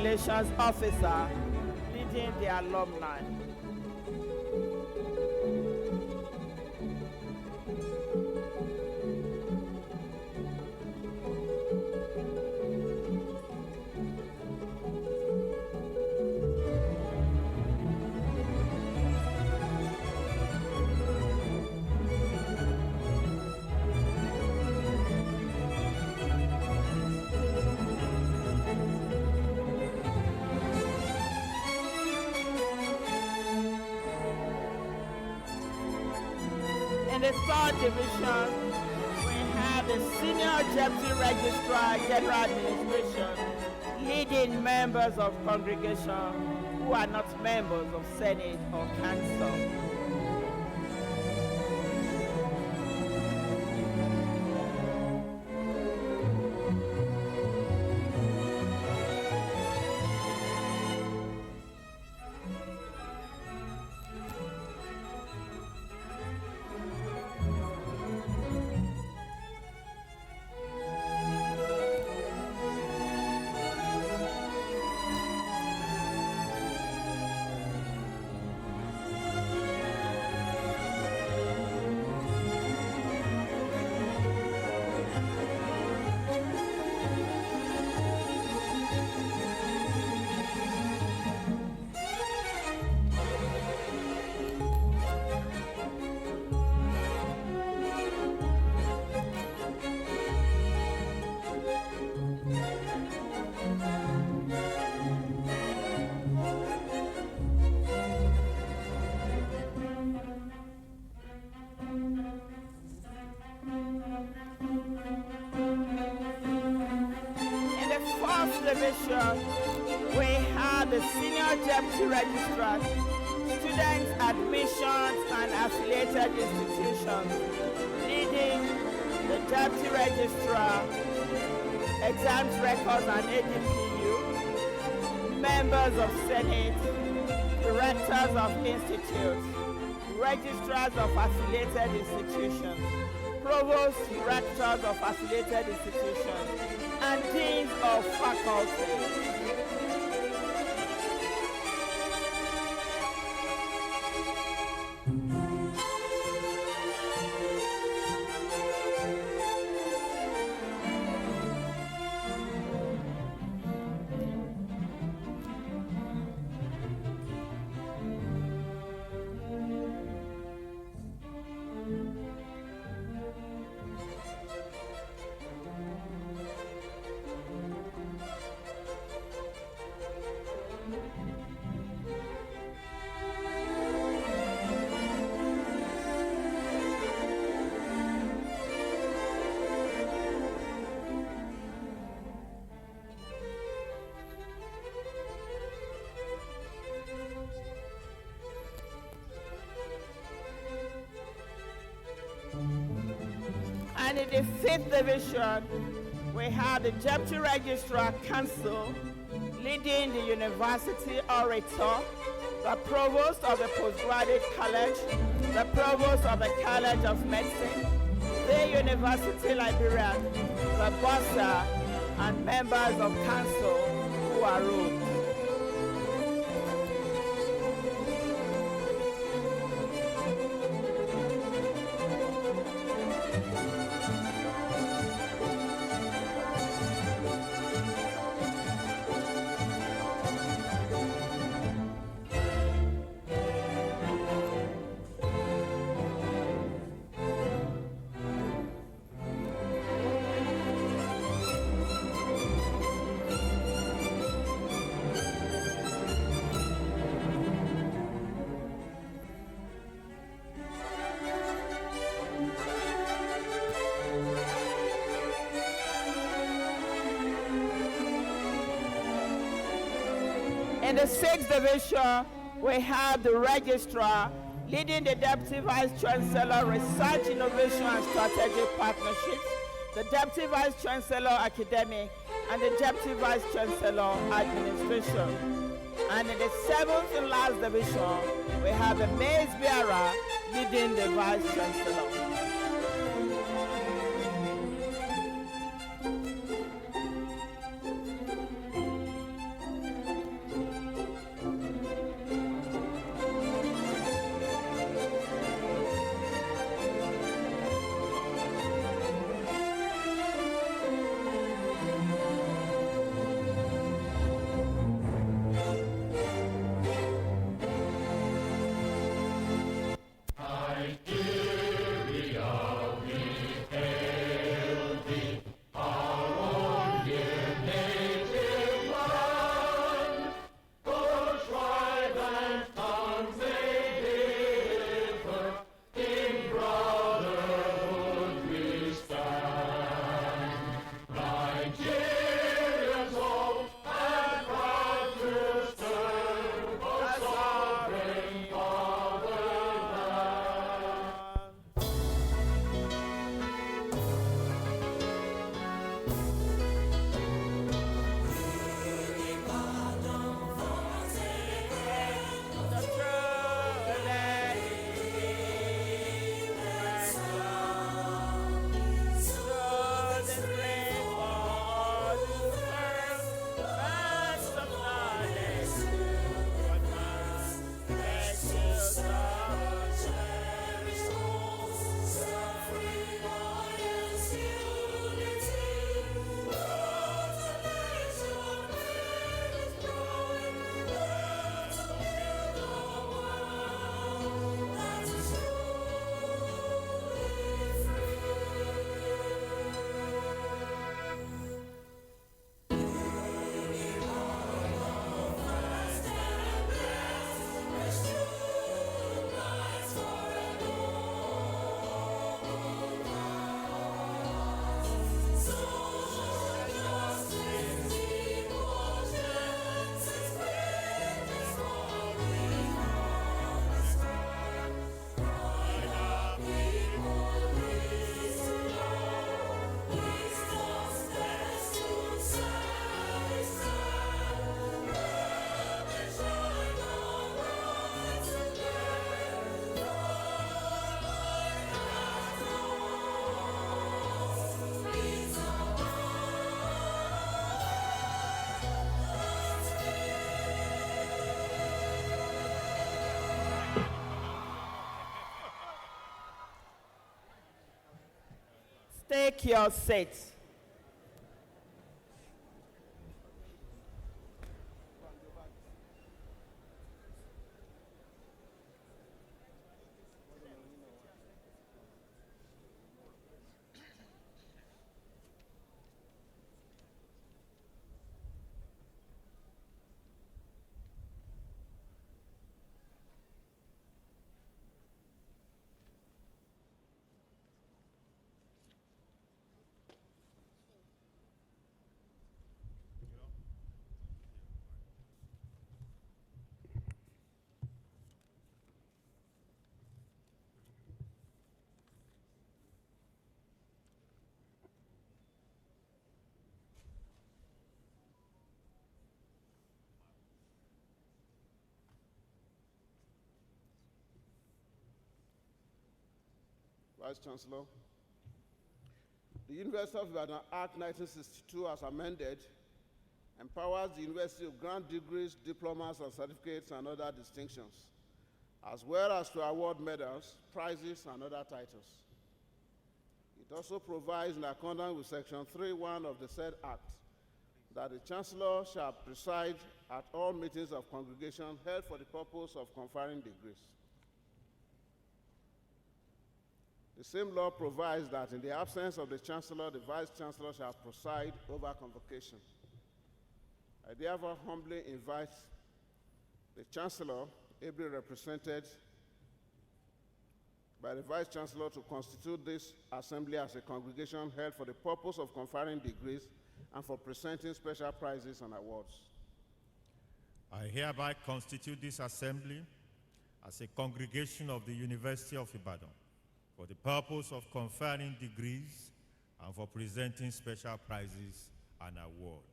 Relations Officer leading the alumni. In the 3rd division, we have the Senior Deputy Registrar General Administration leading members of congregation who are not members of Senate or Council. Division, we have the Senior Deputy Registrar, Students Admissions and Affiliated Institutions, leading the Deputy Registrar, Exams Records and ADPU, members of Senate, Directors of Institutes, Registrars of Affiliated Institutions, Provosts, Rectors of Affiliated Institutions, and Deans of Faculty. And in the 5th division, we have the Deputy Registrar Council leading the University Orator, the Provost of the Postgraduate College, the Provost of the College of Medicine, the University Librarian, the Bursar, and members of Council who are robed. In the 6th division, we have the Registrar leading the Deputy Vice Chancellor Research, Innovation and Strategic Partnerships, the Deputy Vice Chancellor Academic, and the Deputy Vice Chancellor Administration. And in the 7th and last division, we have the Maze Bearer leading the Vice Chancellor. Take your seats. Vice Chancellor, the University of Ibadan Act 1962, as amended, empowers the university to grant degrees, diplomas, and certificates and other distinctions, as well as to award medals, prizes, and other titles. It also provides, in accordance with Section 3.1 of the said Act, that the Chancellor shall preside at all meetings of congregation held for the purpose of conferring degrees. The same law provides that in the absence of the Chancellor, the Vice Chancellor shall preside over convocation. I therefore humbly invite the Chancellor, ably represented by the Vice Chancellor, to constitute this assembly as a congregation held for the purpose of conferring degrees and for presenting special prizes and awards. I hereby constitute this assembly as a congregation of the University of Ibadan for the purpose of conferring degrees and for presenting special prizes and awards.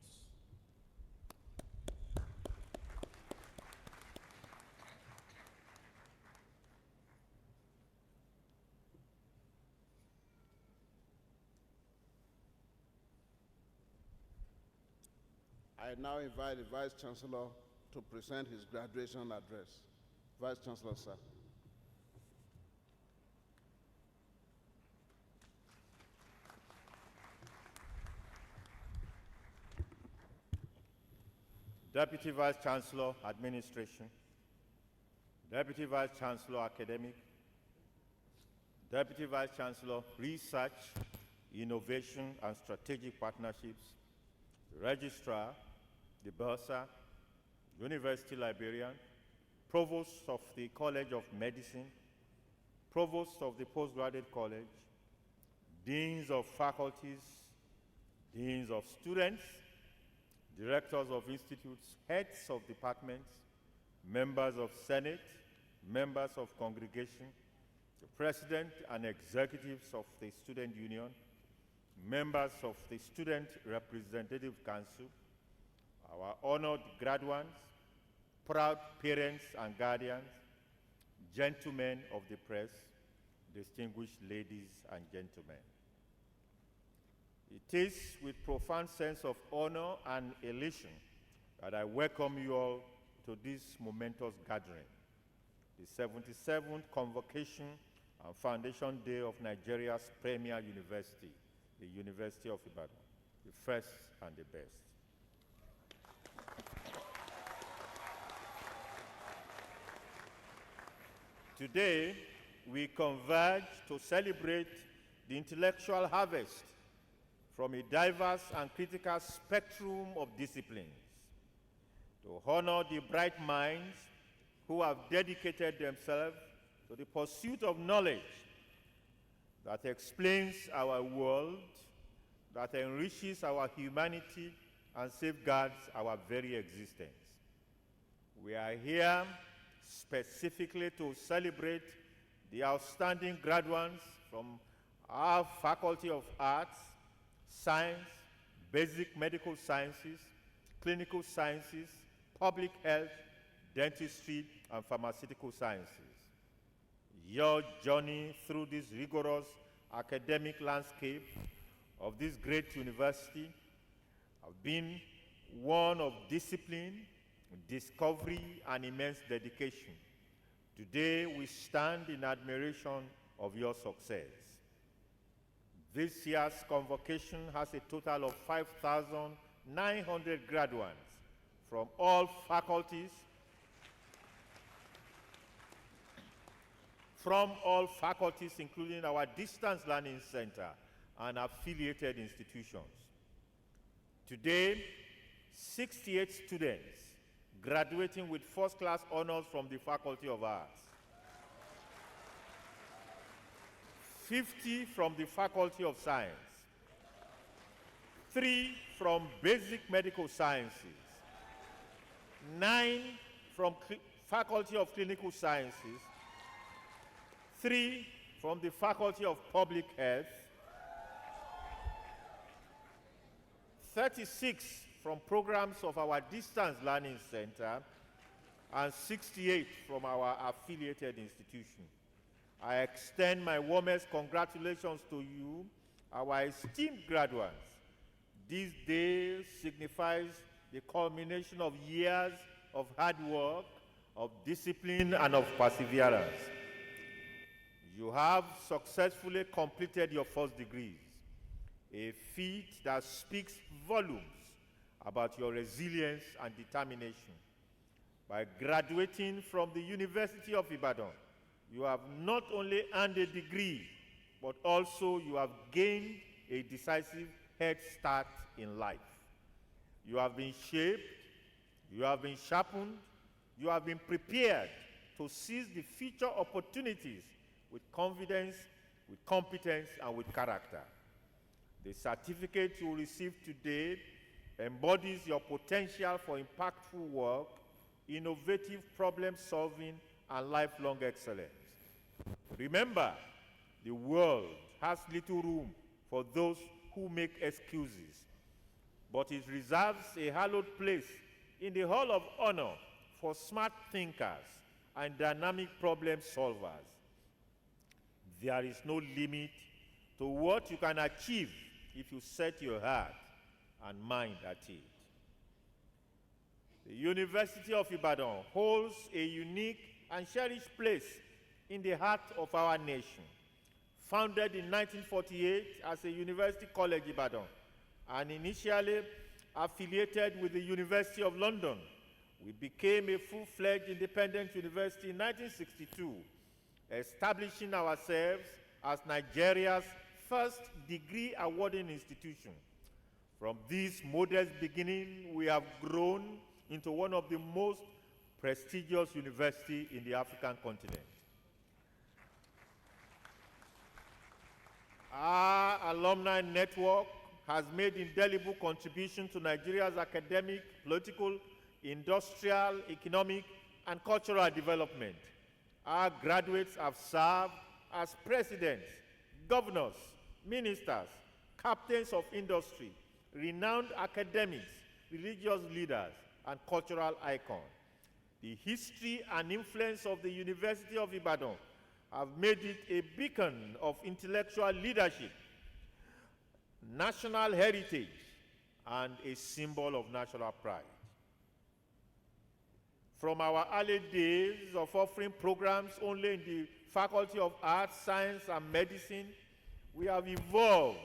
I now invite the Vice Chancellor to present his graduation address. Vice Chancellor, sir. Deputy Vice Chancellor, Administration, Deputy Vice Chancellor, Academic, Deputy Vice Chancellor, Research, Innovation and Strategic Partnerships, Registrar, the Bursar, University Librarian, Provost of the College of Medicine, Provost of the Postgraduate College, Deans of Faculties, Deans of Students, Directors of Institutes, Heads of Departments, Members of Senate, Members of Congregation, the President and Executives of the Student Union, Members of the Student Representative Council, our honored graduates, proud parents and guardians, gentlemen of the press, distinguished ladies and gentlemen. It is with profound sense of honor and elation that I welcome you all to this momentous gathering, the 77th Convocation and Foundation Day of Nigeria's premier university, the University of Ibadan, the first and the best. Today, we converge to celebrate the intellectual harvest from a diverse and critical spectrum of disciplines, to honor the bright minds who have dedicated themselves to the pursuit of knowledge that explains our world, that enriches our humanity, and safeguards our very existence. We are here specifically to celebrate the outstanding graduates from our Faculty of Arts, Science, Basic Medical Sciences, Clinical Sciences, Public Health, Dentistry, and Pharmaceutical Sciences. Your journey through this rigorous academic landscape of this great university have been one of discipline, discovery, and immense dedication. Today, we stand in admiration of your success. This year's convocation has a total of 5,900 graduates from all faculties, including our Distance Learning Center and affiliated institutions. Today, 68 students graduating with first-class honors from the Faculty of Arts, 50 from the Faculty of Science, 3 from Basic Medical Sciences, 9 from Faculty of Clinical Sciences, 3 from the Faculty of Public Health, 36 from programs of our Distance Learning Center, and 68 from our affiliated institutions. I extend my warmest congratulations to you, our esteemed graduates. This day signifies the culmination of years of hard work, of discipline, and of perseverance. You have successfully completed your first degrees, a feat that speaks volumes about your resilience and determination. By graduating from the University of Ibadan, you have not only earned a degree, but also you have gained a decisive head start in life. You have been shaped, you have been sharpened, you have been prepared to seize the future opportunities with confidence, with competence, and with character. The certificate you will receive today embodies your potential for impactful work, innovative problem solving, and lifelong excellence. Remember, the world has little room for those who make excuses, but it reserves a hallowed place in the Hall of Honor for smart thinkers and dynamic problem solvers. There is no limit to what you can achieve if you set your heart and mind at it. The University of Ibadan holds a unique and cherished place in the heart of our nation. Founded in 1948 as a University College Ibadan and initially affiliated with the University of London, we became a full-fledged independent university in 1962, establishing ourselves as Nigeria's first degree awarding institution. From this modest beginning, we have grown into one of the most prestigious universities in the African continent. Our alumni network has made indelible contribution to Nigeria's academic, political, industrial, economic, and cultural development. Our graduates have served as presidents, governors, ministers, captains of industry, renowned academics, religious leaders, and cultural icons. The history and influence of the University of Ibadan have made it a beacon of intellectual leadership, national heritage, and a symbol of national pride. From our early days of offering programs only in the Faculty of Arts, Science, and Medicine, we have evolved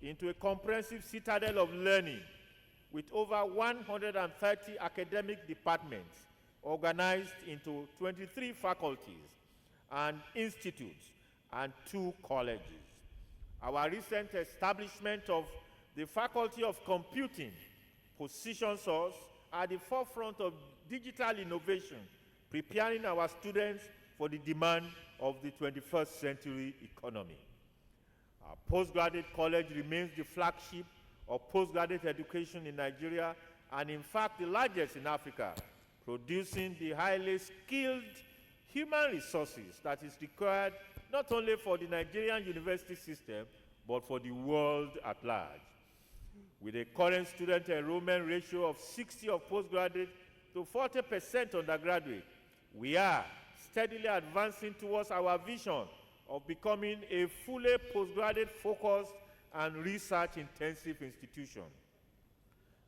into a comprehensive citadel of learning with over 130 academic departments organized into 23 faculties and institutes and 2 colleges. Our recent establishment of the Faculty of Computing positions us at the forefront of digital innovation, preparing our students for the demand of the 21st century economy. Our postgraduate college remains the flagship of postgraduate education in Nigeria and in fact the largest in Africa, producing the highly skilled human resources that is required not only for the Nigerian university system, but for the world at large. With a current student enrollment ratio of 60 of postgraduate to 40% undergraduate, we are steadily advancing towards our vision of becoming a fully postgraduate focused and research-intensive institution.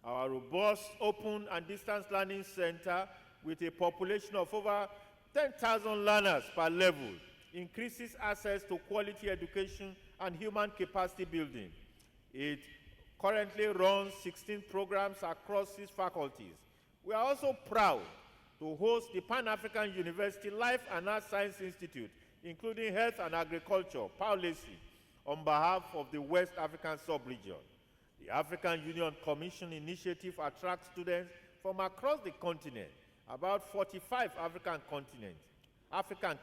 Our robust, open, and distance learning center with a population of over 10,000 learners per level increases access to quality education and human capacity building. It currently runs 16 programs across 6 faculties. We are also proud to host the Pan-African University Life and Earth Science Institute, including health and agriculture, policy, on behalf of the West African sub-region. The African Union Commission initiative attracts students from across the continent, about 45 African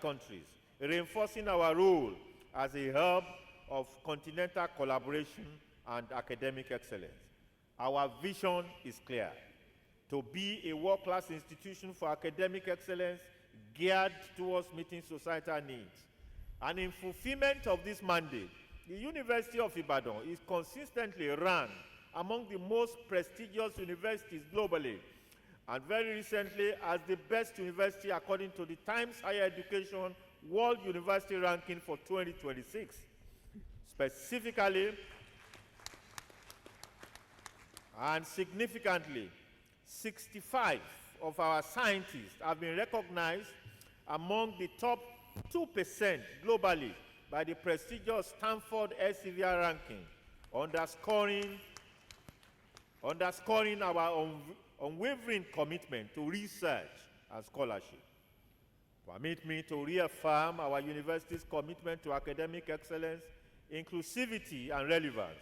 countries, reinforcing our role as a hub of continental collaboration and academic excellence. Our vision is clear: to be a world-class institution for academic excellence geared towards meeting societal needs. And in fulfillment of this mandate, the University of Ibadan is consistently ranked among the most prestigious universities globally, and very recently as the best university according to the Times Higher Education World University Ranking for 2026. Specifically and significantly, 65 of our scientists have been recognized among the top 2% globally by the prestigious Stanford Elsevier ranking, underscoring our unwavering commitment to research and scholarship. Permit me to reaffirm our university's commitment to academic excellence, inclusivity, and relevance.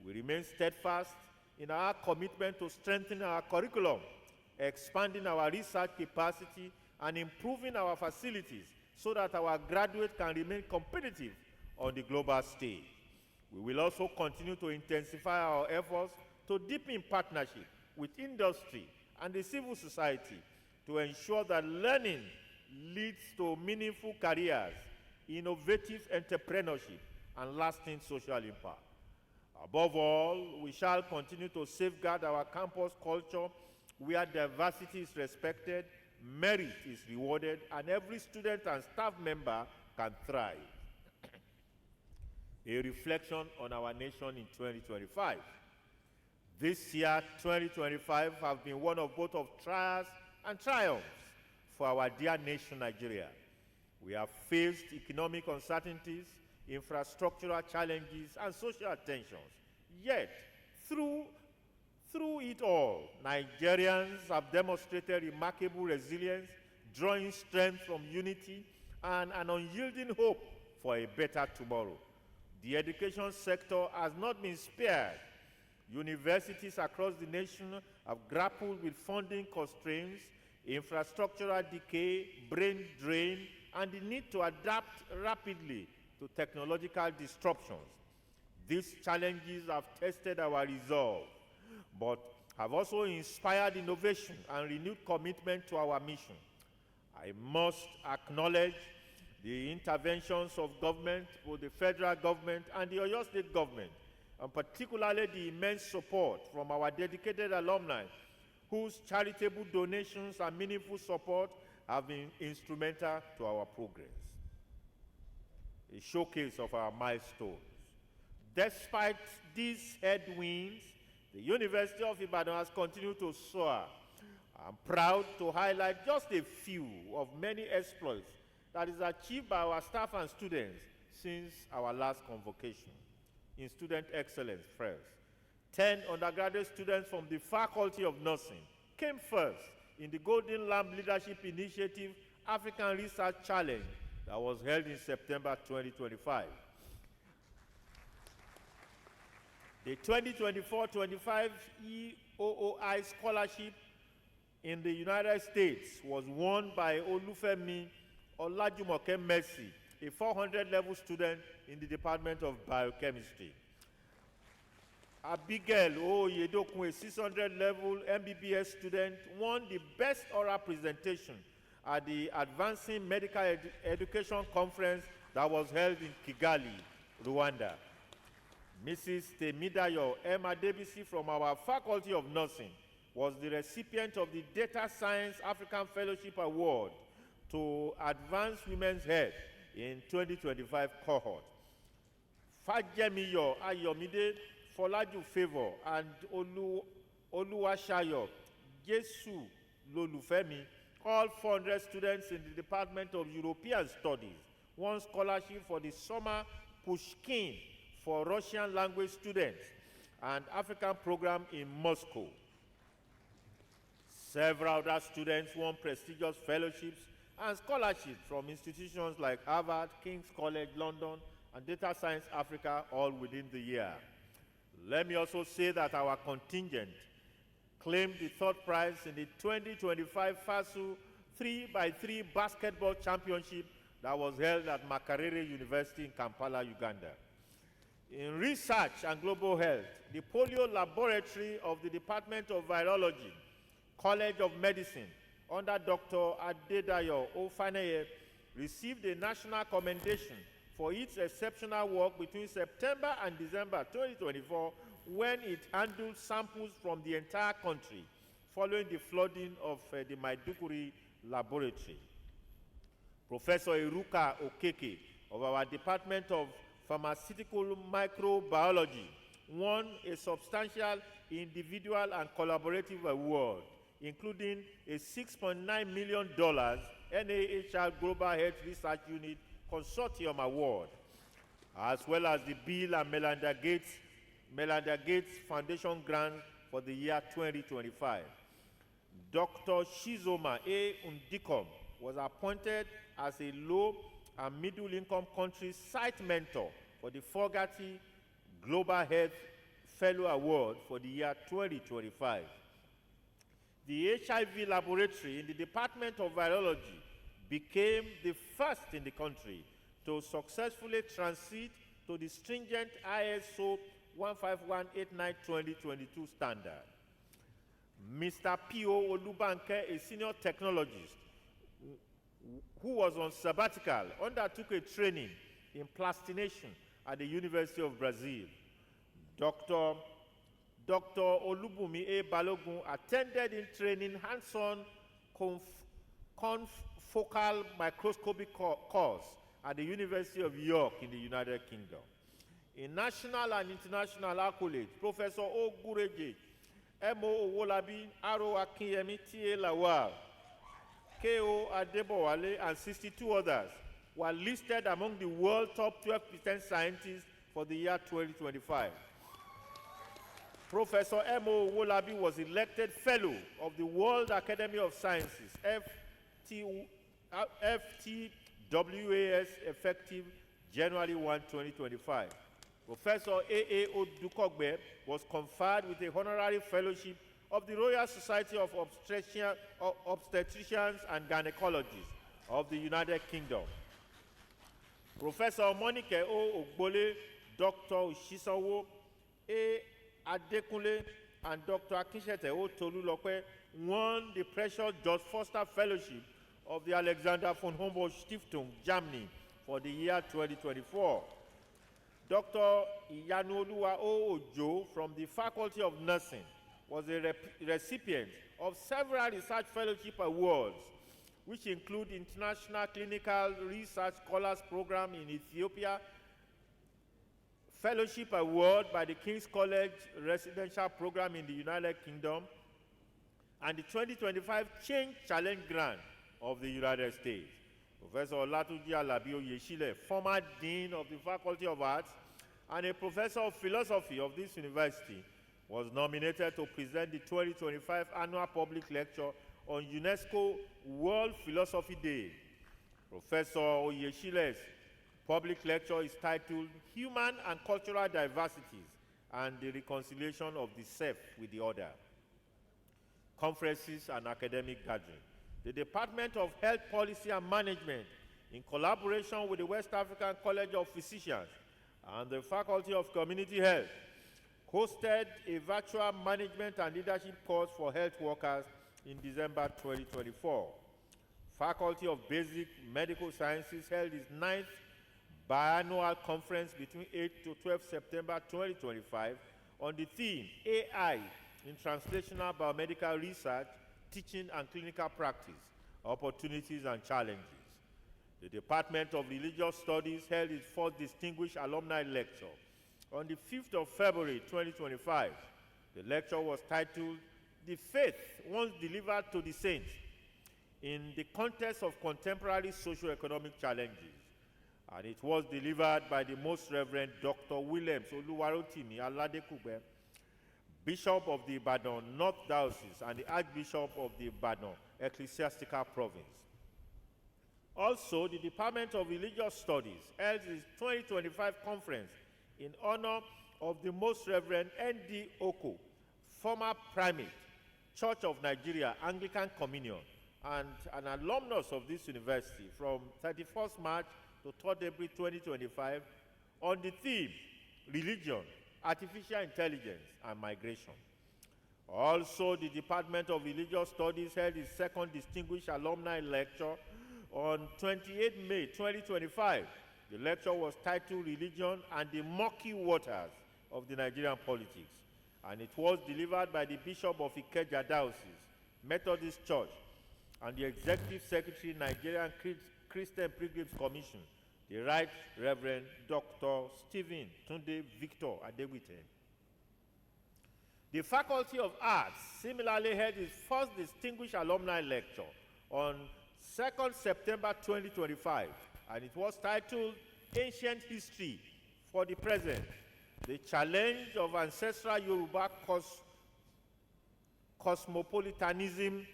We remain steadfast in our commitment to strengthen our curriculum, expanding our research capacity, and improving our facilities so that our graduates can remain competitive on the global stage. We will also continue to intensify our efforts to deepen partnership with industry and the civil society to ensure that learning leads to meaningful careers, innovative entrepreneurship, and lasting social impact. Above all, we shall continue to safeguard our campus culture where diversity is respected, merit is rewarded, and every student and staff member can thrive. A reflection on our nation in 2025. This year, 2025, has been one of both of trials and triumphs for our dear nation, Nigeria. We have faced economic uncertainties, infrastructural challenges, and social tensions. Yet, through it all, Nigerians have demonstrated remarkable resilience, drawing strength from unity and an unyielding hope for a better tomorrow. The education sector has not been spared. Universities across the nation have grappled with funding constraints, infrastructural decay, brain drain, and the need to adapt rapidly to technological disruptions. These challenges have tested our resolve, but have also inspired innovation and renewed commitment to our mission. I must acknowledge the interventions of government, both the federal government and the Oyo State government, and particularly the immense support from our dedicated alumni, whose charitable donations and meaningful support have been instrumental to our progress. A showcase of our milestones. Despite these headwinds, the University of Ibadan has continued to soar. I'm proud to highlight just a few of many exploits that is achieved by our staff and students since our last convocation. In student excellence first, 10 undergraduate students from the Faculty of Nursing came first in the Golden Lamp Leadership Initiative African Research Challenge that was held in September 2025. The 2024-25 EOOI Scholarship in the United States was won by Olufemi Olajumoke Mercy, a 400-level student in the Department of Biochemistry. Abigail Oyedokun, a 600-level MBBS student, won the Best Oral Presentation at the Advancing Medical Education Conference that was held in Kigali, Rwanda. Mrs. Temidayo M. Adebisi from our Faculty of Nursing was the recipient of the Data Science African Fellowship Award to Advance Women's Health in 2025 cohort. Fajemiyo Ayomide Folaju Favor and Oluwashayo Jesu Lolufemi, all 400 students in the Department of European Studies, won scholarship for the Summer Pushkin for Russian language students and African program in Moscow. Several other students won prestigious fellowships and scholarships from institutions like Harvard, King's College London, and Data Science Africa, all within the year. Let me also say that our contingent claimed the third prize in the 2025 FASU 3x3 basketball championship that was held at Makerere University in Kampala, Uganda. In research and global health, the polio laboratory of the Department of Virology, College of Medicine, under Dr. Adedayo Ofaneye, received a national commendation for its exceptional work between September and December 2024, when it handled samples from the entire country following the flooding of the Maiduguri laboratory. Professor Iruka Okeke of our Department of Pharmaceutical Microbiology won a substantial individual and collaborative award, including a $6.9 million NIHR Global Health Research Unit Consortium Award, as well as the Bill and Melinda Gates Foundation grant for the year 2025. Dr. Shizoma A. Undikom was appointed as a low and middle-income country site mentor for the Fogarty Global Health Fellow Award for the year 2025. The HIV laboratory in the Department of Virology became the first in the country to successfully transit to the stringent ISO 15189-2022 standard. Mr. P.O. Olubanke, a senior technologist who was on sabbatical, undertook a training in plastination at the University of Brazil. Dr. Olubumi A. Balogun attended in training hands-on confocal microscopy course at the University of York in the United Kingdom. In national and international accolades, Professor O. Gureje, M.O. Owolabi, R.O. Akinyemi, T.A. Lawal, K.O. Adebowale, and 62 others were listed among the world top 12% scientists for the year 2025. Professor M.O. Owolabi was elected Fellow of the World Academy of Sciences, FTWAS, effective January 1, 2025. Professor A.A. Odukogbe was conferred with a honorary fellowship of the Royal Society of Obstetricians and Gynecologists of the United Kingdom. Professor Monike O. Ogbole, Dr. Ushisawo A. Adekunle, and Dr. Akinshete O. Tolulope won the precious George Foster Fellowship of the Alexander von Humboldt Stiftung, Germany, for the year 2024. Dr. Iyanuoluwa O. Ojo from the Faculty of Nursing was a recipient of several research fellowship awards, which include International Clinical Research Scholars Program in Ethiopia, Fellowship Award by the King's College Residential Program in the United Kingdom, and the 2025 Change Challenge Grant of the United States. Professor Olatuji Alabi Oyeshile, former Dean of the Faculty of Arts and a Professor of Philosophy of this university, was nominated to present the 2025 Annual Public Lecture on UNESCO World Philosophy Day. Professor Oyeshile's public lecture is titled Human and Cultural Diversities and the Reconciliation of the Self with the Other. Conferences and academic gathering. The Department of Health Policy and Management, in collaboration with the West African College of Physicians and the Faculty of Community Health, hosted a virtual management and leadership course for health workers in December 2024. Faculty of Basic Medical Sciences held its 9th biannual conference between 8 to 12 September 2025 on the theme AI in Translational Biomedical Research, Teaching and Clinical Practice, Opportunities and Challenges. The Department of Religious Studies held its 4th Distinguished Alumni Lecture on the 5th of February 2025. The lecture was titled, The Faith Once Delivered to the Saints in the Context of Contemporary Socio-Economic Challenges. and it was delivered by the Most Reverend Dr. Williams Oluwarotimi Aladekugbe, Bishop of the Ibadan North Diocese and the Archbishop of the Ibadan Ecclesiastical Province. Also, the Department of Religious Studies held its 2025 conference in honor of the Most Reverend N.D. Oko, former primate, Church of Nigeria Anglican Communion, and an alumnus of this university from 31st March to 3rd April 2025 on the theme, Religion, Artificial Intelligence, and Migration. Also, the Department of Religious Studies held its second Distinguished Alumni Lecture on 28 May 2025. The lecture was titled Religion and the Murky Waters of the Nigerian Politics, and it was delivered by the Bishop of Ikeja Diocese, Methodist Church, and the Executive Secretary, Nigerian Christian Pilgrims Commission, the Right Reverend Dr. Stephen Tunde Victor Adewite. The Faculty of Arts similarly held its first Distinguished Alumni Lecture on 2nd September 2025, and it was titled Ancient History for the Present, the Challenge of Ancestral Yoruba Cosmopolitanism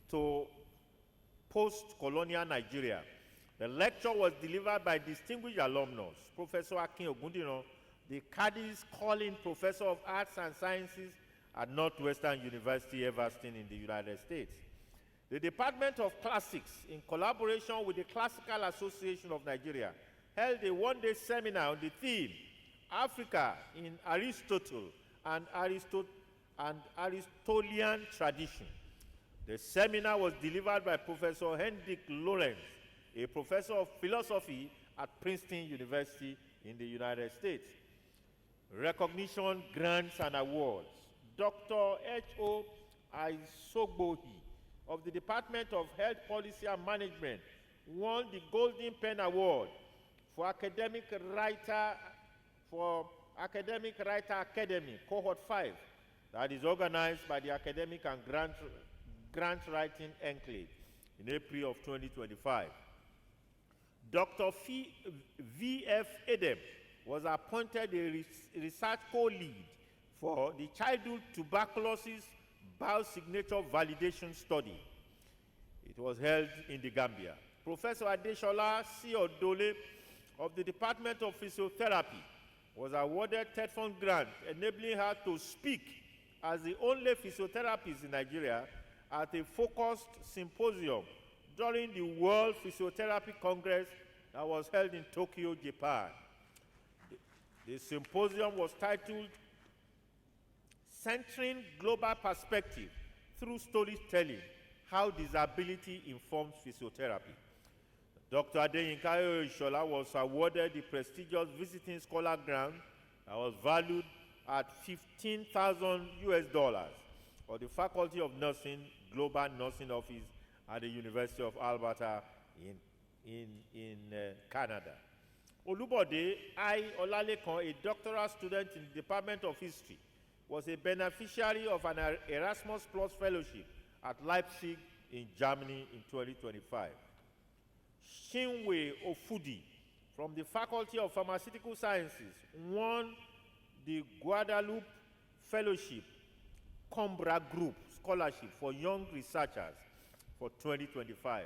to Post-Colonial Nigeria. The lecture was delivered by distinguished alumnus, Professor Akin Ogundino, the Cadiz Collin Professor of Arts and Sciences at Northwestern University, Everston in the United States. The Department of Classics, in collaboration with the Classical Association of Nigeria, held a one-day seminar on the theme, Africa in Aristotle and Aristotelian Tradition. The seminar was delivered by Professor Hendrik Lawrence, a professor of philosophy at Princeton University in the United States. Recognition, grants, and awards. Dr. H.O. Aisogbohi of the Department of Health Policy and Management won the Golden Pen Award for Academic Writer Academy, Cohort 5, that is organized by the Academic and Grant Writing Enclave in April of 2025. Dr. V.F. Edem was appointed a research co-lead for the Childhood Tuberculosis Biosignature Validation Study. It was held in the Gambia. Professor Adeshola C. Odole of the Department of Physiotherapy was awarded TED Fund grant, enabling her to speak as the only physiotherapist in Nigeria at a focused symposium during the World Physiotherapy Congress that was held in Tokyo, Japan. The symposium was titled Centering Global Perspective Through Storytelling, How Disability Informs Physiotherapy. Dr. Adeyinka Ishola was awarded the prestigious Visiting Scholar Grant that was valued at $15,000 for the Faculty of Nursing, Global Nursing Office at the University of Alberta in Canada. Olubode I. Olalekan, a doctoral student in the Department of History, was a beneficiary of an Erasmus Plus Fellowship at Leipzig in Germany in 2025. Shinwe Ofudi from the Faculty of Pharmaceutical Sciences won the Guadalupe Fellowship Combra Group Scholarship for Young Researchers for 2025.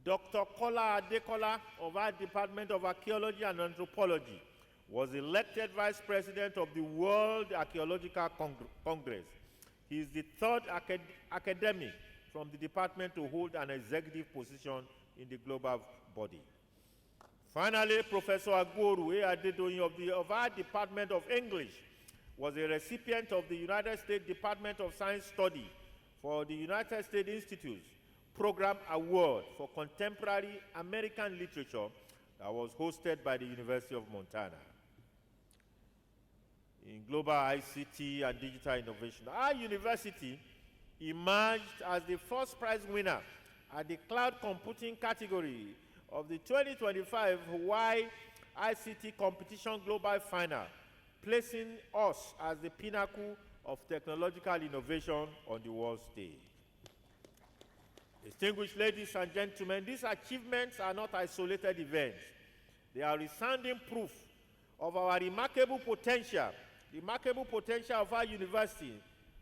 Dr. Kola Adekola of our Department of Archaeology and Anthropology was elected Vice President of the World Archaeological Congress. He is the third academic from the department to hold an executive position in the global body. Finally, Professor Agboru Adedoyin of our Department of English was a recipient of the United States Department of Science Study for the United States Institute's Program Award for Contemporary American Literature that was hosted by the University of Montana. In global ICT and digital innovation, our university emerged as the first prize winner at the cloud computing category of the 2025 Hawaii ICT Competition Global Final, placing us as the pinnacle of technological innovation on the world stage. Distinguished ladies and gentlemen, these achievements are not isolated events. They are resounding proof of our remarkable potential of our university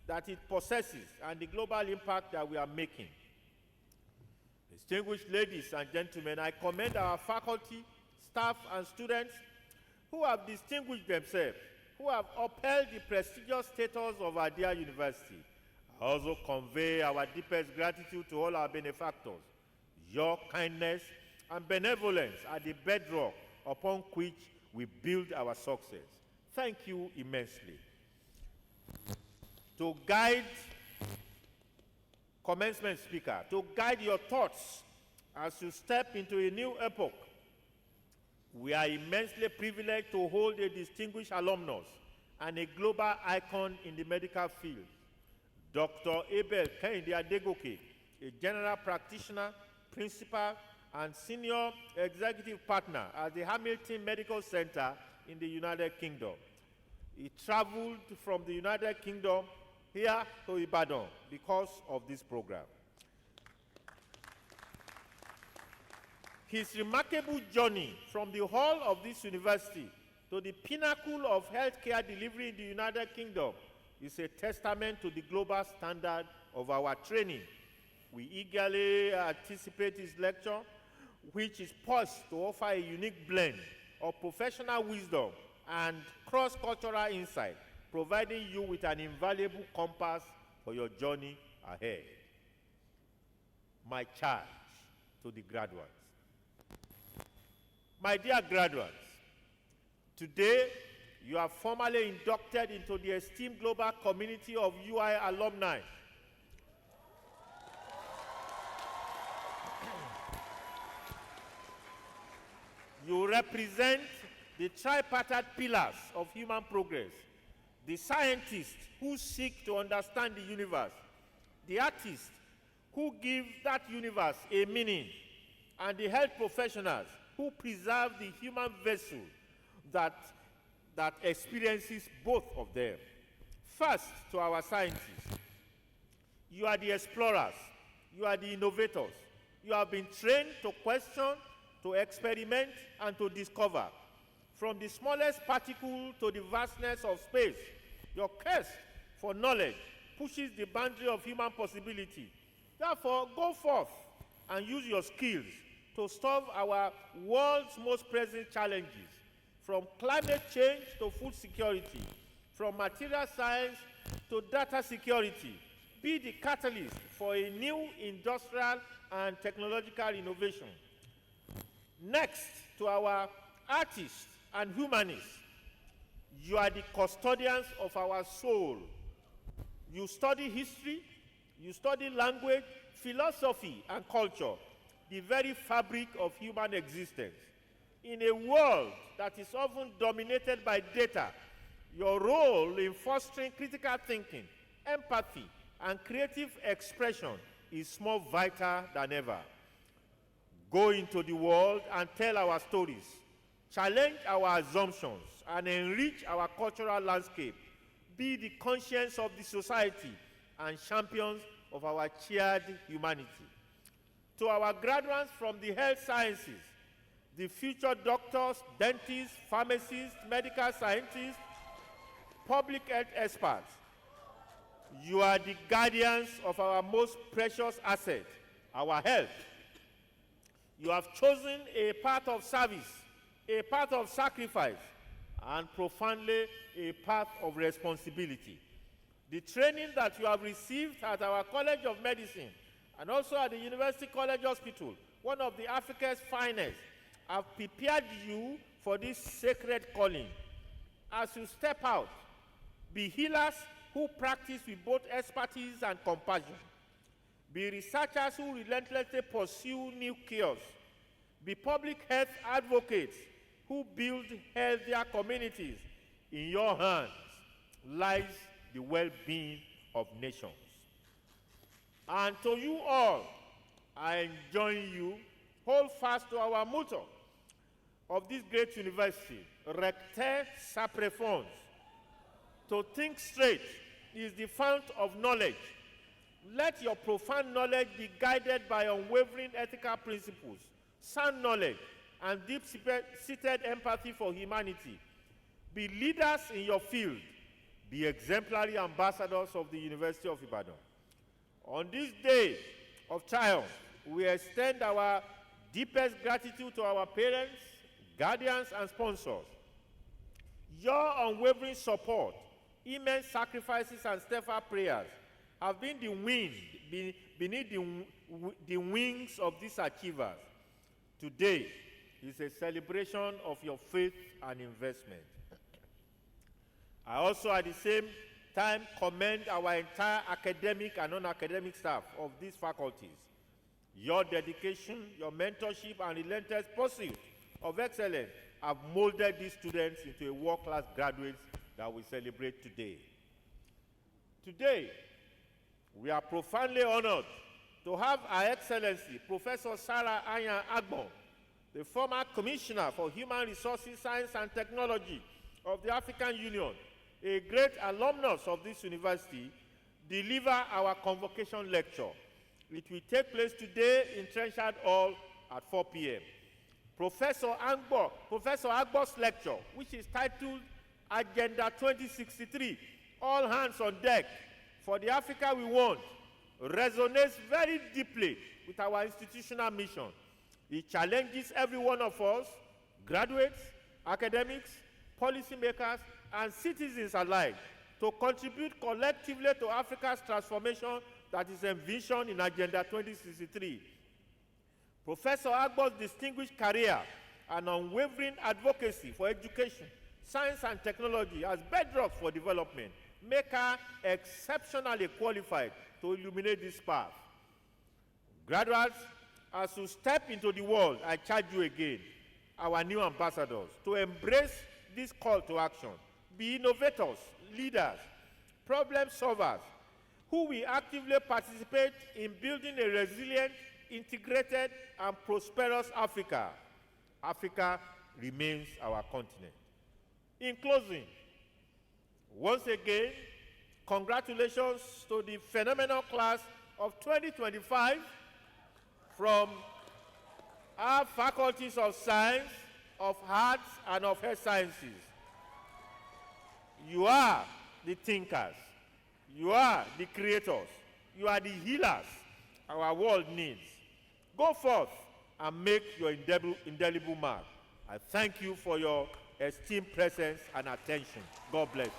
that it possesses and the global impact that we are making. Distinguished ladies and gentlemen, I commend our faculty, staff, and students who have distinguished themselves, who have upheld the prestigious status of our dear university. I also convey our deepest gratitude to all our benefactors. Your kindness and benevolence are the bedrock upon which we build our success. Thank you immensely. To guide, commencement speaker, to guide your thoughts as you step into a new epoch, we are immensely privileged to hold a distinguished alumnus and a global icon in the medical field. Dr. Abel Kehinde Adegoke, a general practitioner, principal, and senior executive partner at the Hamilton Medical Center in the United Kingdom. He traveled from the United Kingdom here to Ibadan because of this program. His remarkable journey from the hall of this university to the pinnacle of healthcare delivery in the United Kingdom is a testament to the global standard of our training. We eagerly anticipate his lecture, which is poised to offer a unique blend of professional wisdom and cross-cultural insight, providing you with an invaluable compass for your journey ahead. My charge to the graduates. My dear graduates, today you are formally inducted into the esteemed global community of UI alumni. You represent the tripartite pillars of human progress: the scientists who seek to understand the universe, the artists who give that universe a meaning, and the health professionals who preserve the human vessel that experiences both of them. First, to our scientists, you are the explorers, you are the innovators. You have been trained to question, to experiment, and to discover. From the smallest particle to the vastness of space, your quest for knowledge pushes the boundary of human possibility. Therefore, go forth and use your skills to solve our world's most pressing challenges, from climate change to food security, from material science to data security. Be the catalyst for a new industrial and technological innovation. Next, to our artists and humanists, you are the custodians of our soul. You study history, you study language, philosophy, and culture, the very fabric of human existence. In a world that is often dominated by data, your role in fostering critical thinking, empathy, and creative expression is more vital than ever. Go into the world and tell our stories, challenge our assumptions, and enrich our cultural landscape. Be the conscience of the society and champions of our shared humanity. To our graduates from the health sciences, the future doctors, dentists, pharmacists, medical scientists, public health experts, you are the guardians of our most precious asset, our health. You have chosen a path of service, a path of sacrifice, and profoundly a path of responsibility. The training that you have received at our College of Medicine and also at the University College Hospital, one of the Africa's finest, have prepared you for this sacred calling. As you step out, be healers who practice with both expertise and compassion. Be researchers who relentlessly pursue new cures. Be public health advocates who build healthier communities. In your hands lies the well-being of nations. And to you all, I enjoin you, hold fast to our motto of this great university, Recte Sapere Fons. To think straight is the fount of knowledge. Let your profound knowledge be guided by unwavering ethical principles, sound knowledge, and deep-seated empathy for humanity. Be leaders in your field. Be exemplary ambassadors of the University of Ibadan. On this day of triumph, we extend our deepest gratitude to our parents, guardians, and sponsors. Your unwavering support, immense sacrifices, and steadfast prayers have been the wind beneath the wings of these achievers. Today is a celebration of your faith and investment. I also, at the same time, commend our entire academic and non-academic staff of these faculties. Your dedication, your mentorship, and relentless pursuit of excellence have molded these students into a world-class graduates that we celebrate today. Today, we are profoundly honored to have Her Excellency Professor Sarah Anya Agbon, the former Commissioner for Human Resources, Science and Technology of the African Union, a great alumnus of this university, deliver our convocation lecture. It will take place today in Trenchard Hall at 4 p.m. Professor Agbo's lecture, which is titled Agenda 2063, All Hands on Deck for the Africa We Want, resonates very deeply with our institutional mission. It challenges every one of us, graduates, academics, policymakers, and citizens alike, to contribute collectively to Africa's transformation that is envisioned in Agenda 2063. Professor Agbo's distinguished career and unwavering advocacy for education, science, and technology as bedrocks for development make her exceptionally qualified to illuminate this path. Graduates, as you step into the world, I charge you again, our new ambassadors, to embrace this call to action. Be innovators, leaders, problem solvers, who will actively participate in building a resilient, integrated, and prosperous Africa. Africa remains our continent. In closing, once again, congratulations to the phenomenal class of 2025 from our faculties of science, of arts, and of health sciences. You are the thinkers. You are the creators. You are the healers our world needs. Go forth and make your indelible mark. I thank you for your esteemed presence and attention. God bless you.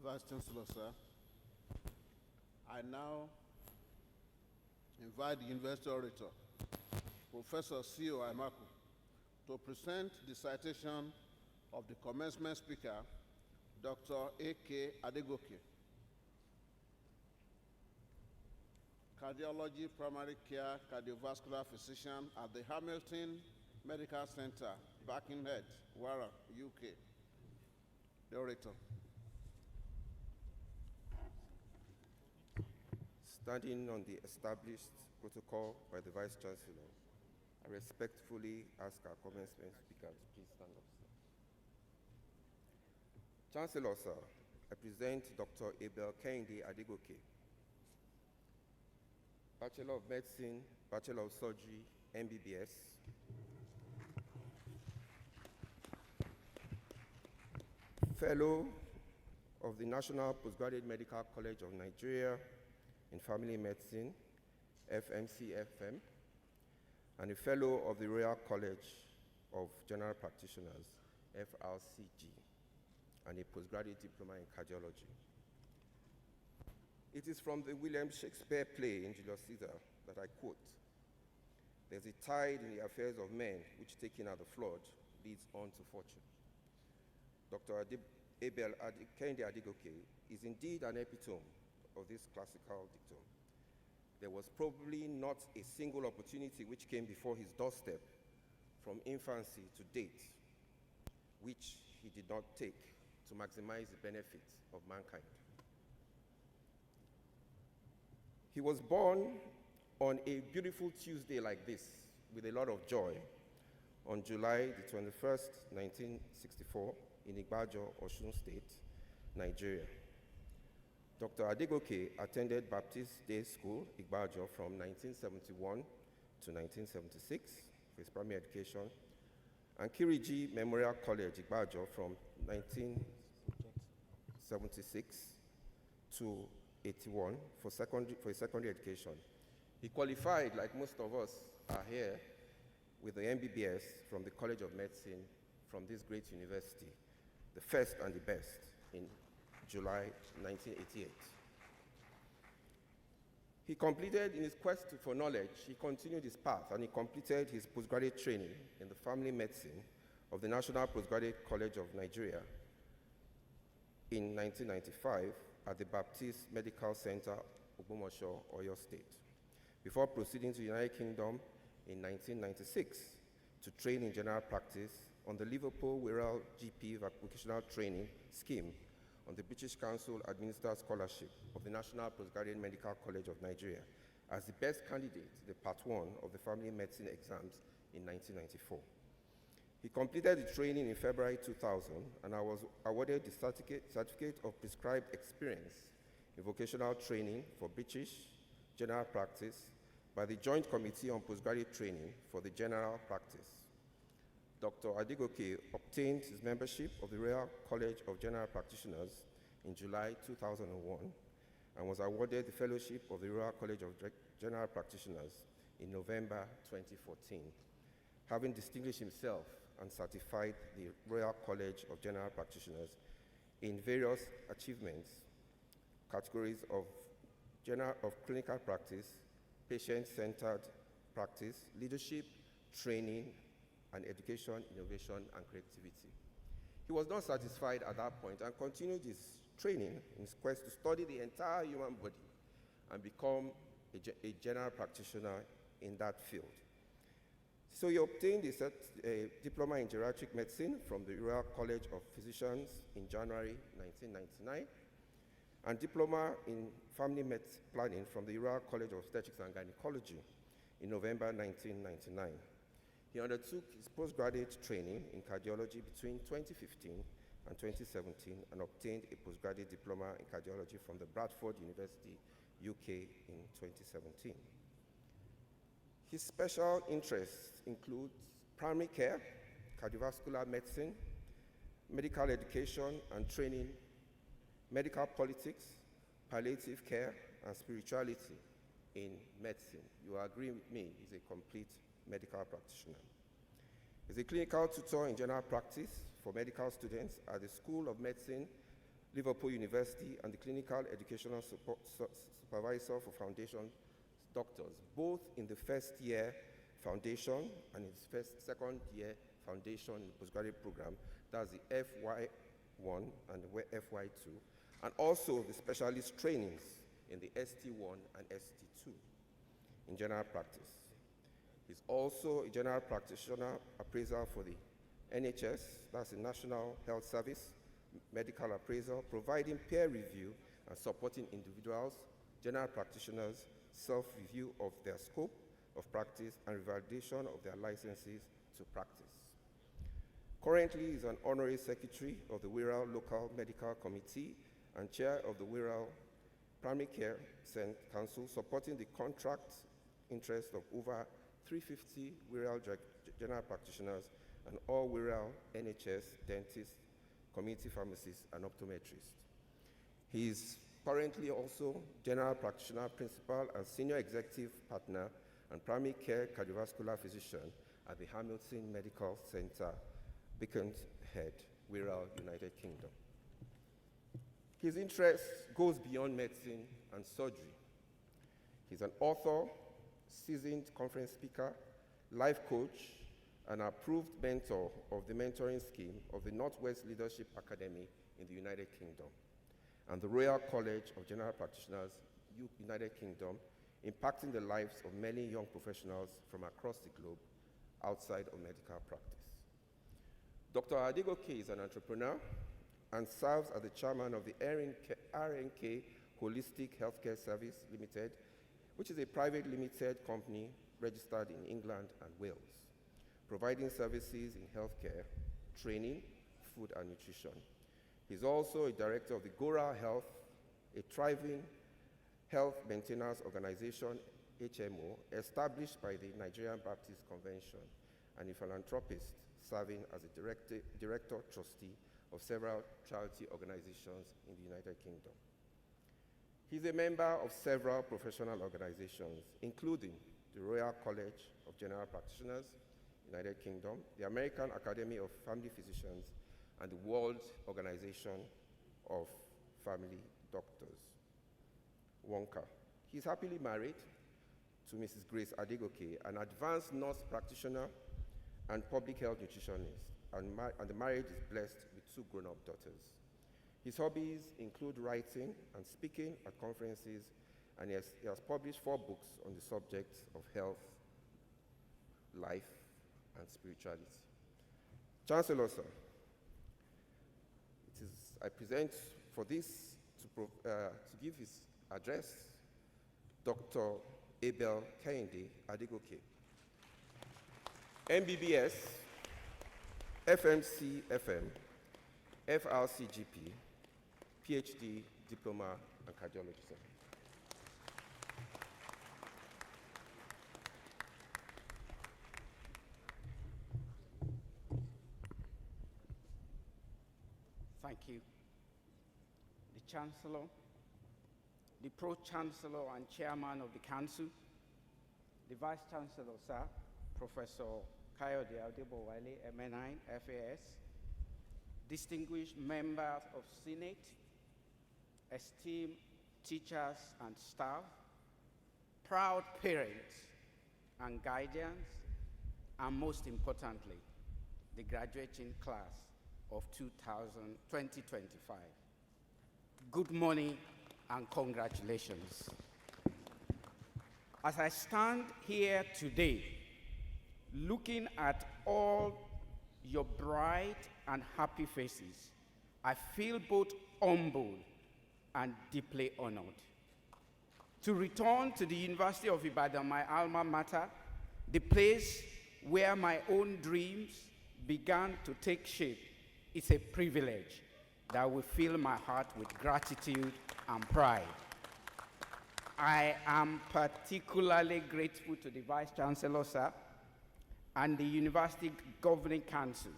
Vice Chancellor, sir. I now invite the University Orator, Professor C.O. Aimaku, to present the citation of the commencement speaker, Dr. A.K. Adegoke, Cardiology Primary Care Cardiovascular Physician at the Hamilton Medical Center, Birkenhead, Warren, UK. The Orator. Standing on the established protocol by the Vice Chancellor, I respectfully ask our commencement speaker to please stand up, sir. Chancellor, sir, I present Dr. Abel Kehinde Adegoke, Bachelor of Medicine, Bachelor of Surgery, MBBS, Fellow of the National Postgraduate Medical College of Nigeria in Family Medicine, FMCFM, and a Fellow of the Royal College of General Practitioners, FRCG, and a postgraduate diploma in cardiology. It is from the William Shakespeare play in Julius Caesar that I quote, "There's a tide in the affairs of men which, taking at the flood, leads on to fortune." Dr. Abel Kehinde Adegoke is indeed an epitome of this classical dictum. there was probably not a single opportunity which came before his doorstep from infancy to date, which he did not take to maximize the benefits of mankind. He was born on a beautiful Tuesday like this with a lot of joy on July the 21st, 1964 in Ibadan, Osun State, Nigeria. Dr. Adegoke attended Baptist Day School, Ibadan, from 1971 to 1976 for his primary education, and Kiriji Memorial College, Ibadan, from 1976 to 81 for his secondary education. He qualified, like most of us are here, with the MBBS from the College of Medicine from this great university, the first and the best, in July 1988. He completed, in his quest for knowledge, he continued his path and he completed his postgraduate training in the family medicine of the National Postgraduate College of Nigeria in 1995 at the Baptist Medical Center, Ogbomoso, Oyo State, before proceeding to the United Kingdom in 1996 to train in general practice on the Liverpool Wirral GP Vocational Training Scheme on the British Council administered scholarship of the National Postgraduate Medical College of Nigeria as the best candidate to the Part 1 of the family medicine exams in 1994. He completed the training in February 2000 and I was awarded the certificate of prescribed experience in vocational training for British general practice by the Joint Committee on Postgraduate Training for the General Practice. Dr. Adegoke obtained his membership of the Royal College of General Practitioners in July 2001 and was awarded the fellowship of the Royal College of General Practitioners in November 2014, having distinguished himself and certified the Royal College of General Practitioners in various achievements, categories of clinical practice, patient-centered practice, leadership, training, and education, innovation, and creativity. He was not satisfied at that point and continued his training in his quest to study the entire human body and become a general practitioner in that field. So he obtained a diploma in geriatric medicine from the Royal College of Physicians in January 1999, and diploma in family medicine planning from the Royal College of Obstetrics and Gynecology in November 1999. He undertook his postgraduate training in cardiology between 2015 and 2017 and obtained a postgraduate diploma in cardiology from the Bradford University, UK in 2017. His special interests include primary care, cardiovascular medicine, medical education and training, medical politics, palliative care, and spirituality in medicine. You agree with me, he's a complete medical practitioner. He's a clinical tutor in general practice for medical students at the School of Medicine, Liverpool University, and the clinical educational supervisor for foundation doctors, both in the first year foundation and in his second year foundation postgraduate program. That's the FY1 and the FY2, and also the specialist trainings in the ST1 and ST2 in general practice. He's also a general practitioner appraiser for the NHS, that's the National Health Service, medical appraiser, providing peer review and supporting individuals, general practitioners, self-review of their scope of practice and revalidation of their licenses to practice. Currently, he is an honorary secretary of the Wirral Local Medical Committee and chair of the Wirral Primary Care Council, supporting the contract interest of over 350 Wirral general practitioners and all Wirral NHS dentists, community pharmacists, and optometrists. He is currently also general practitioner, principal, and senior executive partner and primary care cardiovascular physician at the Hamilton Medical Center, Beaconshead, Wirral, United Kingdom. His interest goes beyond medicine and surgery. He's an author, seasoned conference speaker, life coach, and approved mentor of the mentoring scheme of the Northwest Leadership Academy in the United Kingdom and the Royal College of General Practitioners, United Kingdom, impacting the lives of many young professionals from across the globe outside of medical practice. Dr. Adegoke is an entrepreneur and serves as the chairman of the RNK Holistic Healthcare Service Limited, which is a private limited company registered in England and Wales, providing services in healthcare, training, food and nutrition. He's also a director of the Gora Health, a thriving health maintenance organization, HMO, established by the Nigerian Baptist Convention, and a philanthropist serving as a director trustee of several charity organizations in the United Kingdom. He's a member of several professional organizations, including the Royal College of General Practitioners, United Kingdom, the American Academy of Family Physicians, and the World Organization of Family Doctors, WONCA. He's happily married to Mrs. Grace Adegoke, an advanced nurse practitioner and public health nutritionist, and the marriage is blessed with 2 grown-up daughters. His hobbies include writing and speaking at conferences, and he has published 4 books on the subjects of health, life, and spirituality. Chancellor, sir, I present for this to give his address, Dr. Abel Kehinde Adegoke, MBBS, FMC FM, FRCGP, PhD, diploma, and cardiology, sir. Thank you. The Chancellor, the Pro-Chancellor and Chairman of the Council, the Vice-Chancellor, sir, Professor Kayode Adebowale, MNI, FAS, distinguished members of Senate, esteemed teachers and staff, proud parents and guardians, and most importantly, the graduating class of 2025. Good morning and congratulations. As I stand here today, looking at all your bright and happy faces, I feel both humbled and deeply honored. To return to the University of Ibadan, my alma mater, the place where my own dreams began to take shape, is a privilege that will fill my heart with gratitude and pride. I am particularly grateful to the Vice Chancellor, sir, and the University Governing Council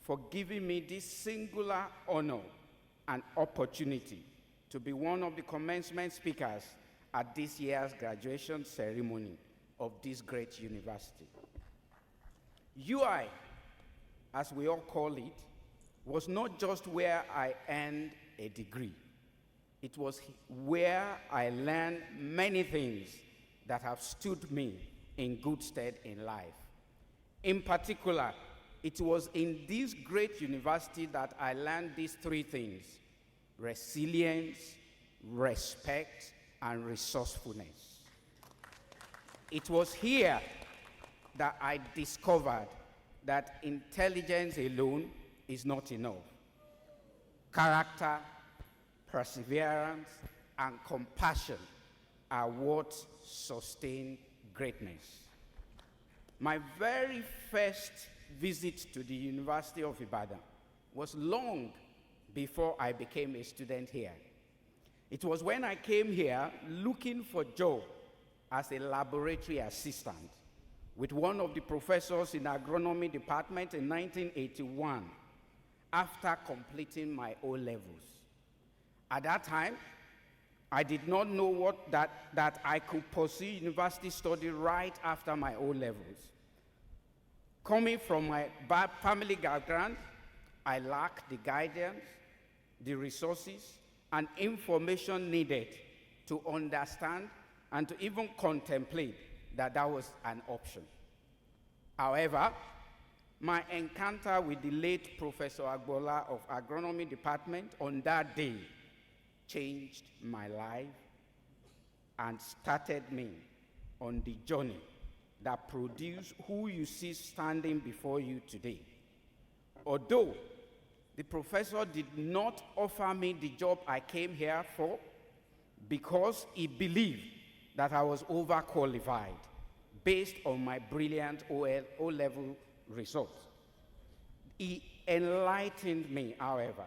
for giving me this singular honor and opportunity to be one of the commencement speakers at this year's graduation ceremony of this great university. UI, as we all call it, was not just where I earned a degree. It was where I learned many things that have stood me in good stead in life. In particular, it was in this great university that I learned these 3 things: resilience, respect, and resourcefulness. It was here that I discovered that intelligence alone is not enough. Character, perseverance, and compassion are what sustain greatness. My very first visit to the University of Ibadan was long before I became a student here. It was when I came here looking for a job as a laboratory assistant with one of the professors in agronomy department in 1981 after completing my O-levels. At that time, I did not know that I could pursue university study right after my O-levels. Coming from my family background, I lacked the guidance, the resources, and information needed to understand and to even contemplate that was an option. However, my encounter with the late Professor Agbola of Agronomy Department on that day changed my life and started me on the journey that produced who you see standing before you today. Although the professor did not offer me the job I came here for because he believed that I was overqualified based on my brilliant O-level results. He enlightened me, however,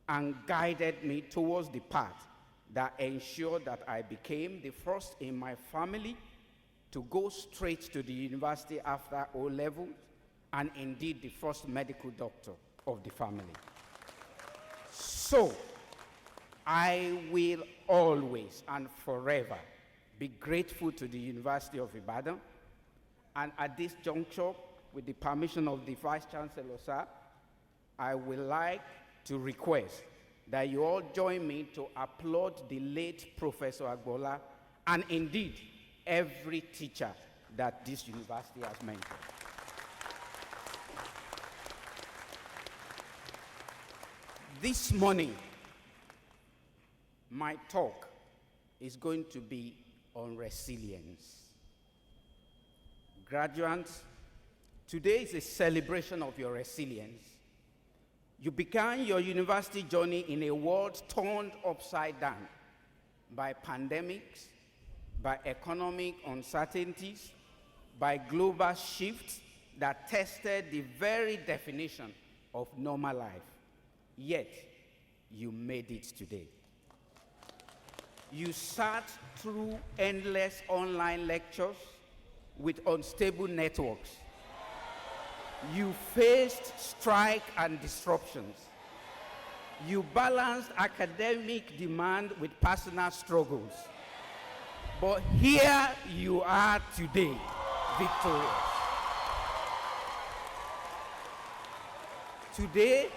and guided me towards the path that ensured that I became the first in my family to go straight to the university after O-level, and indeed the first medical doctor of the family. So, I will always and forever be grateful to the University of Ibadan, and at this juncture, with the permission of the Vice Chancellor, sir, I would like to request that you all join me to applaud the late Professor Agbola, and indeed every teacher that this university has mentored. This morning, my talk is going to be on resilience. Graduates, today is a celebration of your resilience. You began your university journey in a world turned upside down by pandemics, by economic uncertainties, by global shifts that tested the very definition of normal life. Yet, you made it today. You sat through endless online lectures with unstable networks. You faced strike and disruptions. You balanced academic demand with personal struggles. But here you are today, victorious. Today,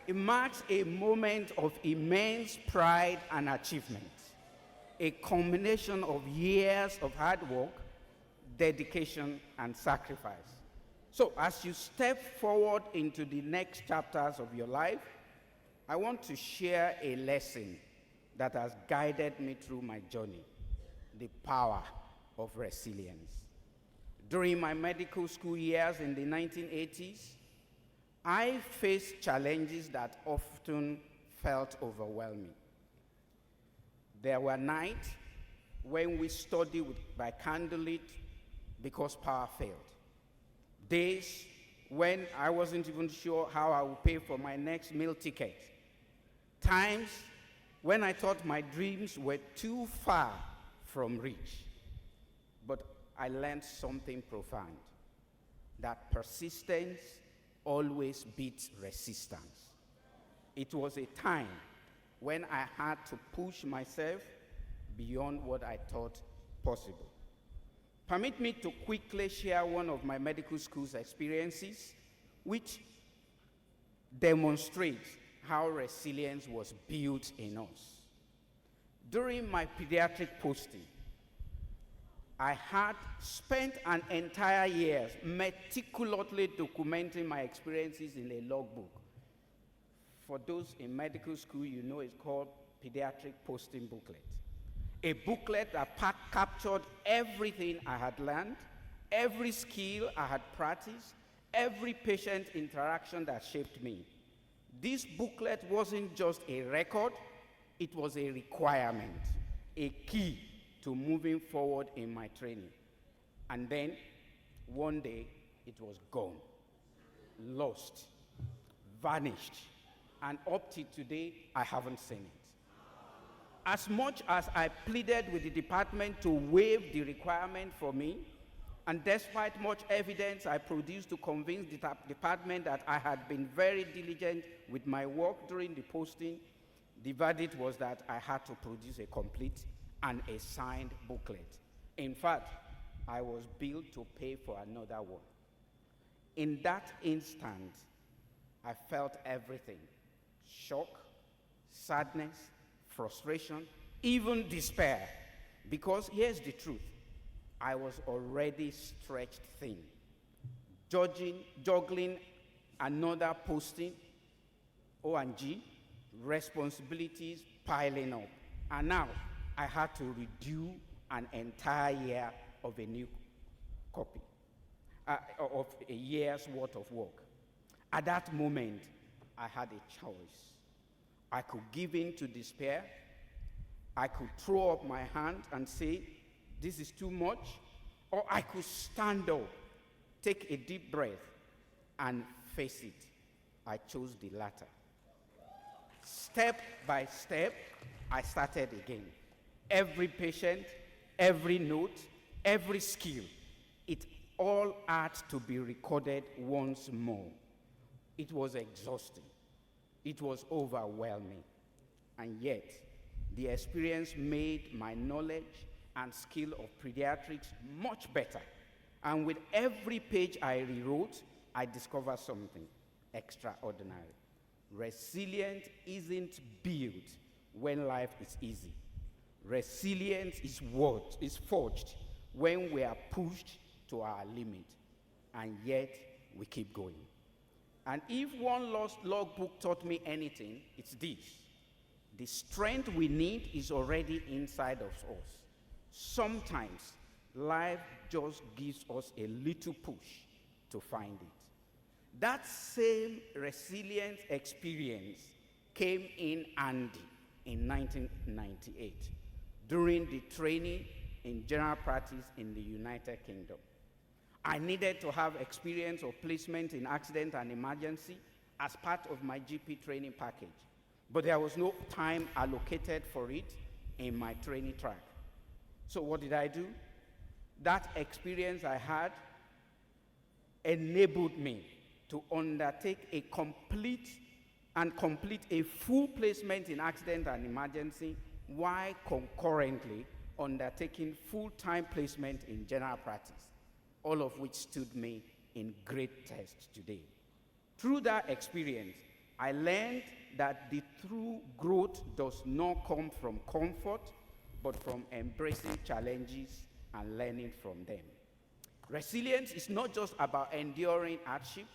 it marks a moment of immense pride and achievement, a combination of years of hard work, dedication, and sacrifice. So as you step forward into the next chapters of your life, I want to share a lesson that has guided me through my journey: the power of resilience. During my medical school years in the 1980s, I faced challenges that often felt overwhelming. There were nights when we studied by candlelit because power failed. Days when I wasn't even sure how I would pay for my next meal ticket. Times when I thought my dreams were too far from reach. But I learned something profound, that persistence always beats resistance. It was a time when I had to push myself beyond what I thought possible. Permit me to quickly share one of my medical school's experiences, which demonstrates how resilience was built in us. During my pediatric posting, I had spent an entire year meticulously documenting my experiences in a logbook. For those in medical school, you know it's called Pediatric Posting Booklet. A booklet that captured everything I had learned, every skill I had practiced, every patient interaction that shaped me. This booklet wasn't just a record, it was a requirement, a key to moving forward in my training. And then, one day, it was gone, lost, vanished, and up to today, I haven't seen it. As much as I pleaded with the department to waive the requirement for me, and despite much evidence I produced to convince the department that I had been very diligent with my work during the posting, the verdict was that I had to produce a complete and a signed booklet. In fact, I was billed to pay for another one. In that instant, I felt everything: shock, sadness, frustration, even despair. Because here's the truth: I was already stretched thin. Juggling another posting, O&G, responsibilities piling up. And now, I had to redo an entire year of a new copy, of a year's worth of work. At that moment, I had a choice. I could give in to despair. I could throw up my hand and say, this is too much. Or I could stand up, take a deep breath, and face it. I chose the latter. Step by step, I started again. Every patient, every note, every skill, it all had to be recorded once more. It was exhausting. It was overwhelming. And yet, the experience made my knowledge and skill of pediatrics much better. And with every page I rewrote, I discovered something extraordinary. Resilience isn't built when life is easy. Resilience is forged when we are pushed to our limit, and yet we keep going. And if one lost logbook taught me anything, it's this. The strength we need is already inside of us. Sometimes life just gives us a little push to find it. That same resilient experience came in handy in 1998 during the training in general practice in the United Kingdom. I needed to have experience of placement in accident and emergency as part of my GP training package, but there was no time allocated for it in my training track. So what did I do? That experience I had enabled me to undertake a complete a full placement in accident and emergency while concurrently undertaking full-time placement in general practice, all of which stood me in great test today. Through that experience, I learned that the true growth does not come from comfort, but from embracing challenges and learning from them. Resilience is not just about enduring hardship,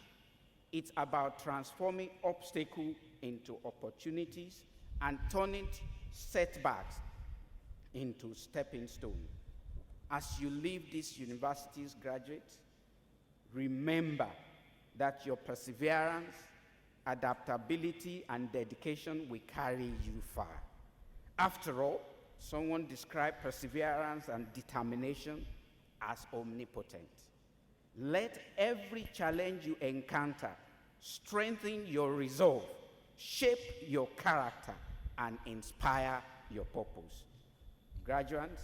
it's about transforming obstacles into opportunities and turning setbacks into stepping stones. As you leave this university's graduates, remember that your perseverance, adaptability, and dedication will carry you far. After all, someone described perseverance and determination as omnipotent. Let every challenge you encounter strengthen your resolve, shape your character, and inspire your purpose. Graduates,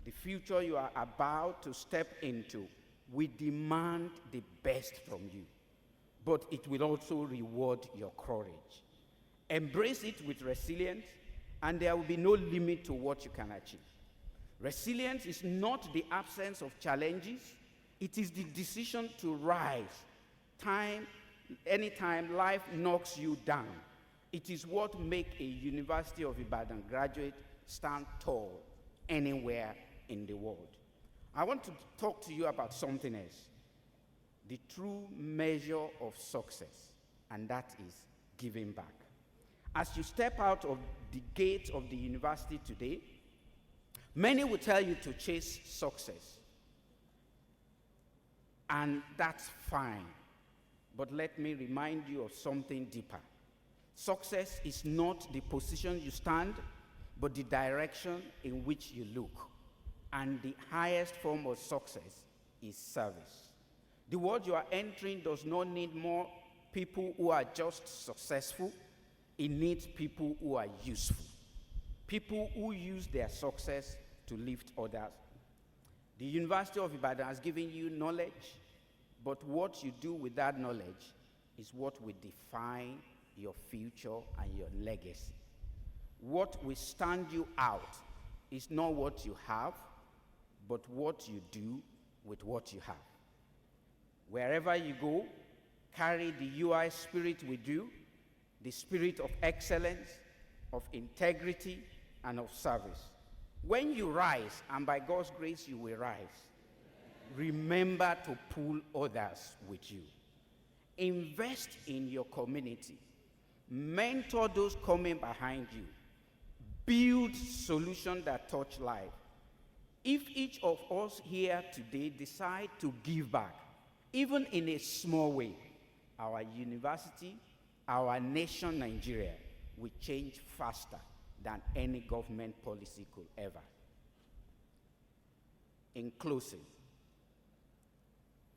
the future you are about to step into will demand the best from you, but it will also reward your courage. Embrace it with resilience, and there will be no limit to what you can achieve. Resilience is not the absence of challenges, it is the decision to rise. Anytime life knocks you down, it is what makes a University of Ibadan graduate stand tall anywhere in the world. I want to talk to you about something else, the true measure of success, and that is giving back. As you step out of the gates of the university today, many will tell you to chase success. And that's fine. But let me remind you of something deeper. Success is not the position you stand, but the direction in which you look. And the highest form of success is service. The world you are entering does not need more people who are just successful. It needs people who are useful. People who use their success to lift others. The University of Ibadan has given you knowledge, but what you do with that knowledge is what will define your future and your legacy. What will stand you out is not what you have, but what you do with what you have. Wherever you go, carry the UI spirit with you, the spirit of excellence, of integrity, and of service. When you rise, and by God's grace you will rise, remember to pull others with you. Invest in your community. Mentor those coming behind you. build solutions that touch life. If each of us here today decide to give back, even in a small way, our university, our nation, Nigeria, will change faster than any government policy could ever. In closing,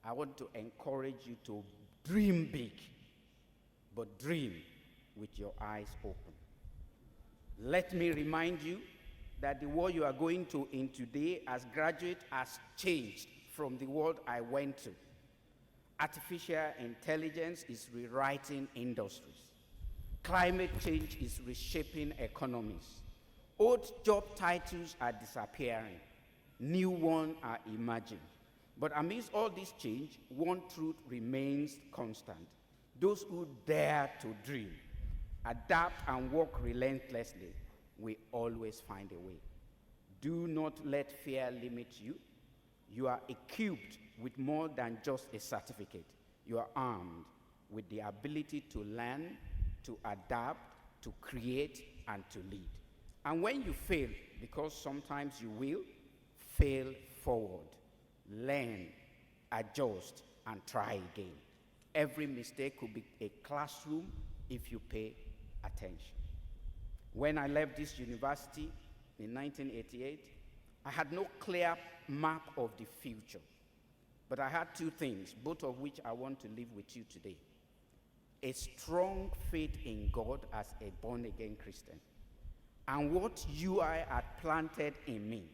I want to encourage you to dream big, but dream with your eyes open. Let me remind you that the world you are going to in today as graduate has changed from the world I went to. Artificial intelligence is rewriting industries. Climate change is reshaping economies. Old job titles are disappearing. New ones are emerging. But amidst all this change, one truth remains constant. Those who dare to dream, adapt, and work relentlessly will always find a way. Do not let fear limit you. You are equipped with more than just a certificate. You are armed with the ability to learn, to adapt, to create, and to lead. And when you fail, because sometimes you will, fail forward, learn, adjust, and try again. Every mistake could be a classroom if you pay attention. When I left this university in 1988, I had no clear map of the future. But I had two things, both of which I want to leave with you today. A strong faith in God as a born-again Christian, and what UI had planted in me,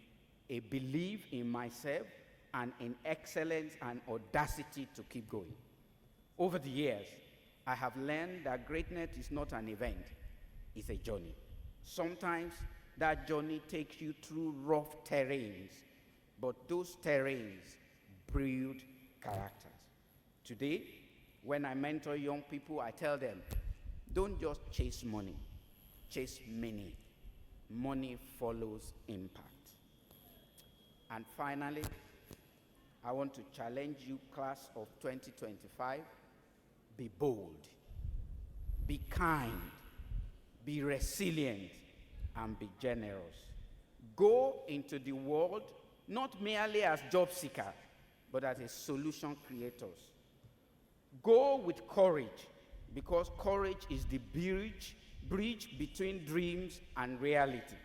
a belief in myself and in excellence and audacity to keep going. Over the years, I have learned that greatness is not an event, it's a journey. Sometimes that journey takes you through rough terrains, but those terrains build characters. Today, when I mentor young people, I tell them, don't just chase money, chase meaning. Money follows impact. And finally, I want to challenge you, class of 2025, be bold, be kind, be resilient, and be generous. Go into the world not merely as job seekers, but as a solution creators. Go with courage, because courage is the bridge between dreams and reality.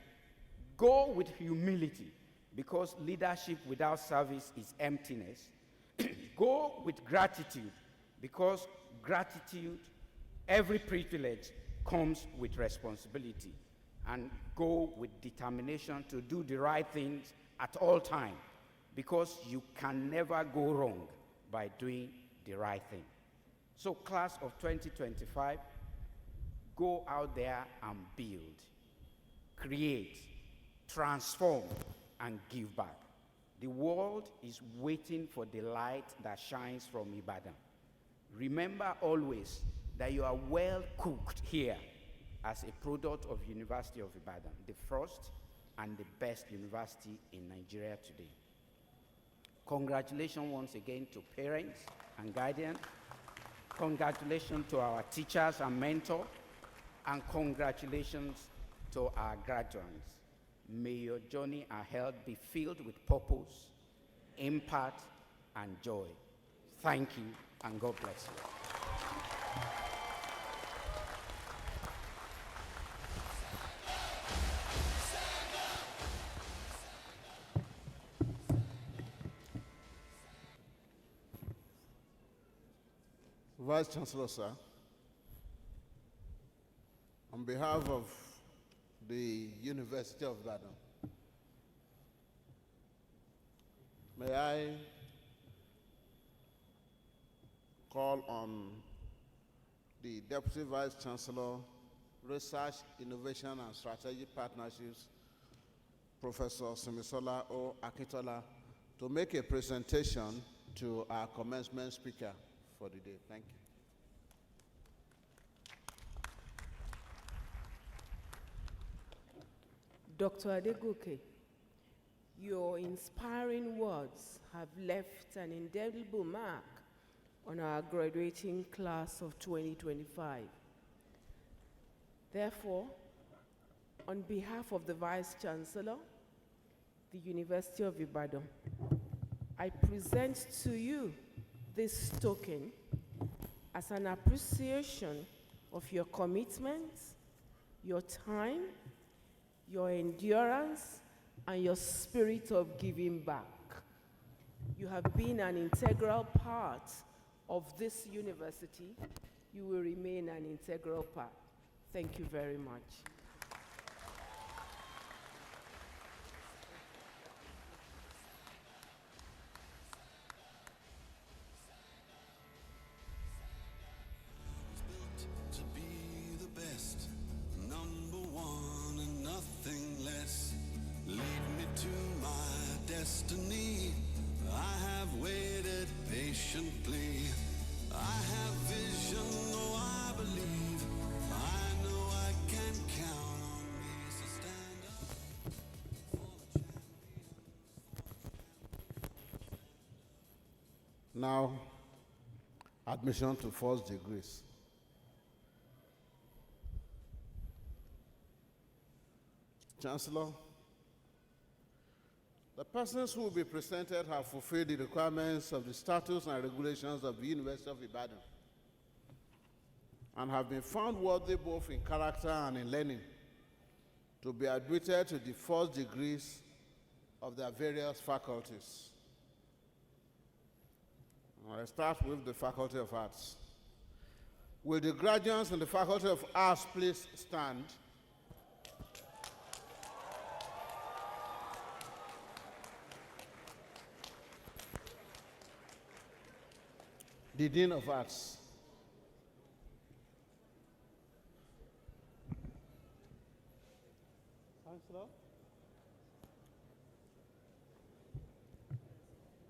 Go with humility, because leadership without service is emptiness. Go with gratitude, because gratitude, every privilege comes with responsibility. And go with determination to do the right things at all times, because you can never go wrong by doing the right thing. So class of 2025, go out there and build, create, transform, and give back. The world is waiting for the light that shines from Ibadan. Remember always that you are well cooked here as a product of University of Ibadan, the first and the best university in Nigeria today. Congratulations once again to parents and guardians. Congratulations to our teachers and mentors. And congratulations to our graduates. May your journey ahead be filled with purpose, impact, and joy. Thank you, and God bless you. Vice Chancellor, sir, on behalf of the University of Ibadan, may I call on the Deputy Vice Chancellor, Research, Innovation and Strategic Partnerships, Professor Simisola O. Akintola, to make a presentation to our commencement speaker for the day. Thank you. Dr. Adegoke, your inspiring words have left an indelible mark on our graduating class of 2025. Therefore, on behalf of the Vice Chancellor, the University of Ibadan, I present to you this token as an appreciation of your commitment, your time, your endurance, and your spirit of giving back. You have been an integral part of this university. You will remain an integral part. Thank you very much. To be the best, number one and nothing less. Lead me to my destiny. I have waited patiently. I have vision, oh I believe. I know I can count on me, so stand up for the champions. Now, admission to first degrees. Chancellor, the persons who will be presented have fulfilled the requirements of the statutes and regulations of the University of Ibadan and have been found worthy both in character and in learning to be admitted to the first degrees of their various faculties. I start with the Faculty of Arts. Will the graduates in the Faculty of Arts please stand? The Dean of Arts. Chancellor,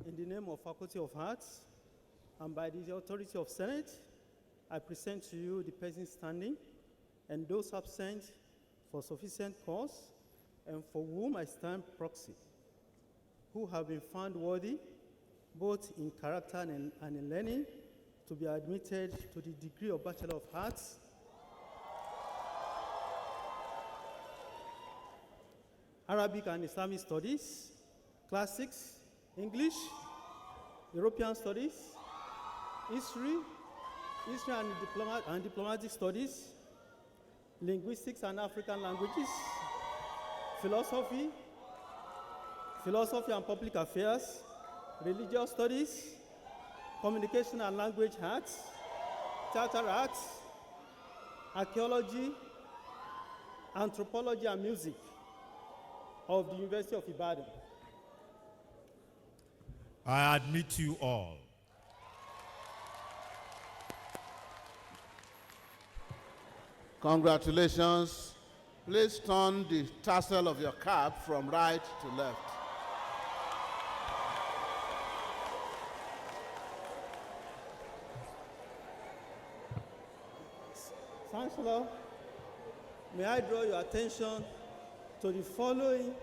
in the name of Faculty of Arts and by the authority of Senate, I present to you the persons standing and those absent for sufficient cause and for whom I stand proxy, who have been found worthy both in character and in learning, to be admitted to the degree of Bachelor of Arts, Arabic and Islamic Studies, Classics, English, European Studies, History and Diplomatic Studies, Linguistics and African Languages, Philosophy and Public Affairs, Religious Studies, Communication and Language Arts, Theater Arts, Archaeology, Anthropology and Music of the University of Ibadan. I admit you all. Congratulations. Please turn the tassel of your cap from right to left. Chancellor, may I draw your attention to the following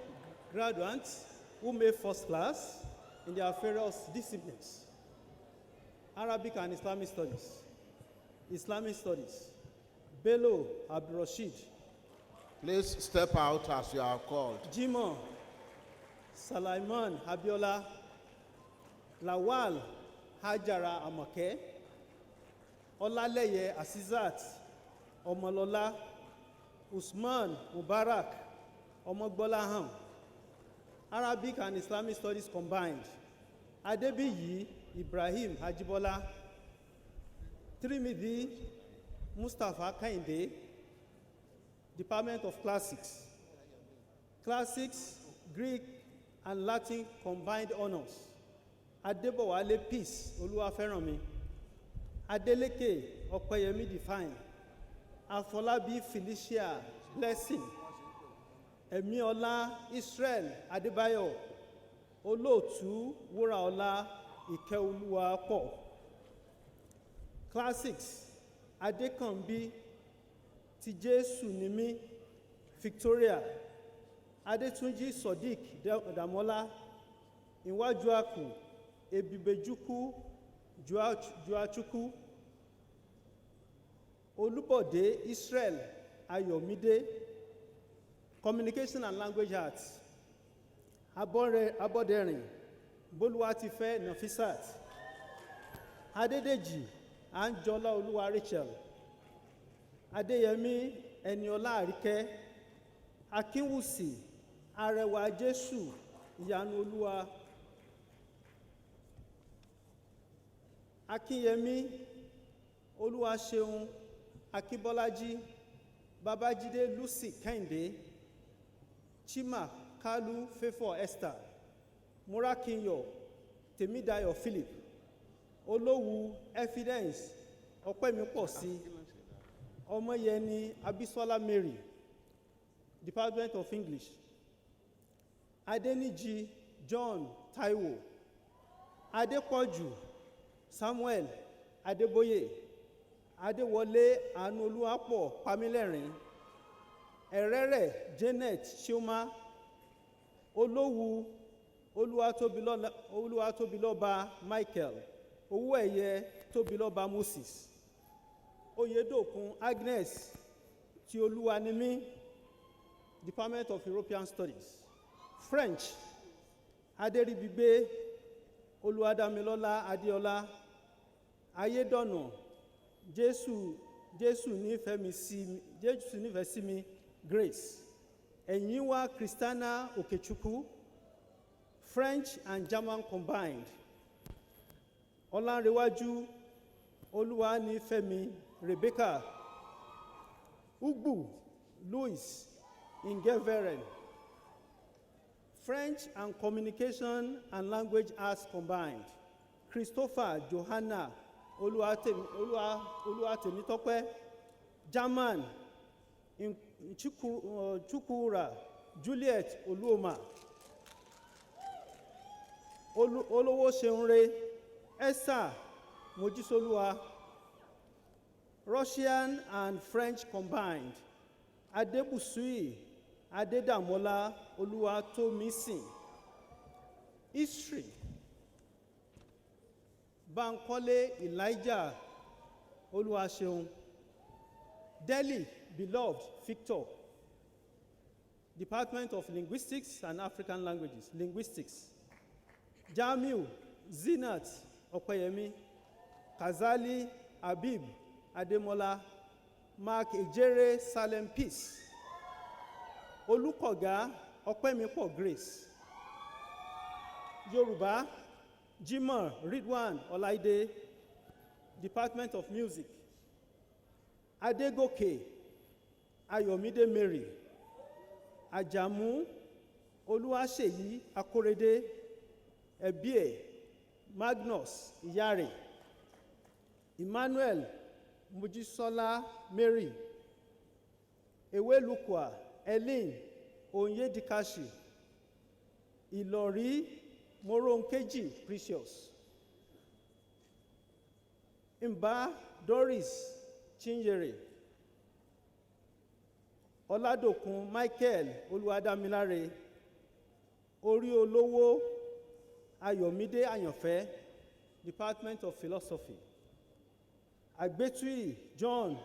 graduates who made first class in their various disciplines: Arabic and Islamic Studies, Bello Abdurrashid. Please step out as you are called. Jimoh Salaiman Abiola, Lawal Hajara Amake, Olaleye Asizat Omolola, Usman Mubarak Omogbolaham. Arabic and Islamic Studies combined: Adebiyi Ibrahim Hajibola, Trimidi Mustafa Kainde. Department of Classics, Greek and Latin combined honors: Adebowale Peace Oluwaferanmi, Adeleke Opeyemi Define, Afolabi Felicia Blessing, Emiola Israel Adebayo, Olóòtú Wúràọlá Ìkẹ́olúwapọ̀. Classics: Adekanbi Tijesu Nimi Victoria, Adetunji Sodiq Damola, Inwajuaku Ebibejuku Juachuku, Olubode Israel Ayomide, Communication and Language Arts, Aboderin, Boluwatife Nafisat, Adedeji, Anjola Oluwa Rachel, Adeyemi Eniola Arike, Akinwusi, Arewa Jesu, Ìyanu Olúwa, Akinyemi, Olúwaṣeun, Akínbọ́lájí, Babájídé Lucy Kẹ́hìndé, Chima Kalu Favour Esther, Morakinyo, Tèmídayọ̀ Philip, Olówu Evidence, Ọpẹ́mipọ̀sí, Ọmọyẹni Abisola Mary, Department of English, Adeniji John Taiwo, Adepoju Samuel Adeboye, Adewole Anoluapo Pamilerin, Erere Janet Shioma, Olowu Oluwatobiloba Michael, Owóẹ̀yẹ Tobiloba Moses, Oyedokun Agnes Tioluwanimi, Department of European Studies, French, Aderibigbe Oluwadamilola Adeola, Ayédọ̀nà Jésù nífẹ̀ẹ́sími Grace, Ẹ̀yìnwá Christiana Okechukwu, French and German combined, Ọlánrewájú Olúwanífẹ́mi Rebecca, Ugbu Louis Ingeveren, French and Communication and Language Arts combined, Christopher Johanna Oluwatemitope, German Chukwura Juliet Oluoma, Olowoseunre Esther Mojisolua, Russian and French combined, Adebusui Adedamola Oluwatomisin, History, Bankole Elijah Oluwaseun, Delhi Beloved Victor, Department of Linguistics and African Languages, Linguistics, Jamiu Zinat Opeyemi, Kazali Habib Ademola, Mark Ejere Salem Peace, Olukoga Opemipo Grace, Yoruba Jimoh Ridwan Olaide, Department of Music, Adegoke Ayomide Mary, Ajamu Oluwaseyi Akorede, Ebie Magnus Iyare, Emmanuel Mujisola Mary, Ewelukwa Ellen Onyedikashi, Ìlọ̀rí Moronkeji Precious, Mba Doris Chinyere, Ọládòkun Michael Olúwadámiláre, Oríolówó Ayọ̀mídé Àyànfẹ́, Department of Philosophy, Àgbétúyì John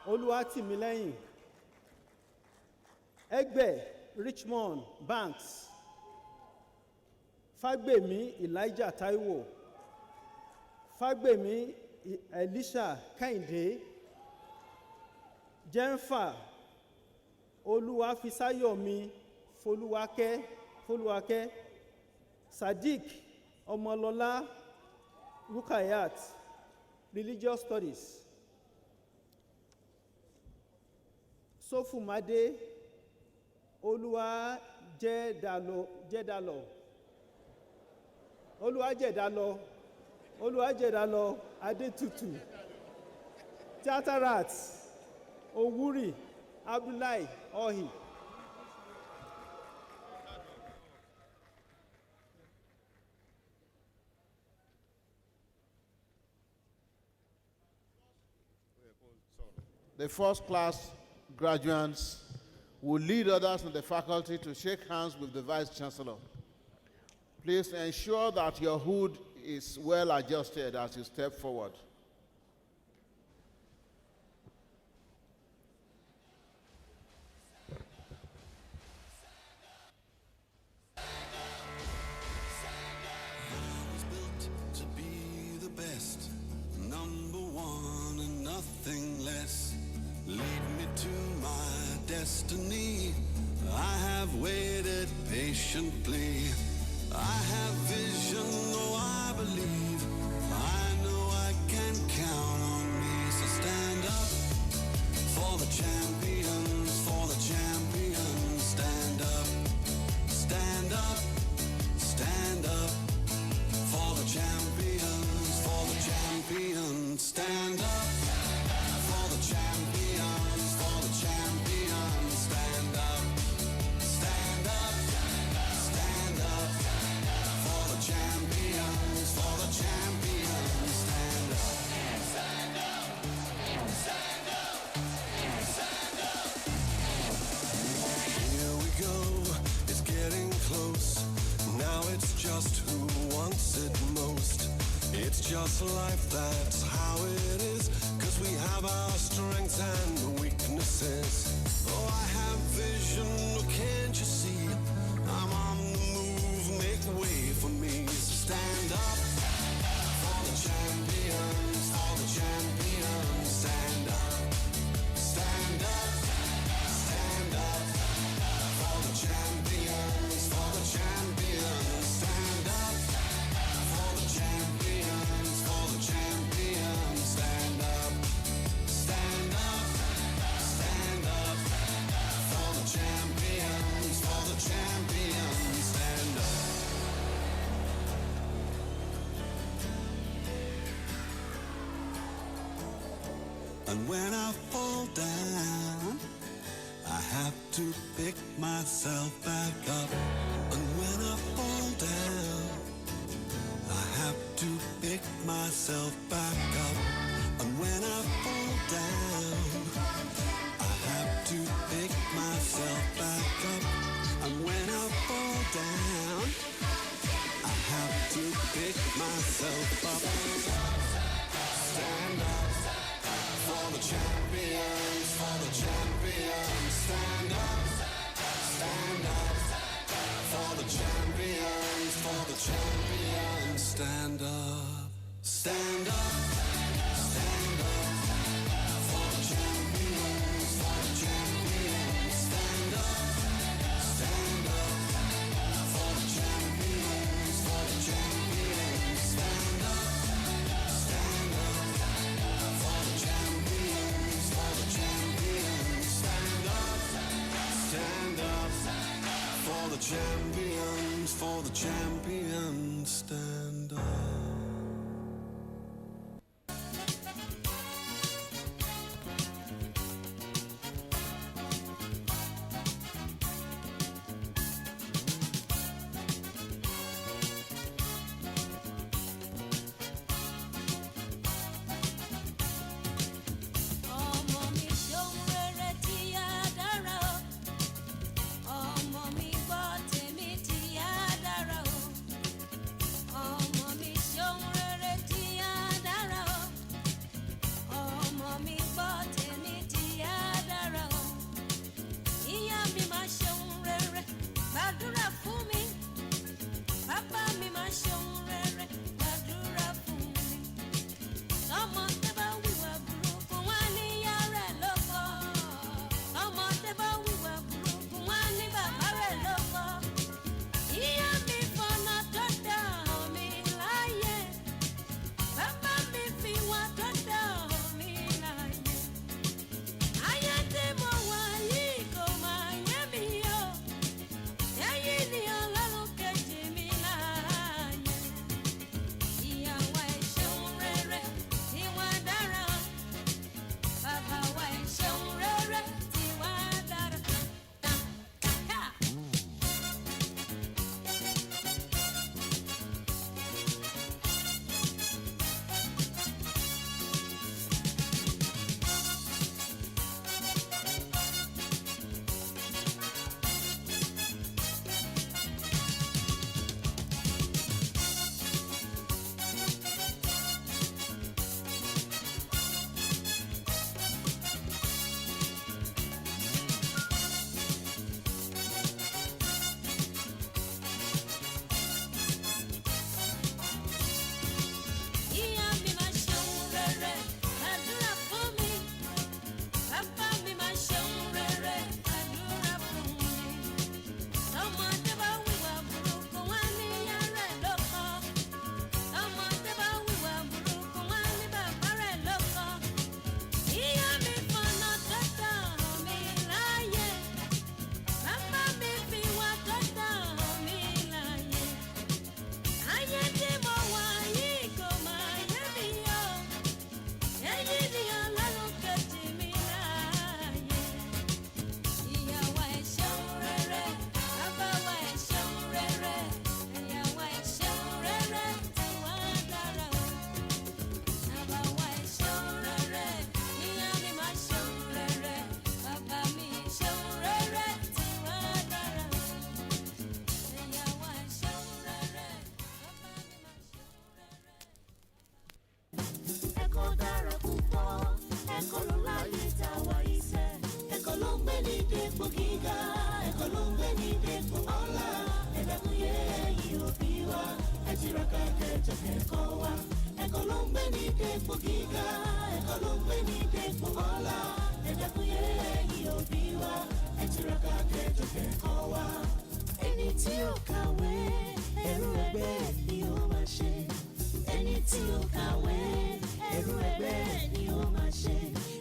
Olúwatìmílẹ́yìn, Ẹgbẹ́ Richmond Banks, Fágbèmí Elijah Taiwo, Fágbèmí Elisha Kẹ́hìndé, Jennifer Olúwafisayọ̀mí Folúwakẹ́, Sadiq Ọmọlọ́lá Rukayat, Religious Studies, Sofumade Olúwajẹ̀dálọ Adétutù, Theatre Arts, Owuri Abdullahi Ohi. The first class graduates will lead others in the faculty to shake hands with the Vice Chancellor. Please ensure that your hood is well adjusted as you step forward. destiny. I have waited patiently. I have vision, though I believe. I know I can count on me. So stand up for the champions, for the champions. Stand up, stand up, stand up for the champions, for the champions. Stand up for the champions, for the champions. Stand up, stand up, stand up for the champions, for the champions. Stand up, stand up, stand up, stand up. Here we go, it's getting close. Now it's just who wants it most. It's just life, that's how it is. 'Cause we have our strengths and weaknesses. Oh, I have vision, oh, can't you see? I'm on the move, make way for me. So stand up for the champions, for the champions. Stand up, stand up, stand up for the champions, for the champions. Stand up for the champions, for the champions. Stand up, stand up, stand up for the champions, for the champions. Stand up. And when I fall down, I have to pick myself back up. And when I fall down, I have to pick myself back up. And when I fall down, I have to pick myself back up. And when I fall down, I have to pick myself up. Stand up for the champions, for the champions. Stand up for the champions, for the champions. Stand up, stand up, stand up for the champions, for the champions. Stand up for the champions, for the champions. Stand up for the champions, for the champions. Stand up for the champions, for the champions. Stand up. Ọmọ mi ṣohun rere tí á dára o. Ọmọ mi gbọ́ tèmi tí á dára o. dépò gíga, ẹ̀kọ́ ló ń gbé ní dépò ọlá. Ẹ dákun yé ẹ̀yin òbí wa, ẹ tiraka kẹjọ kẹ́kọ̀ọ́ wa. Ẹ̀kọ́ ló ń gbé ní dépò gíga, ẹ̀kọ́ ló ń gbé ní dépò ọlá. Ẹ dákun yé ẹ̀yin òbí wa, ẹ tiraka kẹjọ kẹ́kọ̀ọ́ wa. Ẹni tí ó kàwé, ẹrú ẹgbẹ́ ni ó máa ṣe. Ẹni tí ó kàwé, ẹrú ẹgbẹ́ ni ó máa ṣe.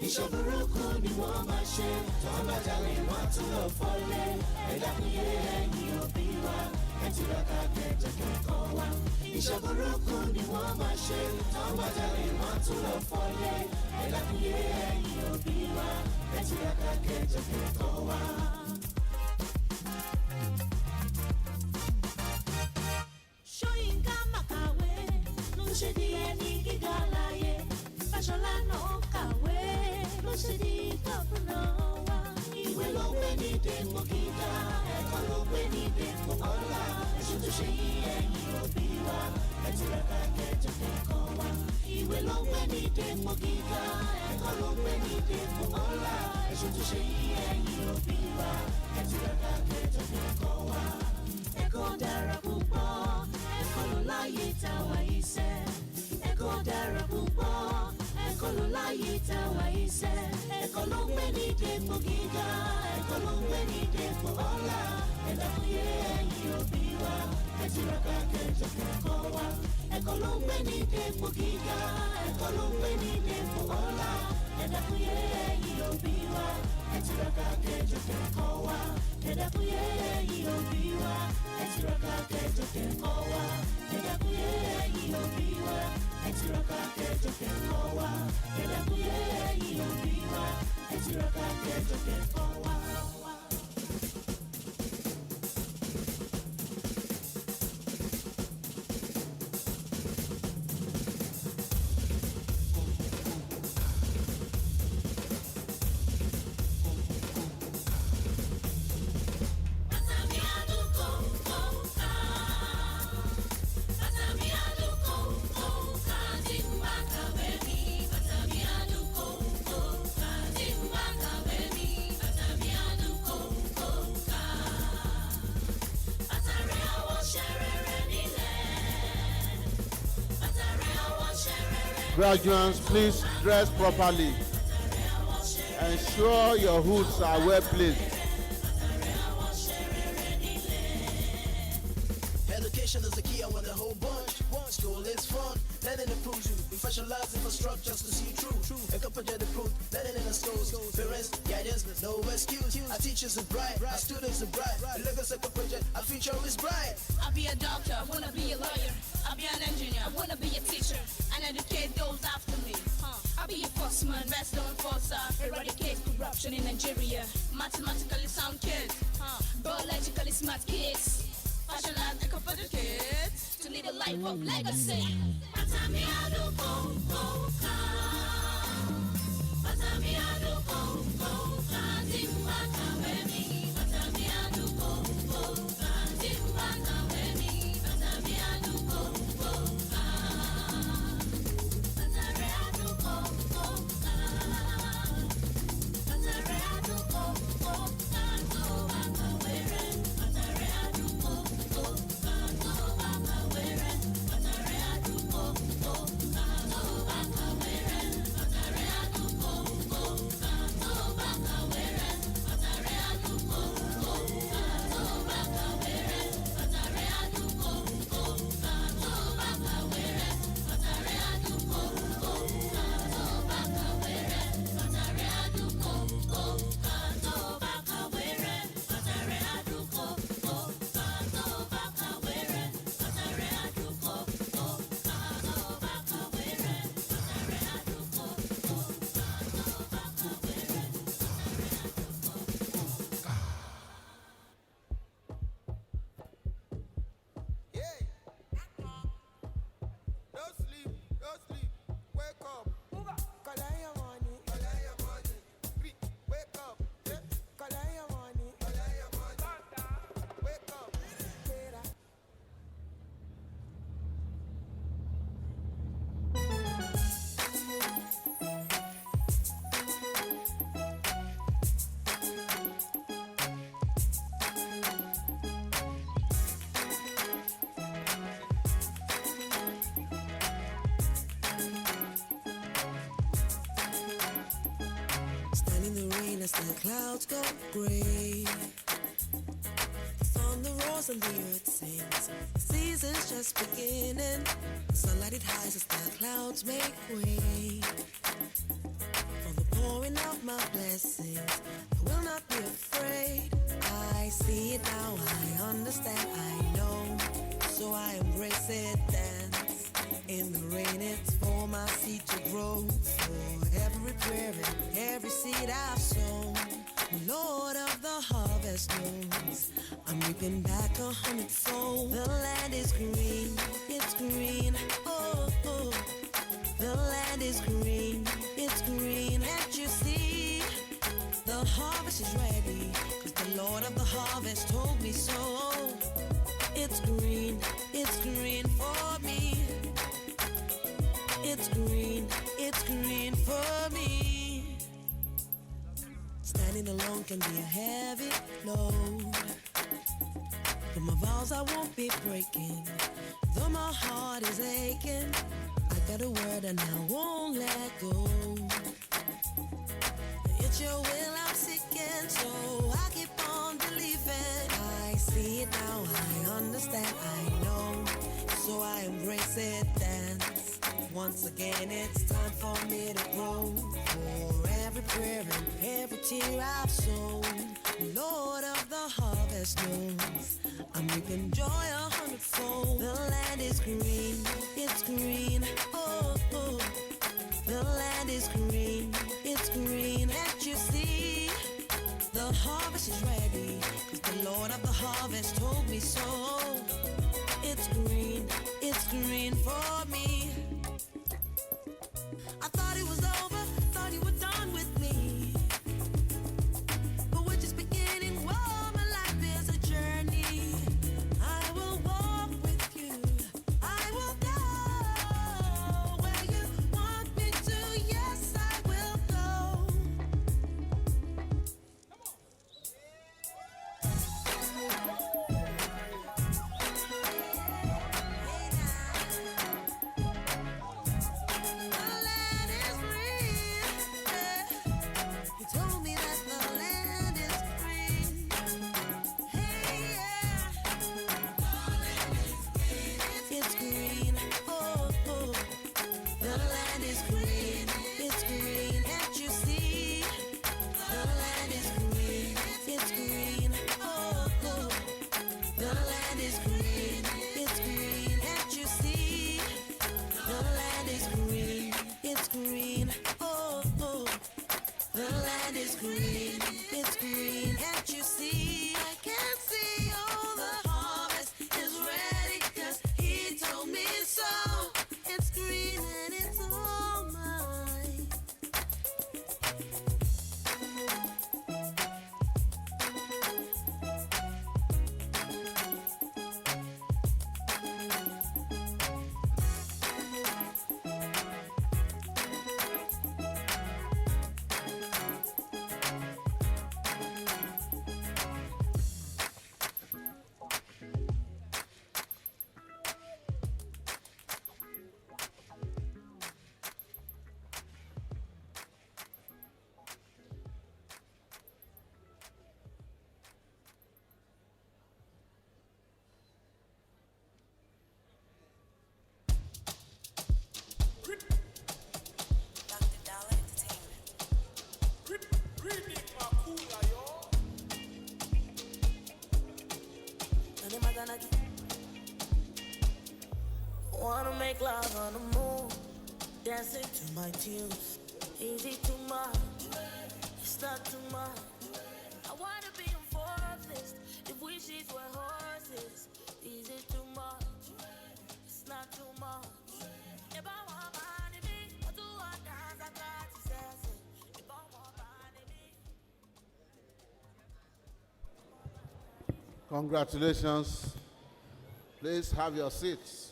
Iṣẹ́ burúkú ni wọ́n máa ṣe. Tọ́ bá jalè wọ́n tún lọ fọ́lé. Ẹ dákun yé ẹ̀yin òbí wa, ẹ tiraka kẹjọ kẹ́kọ̀ọ́ wa. Iṣẹ́ burúkú ni wọ́n máa ṣe. Tọ́ bá jalè wọ́n tún lọ fọ́lé. Ẹ dákun yé ẹ̀yin òbí wa, ẹ tiraka kẹjọ kẹ́kọ̀ọ́ wa. Ṣóyínká Màkàwé ló ṣe di ẹni gíga láyé. Fáṣọlá náà kàwé ló ṣe di gómìnà wa. Ìwé ló gbé ní dépò gíga, ẹ̀kọ́ ló gbé ní dépò ọlá. Èṣù tó ṣe yí ẹ̀yin òbí wa, ẹ tiraka kẹjọ kẹ́kọ̀ọ́ wa. Ìwé ló gbé ní dépò gíga, ẹ̀kọ́ ló gbé ní dépò ọlá. Èṣù tó ṣe yí ẹ̀yin òbí wa, ẹ tiraka kẹjọ kẹ́kọ̀ọ́ wa. Ẹ̀kọ́ dára púpọ̀, ẹ̀kọ́ ló láyé táwa iṣẹ́. Ẹ̀kọ́ dára púpọ̀, ẹ̀kọ́ ló láyé táwa iṣẹ́. Ẹ̀kọ́ ló ń gbé ní dépò gíga, ẹ̀kọ́ ló ń gbé ní dépò ọlá. Ẹ dákun yé ẹ̀yin òbí wa, ẹ tiraka kẹjọ kẹ́kọ̀ọ́ wa. Ẹ̀kọ́ ló ń gbé ní dépò gíga, ẹ̀kọ́ ló ń gbé ní dépò ọlá. Ẹ dákun yé ẹ̀yin òbí wa, ẹ tiraka kẹjọ kẹ́kọ̀ọ́ wa. Ẹ dákun yé ẹ̀yin òbí wa, ẹ tiraka kẹjọ kẹ́kọ̀ọ́ wa. Ẹ dákun yé ẹ̀yin òbí wa, ẹ tiraka kẹjọ kẹ́kọ̀ọ́ wa. Ẹ dákun yé ẹ̀yin òbí wa, ẹ tiraka kẹjọ kẹ́kọ̀ọ́ wa. Graduates, please dress properly. Ensure your hoods are well placed. Education is the key, I want the whole bunch. School is fun, learning improves you. We specialize in infrastructures to see true. A couple of the proof, learning in the schools. Parents, guidance, no excuse. Our teachers are bright, our students are bright. The Lagos Eco Project, our future is bright. I'll be a doctor, I wanna be a lawyer. I'll be an engineer, I wanna be a teacher. And educate those after me. I'll be a postman, best known enforcer. Eradicate corruption in Nigeria. Mathematically sound kids, biologically smart kids. Fashion and eco-budget kids to lead a life of legacy. rain as the clouds go gray. Thunder roars and the earth sings. Season's just beginning. Sunlight it hides as the clouds make way. For the pouring of my blessings, I will not be afraid. I see it now, I understand, I know. So I embrace it, dance. In the rain, it's for my seed to grow. For every prayer and every seed I've sown, the Lord of the harvest knows I'm reaping back 100-fold. The land is green, it's green, oh, oh. The land is green, it's green. Can't you see? The harvest is ready, 'cause the Lord of the harvest told me so. It's green for me. It's green for me. Standing alone can be a heavy load, but my vows I won't be breaking. Though my heart is aching, I got a word and I won't let go. It's your will I'm seeking, so I keep on believing. I see it now, I understand, I know. So I embrace it, dance. Once again, it's time for me to grow. For every prayer and every tear I've sown, Lord of the harvest knows I'm reaping joy 100-fold. The land is green, it's green, oh, oh. The land is green, it's green. Can't you see? The harvest is ready, 'cause the Lord of the harvest told me so. It's green for me. I thought it was over, thought you were done with me, but we're just beginning. Whoa, my life is a journey. I will walk with you, I will go where you want me to. Yes, I will go. The land is green, yeah. You told me that the land is green. Hey, yeah. It's green, oh, oh. The land is green, it's green. Can't you see? The land is green, it's green, oh, oh. The land is green, it's green. Can't you see? The land is green, it's green, oh, oh. The land is green, it's green. Can't you see? I can see all the harvest is ready, 'cause he told me so. It's green and it's all mine. Wanna make love on the moon, dancing to my tunes. Easy too much, it's not too much. I wanna be on fourth list, if wishes were horses. Easy too much, it's not too much. If I want money, me, I do what dance, I got to say. If I want money, me. Congratulations. Please have your seats.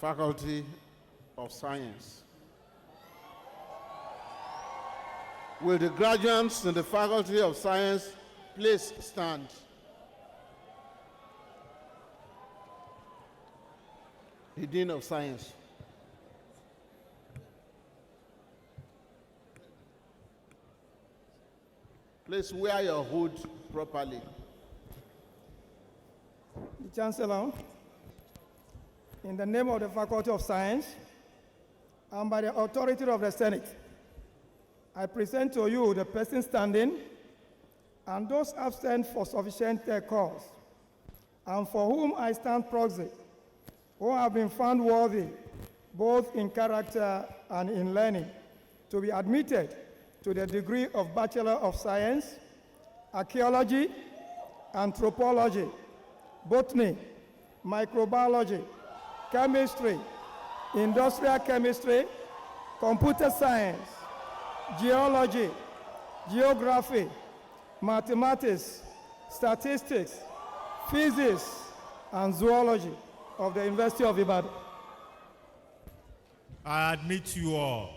Faculty of Science. Will the graduates in the Faculty of Science please stand? the Dean of Science. Please wear your hood properly. The Chancellor, in the name of the Faculty of Science and by the authority of the Senate, I present to you the person standing and those absent for sufficient cause, and for whom I stand proxy, who have been found worthy, both in character and in learning, to be admitted to the degree of Bachelor of Science, Archaeology, Anthropology, Botany, Microbiology, Chemistry, Industrial Chemistry, Computer Science, Geology, Geography, Mathematics, Statistics, Physics, and Zoology of the University of Ibadan. I admit you all.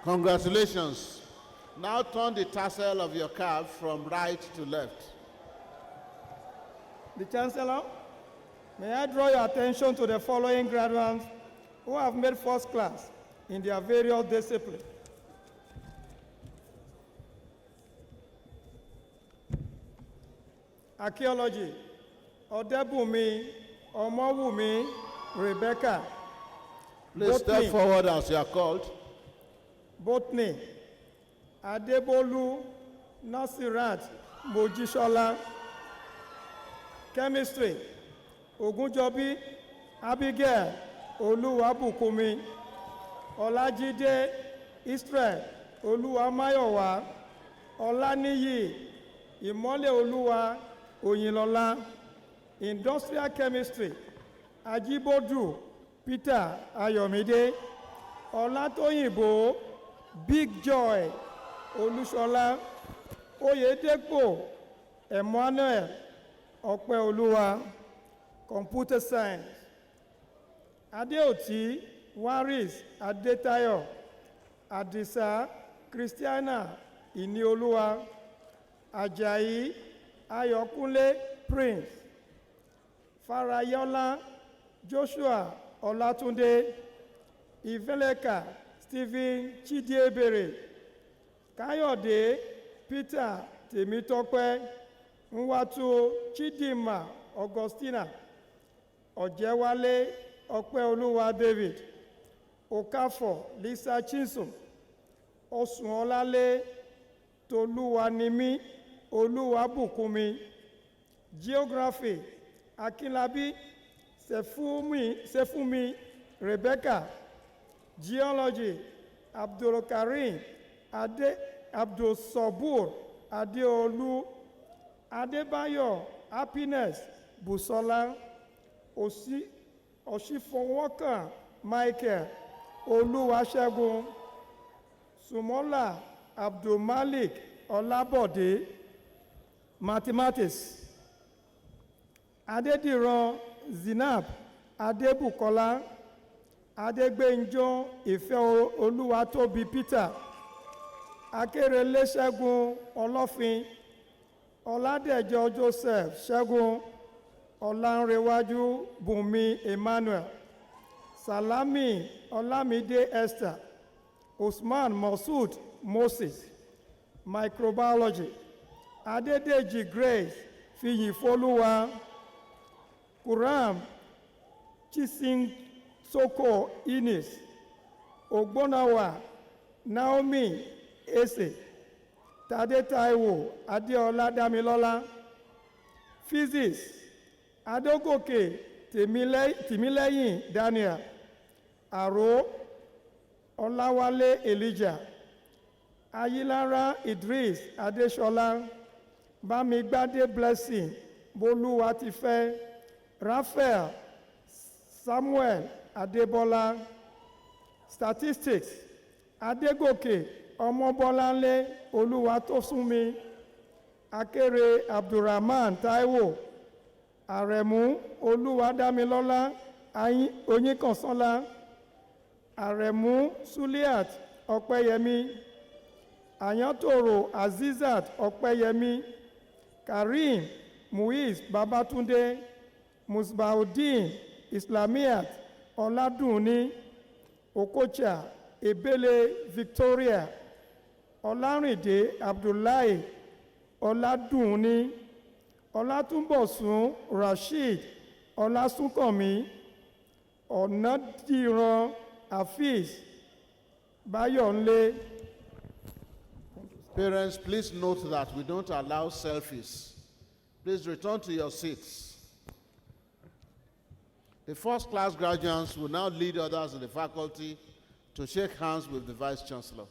Congratulations. Now turn the tassel of your cap from right to left. The Chancellor, may I draw your attention to the following graduates who have made first class in their various disciplines. Archaeology, Odebumi, Omowumi, Rebecca. Please step forward as you are called. Botany, Adebolu, Nasirat, Mojishola. Chemistry, Ogunjobi, Abigail, Oluwabukumi. Olajide, Israel, Oluwamayowa. Olaniyi, Imole Oluwa, Oyinlola. Industrial Chemistry, Ajibodu, Peter Ayomide. Olatoyinbo, Big Joy, Olushola. Oyedepo, Emmanuel, Opeoluwa. Computer Science, Adeoti, Waris, Adetayo, Adisa, Christiana, Inioluwa. Ajayi, Ayokunle, Prince. Farayola, Joshua, Olatunde. Iveleka, Stephen Chidiebere. Kayode, Peter Temitope. Nwatu Chidima Augustina. Ojewale Opeoluwa David. Okafo Lisa Chinson. Osunolale Toluwanimi Oluwabukumi. Geography Akinlabi Sefumi Rebecca. Geology Abdulkarim Abdul Sabur Adeolu. Adebayo Happiness Busola. Oshifonwoka Michael Oluwasegun. Sumola Abdul Malik Olabode. Mathematics Adediran Zinab Adebukola. Adegbenjo Ife Oluwatobi Peter. Akerele Segun Olofin. Oladejo Joseph Segun. Olanrewaju Bumi Emmanuel. Salami Olamide Esther. Usman Masood Moses. Microbiology Adedeji Grace Fiyifoluwa. Kuram Chising Soko Ines. Ogbonawa Naomi Ese. Tade Taiwo Adeola Damilola. Physics Adogoke Timileyin Daniel. Aro Olawale Elijah. Ayilara Idris Adeshola. Bamigbade Blessing Boluwatife. Raphael Samuel Adebola. Statistics Adegoke Omobolanle Oluwatosunmi. Akere Abdulrahman Taiwo. Aremu Oluwadamilola Onyikansola. Aremu Suliat Opeyemi. Ayantoro Azizat Opeyemi. Karim Muiz Babatunde. Musbaudeen Islamiyat Ọládùnní Okocha Ebele Victoria Ọlárìndé Abdullahi Ọládùnní Ọlátúnbọ̀sún Rasheed Ọlásùnkànmí Ọ̀nàdìran Hafiz Báyọ̀nlé. Parents, please note that we don't allow selfies. Please return to your seats. The first class graduates will now lead others in the faculty to shake hands with the Vice Chancellor.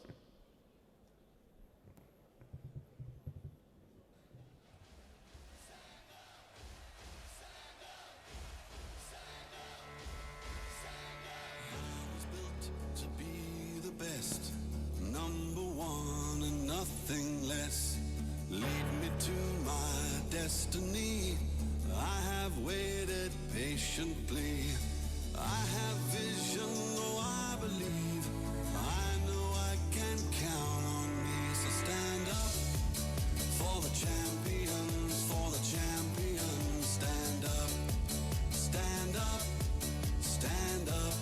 To be the best, number one and nothing less. Lead me to my destiny. I have waited patiently. I have vision, oh I believe. I know I can count on me. So stand up for the champions, for the champions. Stand up, stand up, stand up.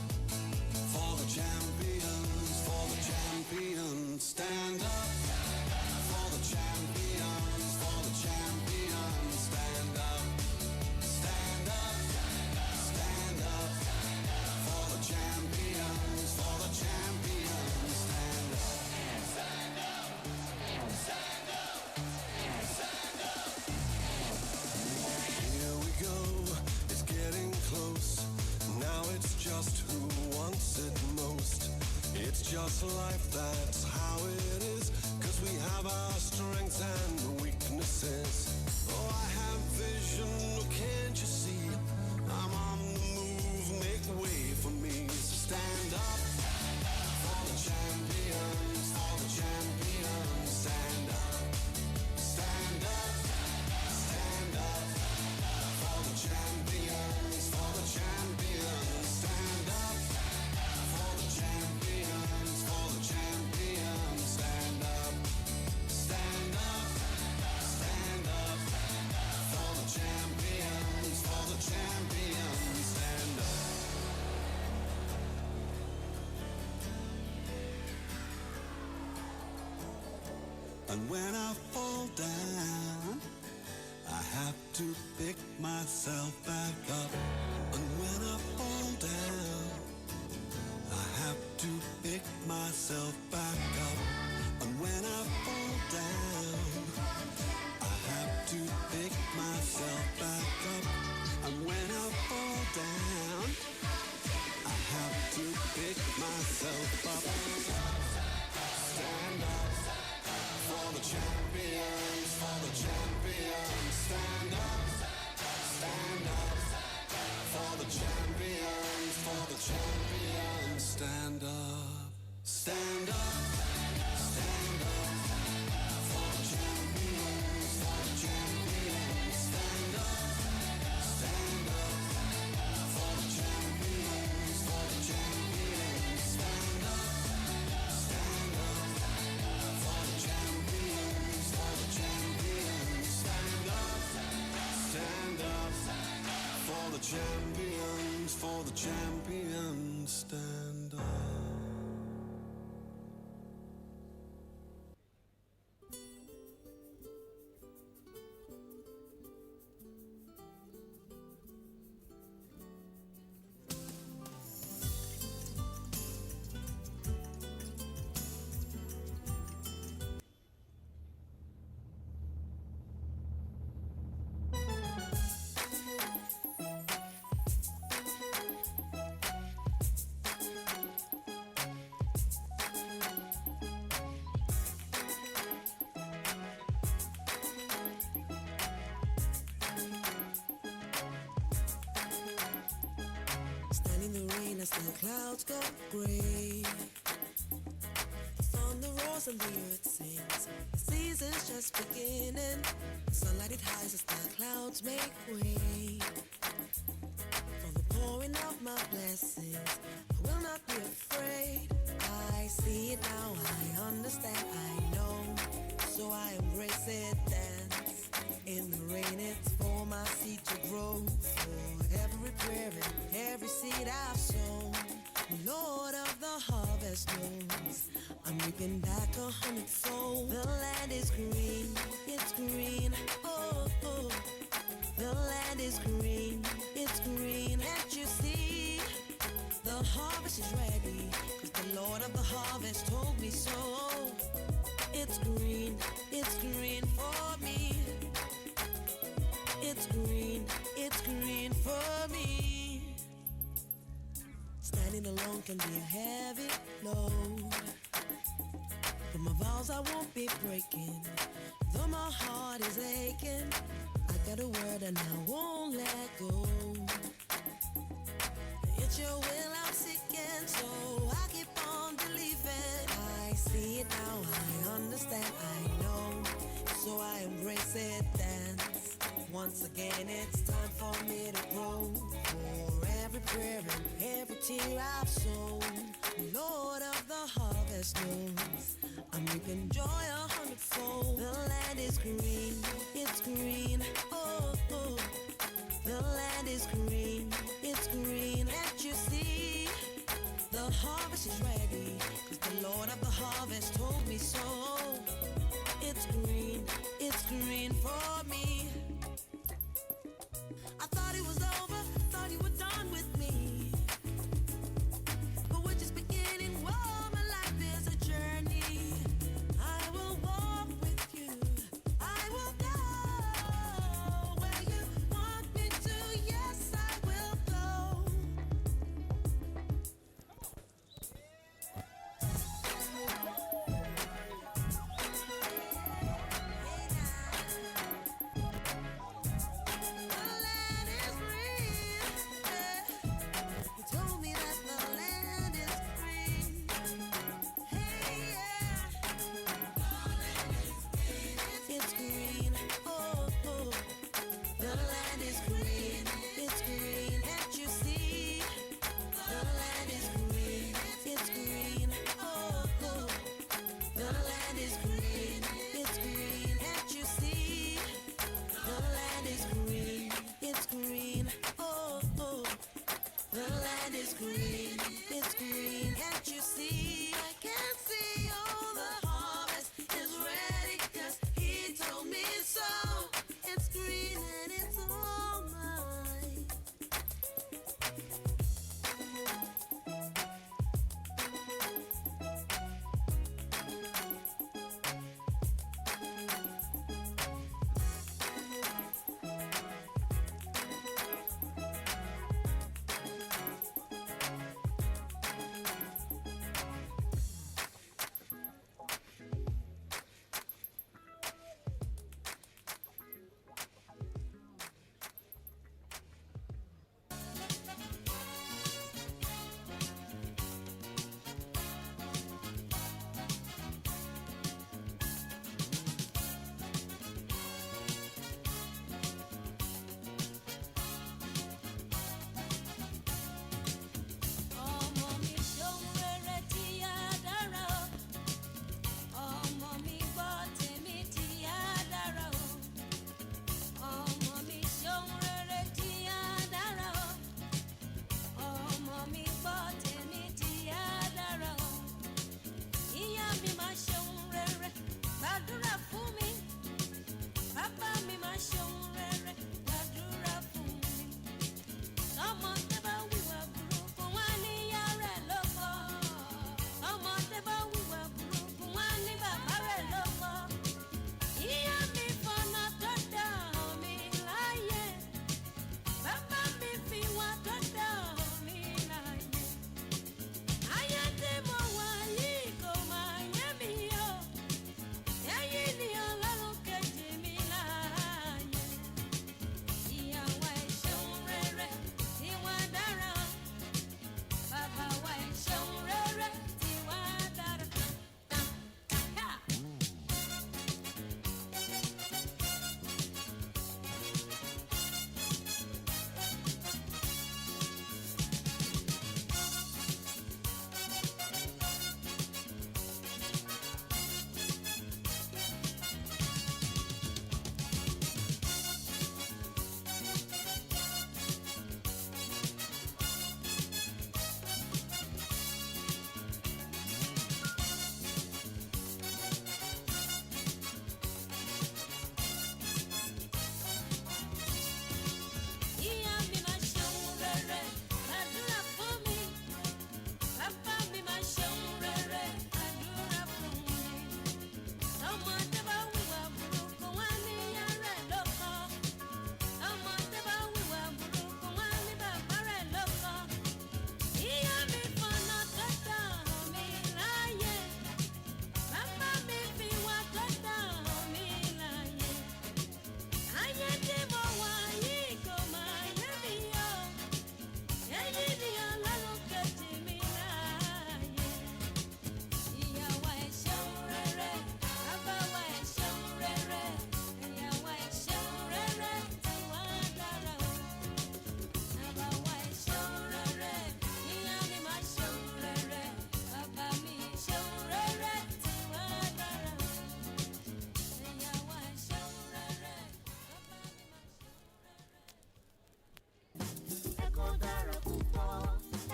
For the champions, for the champions. Stand up for the champions, for the champions. Stand up, stand up, stand up. For the champions, for the champions. Stand up, stand up, stand up, stand up. Here we go, it's getting close. Now it's just who wants it most. It's just life, that's how it is. 'Cause we have our strengths and weaknesses. Oh, I have vision, oh, can't you see? I'm on the move, make way for me. So stand up for the champions, for the champions. Stand up, stand up, stand up. For the champions, for the champions. Stand up for the champions, for the champions. Stand up, stand up, stand up. For the champions, for the champions. Stand up. And when I fall down, I have to pick myself back up. And when I fall down, I have to pick myself back up. And when I fall down, I have to pick myself back up. And when I fall down, I have to pick myself up. Stand up for the champions, for the champions. Stand up, stand up for the champions, for the champions. Stand up, stand up, stand up for the champions, for the champions. Stand up, stand up for the champions, for the champions. Stand up, stand up for the champions, for the champions. Stand up, stand up for the champions, for the champions. Stand up. Stand in the rain as the clouds go gray. The thunder roars and the earth sings. The season's just beginning. The sunlight it hides as the clouds make way. For the pouring of my blessings, I will not be afraid. I see it now, I understand, I know. So I embrace it, dance. In the rain, it's for my seed to grow. For every prayer and every seed I've sown, the Lord of the harvest knows I'm reaping back 100-fold. The land is green, it's green, oh, oh. The land is green, it's green. Can't you see? The harvest is ready, 'cause the Lord of the harvest told me so. It's green for me. It's green for me. Standing alone can be a heavy load, but my vows I won't be breaking. Though my heart is aching, I got a word and I won't let go. It's your will I'm seeking, so I keep on believing. I see it now, I understand, I know, so I embrace it, dance. Once again, it's time for me to grow. For every prayer and every tear I've sown, Lord of the harvest knows I'm reaping joy 100-fold. The land is green, it's green, oh, oh. The land is green, it's green. Can't you see? The harvest is ready, 'cause the Lord of the harvest told me so. It's green for me. I thought it was over, thought you were done with me, but we're just beginning. Whoa, my life is a journey. I will walk with you, I will go where you want me to. Yes, I will go. The land is green, yeah. You told me that the land is green. Hey, yeah. It's green, oh, oh. The land is green, it's green. Can't you see? The land is green, it's green, oh, oh. The land is green, it's green. Can't you see? The land is green, it's green, oh, oh. The land is green, it's green. Can't you see? I can see all the harvest is ready, 'cause he told me so. It's green and it's all mine.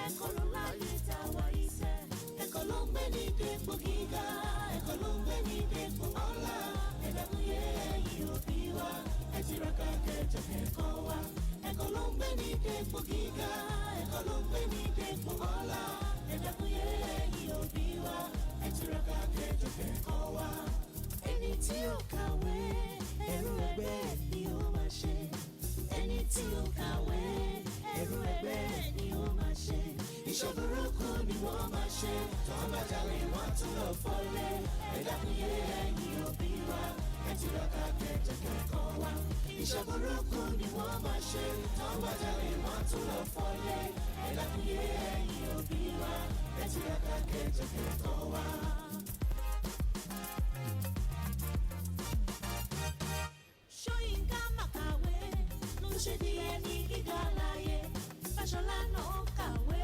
ẹ̀kọ́ ló láyé tá a wà yìí sẹ́. Ẹ̀kọ́ ló ń gbé ní dépò gíga, ẹ̀kọ́ ló ń gbé ní dépò ọlá. Ẹ dákun yé ẹ̀yin òbí wa, ẹ tiraka kẹjọ kẹ́kọ̀ọ́ wa. Ẹ̀kọ́ ló ń gbé ní dépò gíga, ẹ̀kọ́ ló ń gbé ní dépò ọlá. Ẹ dákun yé ẹ̀yin òbí wa, ẹ tiraka kẹjọ kẹ́kọ̀ọ́ wa. Ẹni tí ó kàwé, ẹrú ẹgbẹ́ ni ó máa ṣe. Ẹni tí ó kàwé, ẹrú ẹgbẹ́ ni ó máa ṣe. Iṣẹ́ burúkú ni wọ́n máa ṣe. Tọ́ bá jalè wọ́n tún lọ fọ́lé. Ẹ dákun yé ẹ̀yin òbí wa, ẹ tiraka kẹjọ kẹ́kọ̀ọ́ wa. Iṣẹ́ burúkú ni wọ́n máa ṣe. Tọ́ bá jalè wọ́n tún lọ fọ́lé. Ẹ dákun yé ẹ̀yin òbí wa, ẹ tiraka kẹjọ kẹ́kọ̀ọ́ wa. Ṣóyínká Màkàwé ló ṣe di ẹni gíga láyé. Fáṣọlá náà kàwé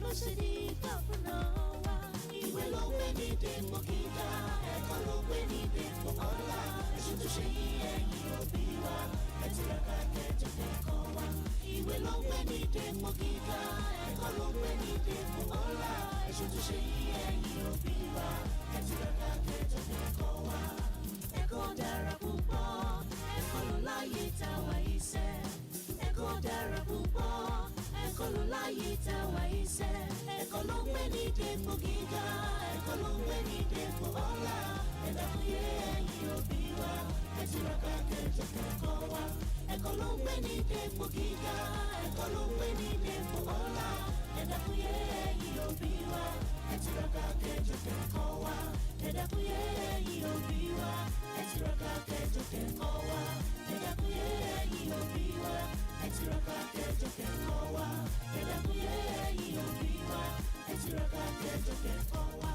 ló ṣe di gọ́fúnà wa. Ìwé ló gbé ní dépò gíga, ẹ̀kọ́ ló gbé ní dépò ọlá. Ẹ̀sùn tó ṣe yí ẹ̀yin òbí wa, ẹ tiraka kẹjọ kẹ́kọ̀ọ́ wa. Ìwé ló gbé ní dépò gíga, ẹ̀kọ́ ló gbé ní dépò ọlá. Ẹ̀sùn tó ṣe yí ẹ̀yin òbí wa, ẹ tiraka kẹjọ kẹ́kọ̀ọ́ wa. Ẹ̀kọ́ dára púpọ̀, ẹ̀kọ́ ló láyé tá a wà yìí sẹ́. Ẹ̀kọ́ dára púpọ̀, ẹ̀kọ́ ló láyé tá a wà yìí sẹ́. Ẹ̀kọ́ ló ń gbé ní dépò gíga, ẹ̀kọ́ ló ń gbé ní dépò ọlá. Ẹ dákun yé ẹ̀yin òbí wa, ẹ tiraka kẹjọ kẹ́kọ̀ọ́ wa. Ẹ̀kọ́ ló ń gbé ní dépò gíga, ẹ̀kọ́ ló ń gbé ní dépò ọlá. Ẹ dákun yé ẹ̀yin òbí wa, ẹ tiraka kẹjọ kẹ́kọ̀ọ́ wa. Ẹ dákun yé ẹ̀yin òbí wa, ẹ tiraka kẹjọ kẹ́kọ̀ọ́ wa. Ẹ dákun yé ẹ̀yin òbí wa, ẹ tiraka kẹjọ kẹ́kọ̀ọ́ wa. Ẹ dákun yé ẹ̀yin òbí wa, ẹ tiraka kẹjọ kẹ́kọ̀ọ́ wa.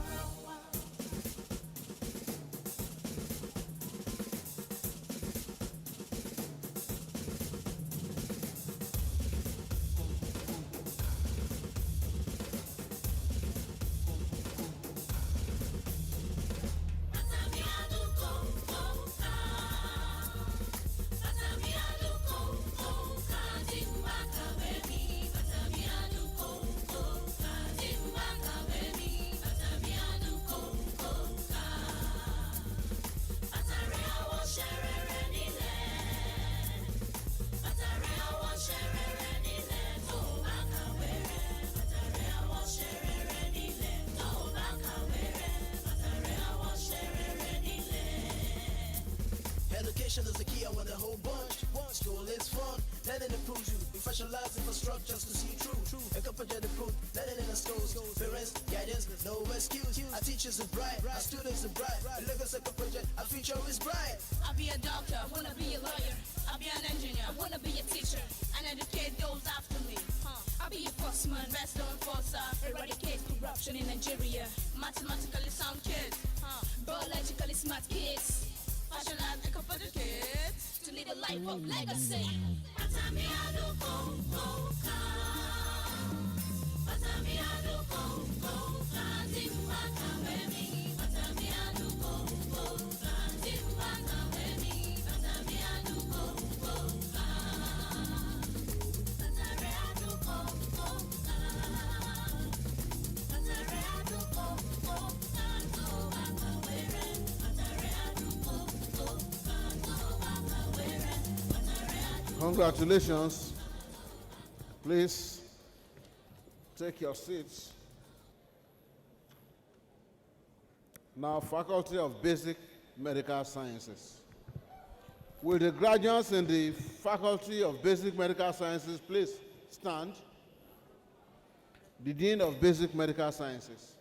Education is the key, I want the whole bunch. School is fun, learning improves you. We specialize infrastructures to see true. A couple of the proof, learning in the schools. Parents, guidance, no excuse. Our teachers are bright, our students are bright. A Lagos Second Project, our future is bright. I'll be a doctor, I wanna be a lawyer. I'll be an engineer, I wanna be a teacher. And educate those after me. I'll be a postman, best known enforcer. Eradicate corruption in Nigeria. Mathematically sound kids, biologically smart kids. Fashion and computer kids to lead a life of legacy. Congratulations. Please take your seats. Now, Faculty of Basic Medical Sciences. Will the graduates in the Faculty of Basic Medical Sciences please stand? The Dean of Basic Medical Sciences.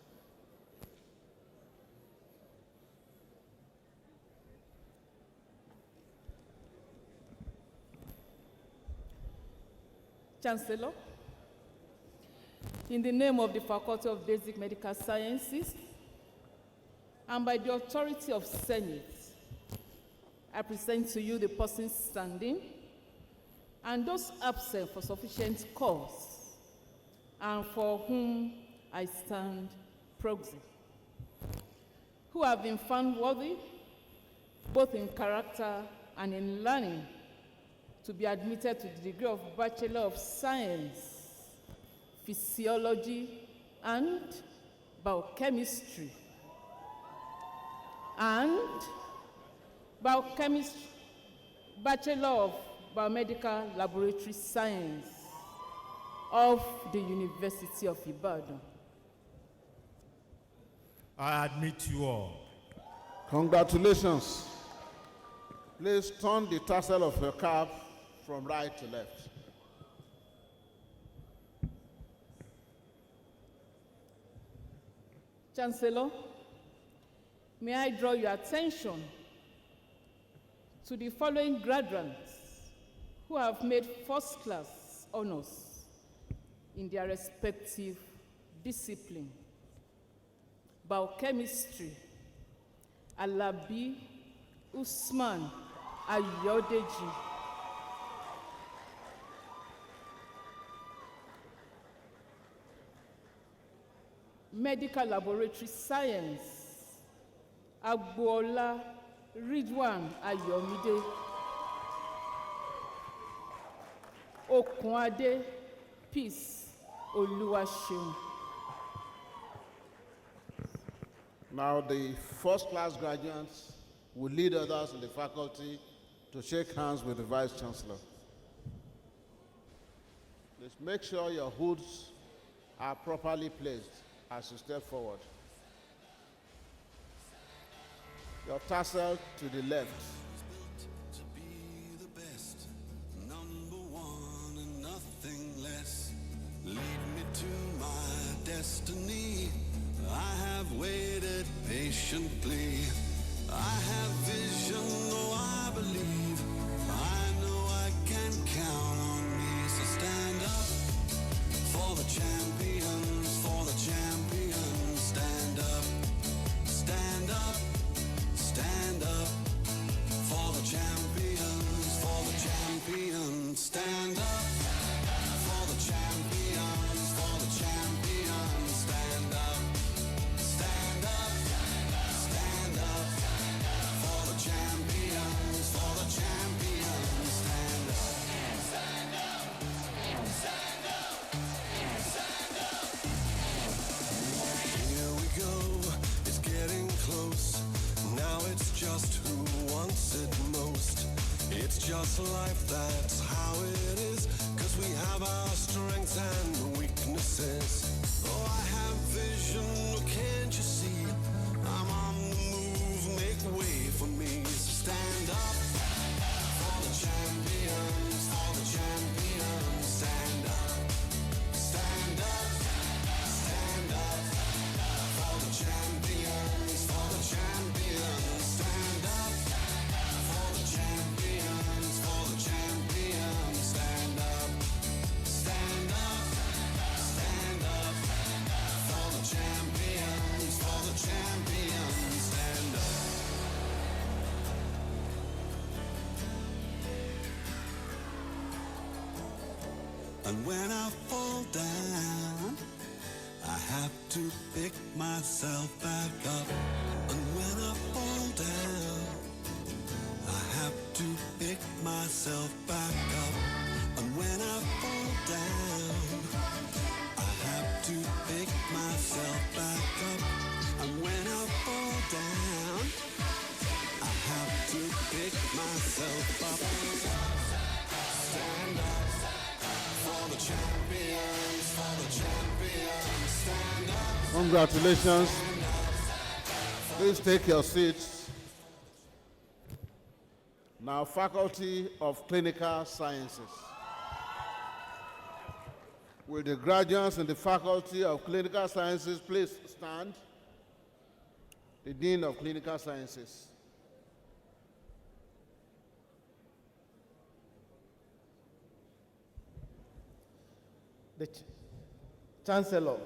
Chancellor, in the name of the Faculty of Basic Medical Sciences and by the authority of Senate, I present to you the persons standing and those absent for sufficient cause and for whom I stand proxy, who have been found worthy, both in character and in learning, to be admitted to the degree of Bachelor of Science, physiology, and biochemistry, and Bachelor of Biomedical Laboratory Science of the University of Ibadan. I admit you all. Congratulations. Please turn the tassel of your cap from right to left. Chancellor, may I draw your attention to the following graduates who have made first-class honors in their respective discipline. Biochemistry, Alabi Usman Ayodeji. Medical Laboratory Science, Agboola Ridwan Ayomide. Okunade Peace Oluwaseun. Now the first-class graduates will lead others in the faculty to shake hands with the Vice Chancellor. Please make sure your hoods are properly placed as you step forward. Your tassel to the left. To be the best, number one and nothing less. Lead me to my destiny. I have waited patiently. I have vision, oh I believe. I know I can count on me. So stand up for the champions, for the champions. Stand up, stand up, stand up for the champions, for the champions. Stand up for the champions, for the champions. Stand up, stand up, stand up for the champions, for the champions. Stand up, stand up, stand up, stand up. Here we go, it's getting close. Now it's just who wants it most. It's just life, that's how it is. 'Cause we have our strengths and weaknesses. Oh, I have vision, oh, can't you see? I'm on the move, make way for me. So stand up for the champions, for the champions. Stand up, stand up, stand up for the champions, for the champions. Stand up for the champions, for the champions. Stand up, stand up, stand up for the champions, for the champions. Stand up. And when I fall down, I have to pick myself back up. And when I fall down, I have to pick myself back up. And when I fall down, I have to pick myself back up. And when I fall down, I have to pick myself up. Stand up for the champions, for the champions. Stand up. Congratulations. Please take your seats. Now, Faculty of Clinical Sciences. Will the graduates in the Faculty of Clinical Sciences please stand? The Dean of Clinical Sciences. The Chancellor,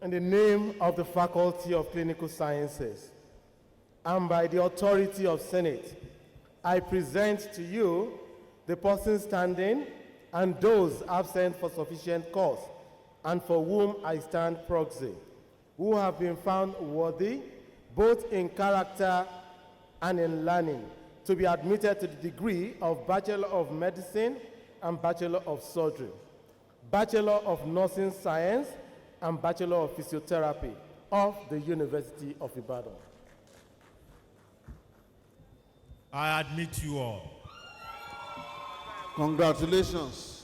in the name of the Faculty of Clinical Sciences, and by the authority of Senate, I present to you the persons standing and those absent for sufficient cause, and for whom I stand proxy, who have been found worthy, both in character and in learning, to be admitted to the degree of Bachelor of Medicine and Bachelor of Surgery. Bachelor of Nursing Science, and Bachelor of Physiotherapy of the University of Ibadan. I admit you all. Congratulations.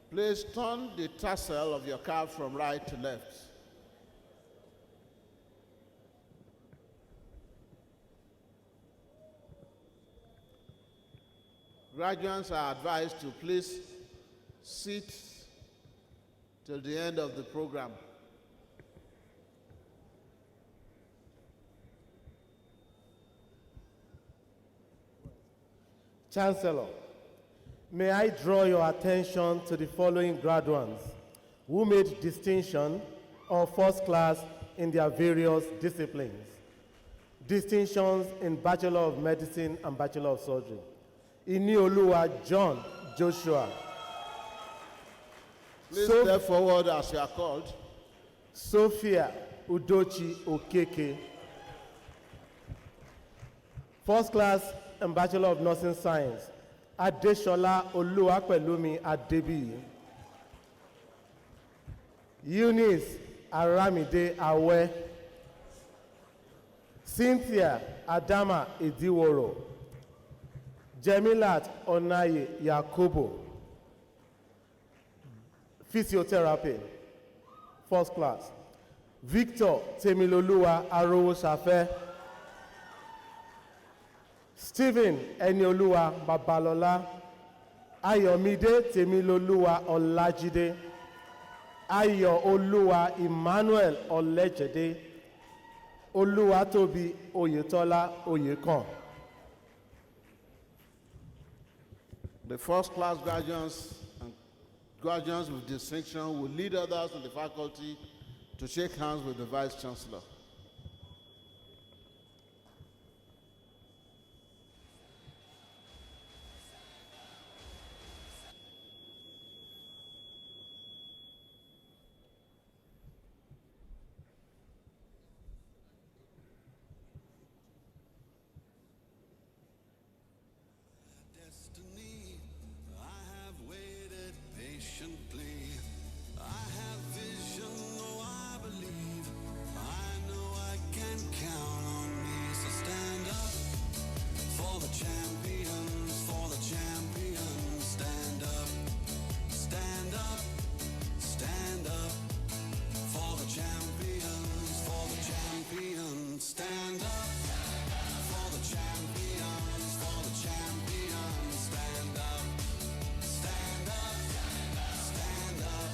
Please turn the tassel of your cap from right to left. Graduates are advised to please sit till the end of the program. Chancellor, may I draw your attention to the following graduates who made distinction or first class in their various disciplines. Distinctions in Bachelor of Medicine and Bachelor of Surgery. Inioluwa John Joshua. Please step forward as you are called. Sophia Udochi Okeke. First class and Bachelor of Nursing Science, Adeshola Oluwapelumi Adebi. Eunice Aramide Awe. Cynthia Adama Ediworo. Jemilat Onaye Yakobo. Physiotherapy, first class. Victor Temiloluwa Arowo Safe. Stephen Enioluwa Babalola. Ayomide Temiloluwa Olajide. Ayo Oluwa Emmanuel Olejede. Oluwatobi Oyetola Oyekon. The first class graduates and graduates with distinction will lead others in the faculty to shake hands with the Vice Chancellor. Destiny, I have waited patiently. I have vision, oh I believe. I know I can count on me. So stand up for the champions, for the champions. Stand up, stand up, stand up for the champions, for the champions. Stand up for the champions, for the champions. Stand up, stand up, stand up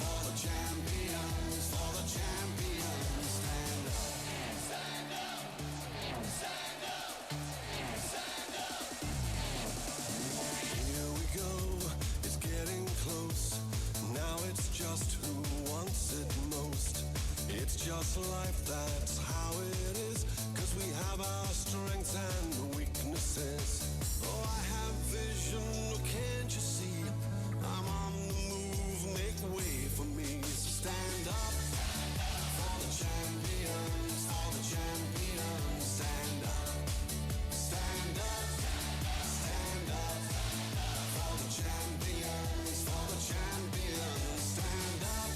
for the champions, for the champions. Stand up, stand up, stand up, stand up. Here we go, it's getting close. Now it's just who wants it most. It's just life, that's how it is. 'Cause we have our strengths and weaknesses. Oh, I have vision, oh, can't you see? I'm on the move, make way for me. So stand up for the champions, for the champions. Stand up, stand up, stand up for the champions, for the champions. Stand up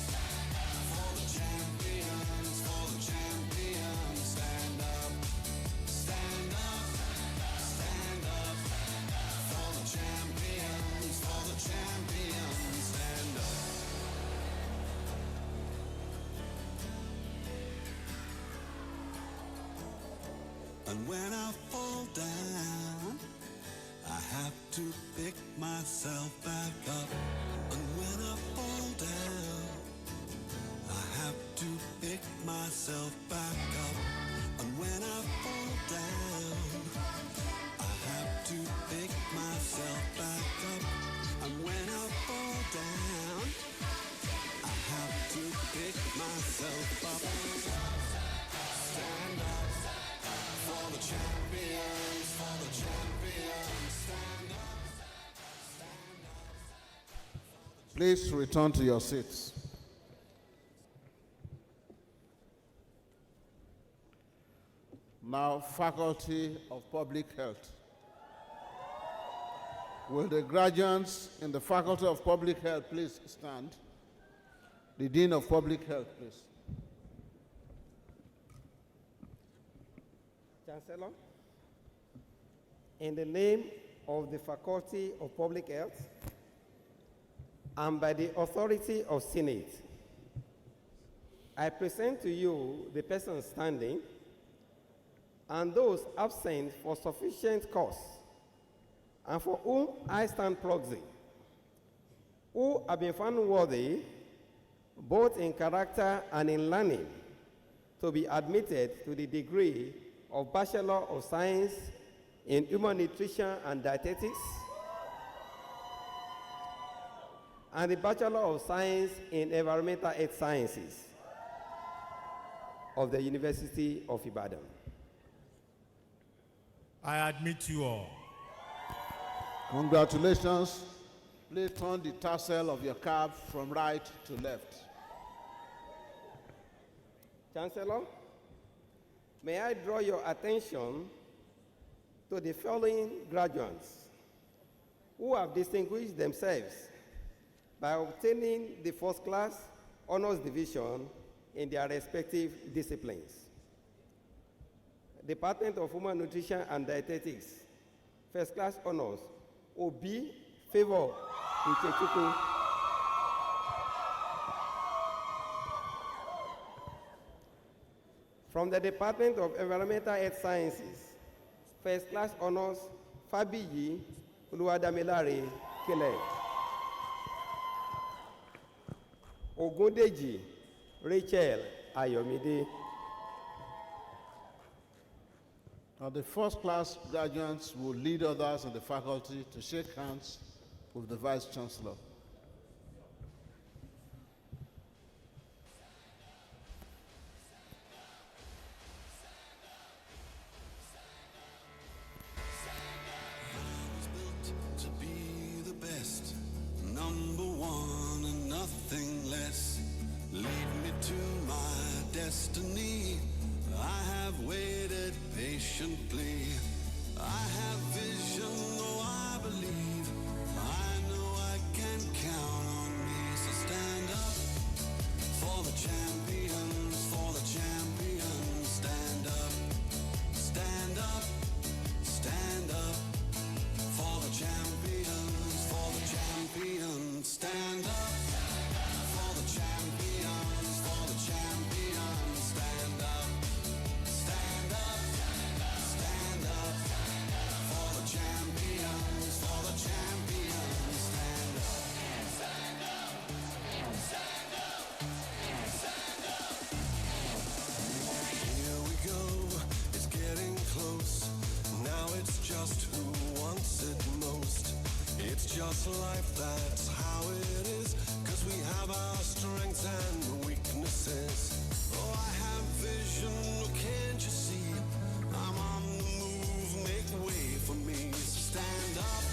for the champions, for the champions. Stand up, stand up, stand up for the champions, for the champions. Stand up. And when I fall down, I have to pick myself back up. And when I fall down, I have to pick myself back up. And when I fall down, I have to pick myself back up. And when I fall down, I have to pick myself up. Stand up for the champions, for the champions. Stand up. Please return to your seats. Now, Faculty of Public Health. Will the graduates in the Faculty of Public Health please stand? The Dean of Public Health, please. Chancellor, in the name of the Faculty of Public Health and by the authority of Senate, I present to you the persons standing and those absent for sufficient cause, and for whom I stand proxy, who have been found worthy, both in character and in learning, to be admitted to the degree of Bachelor of Science in Human Nutrition and Dietetics, and the Bachelor of Science in Environmental Health Sciences of the University of Ibadan. I admit you all. Congratulations. Please turn the tassel of your cap from right to left. Chancellor, may I draw your attention to the following graduates who have distinguished themselves by obtaining the first class honors division in their respective disciplines. Department of Human Nutrition and Dietetics, first class honors, Obi Favor Uchechukwu. From the Department of Environmental Health Sciences, first class honors, Fabiyi Uluwadamilare Kile. Ogundeji Rachel Ayomide. Now, the first class graduates will lead others in the faculty to shake hands with the Vice Chancellor. To be the best, number one and nothing less. Lead me to my destiny. I have waited patiently. I have vision, though I believe. I know I can count on me. So stand up for the champions, for the champions. Stand up, stand up, stand up. For the champions, for the champions. Stand up for the champions, for the champions. Stand up, stand up, stand up. For the champions, for the champions. Stand up, stand up, stand up, stand up. Here we go, it's getting close. Now it's just who wants it most. It's just life, that's how it is. 'Cause we have our strengths and weaknesses. Oh, I have vision, oh, can't you see? I'm on the move, make way for me. So stand up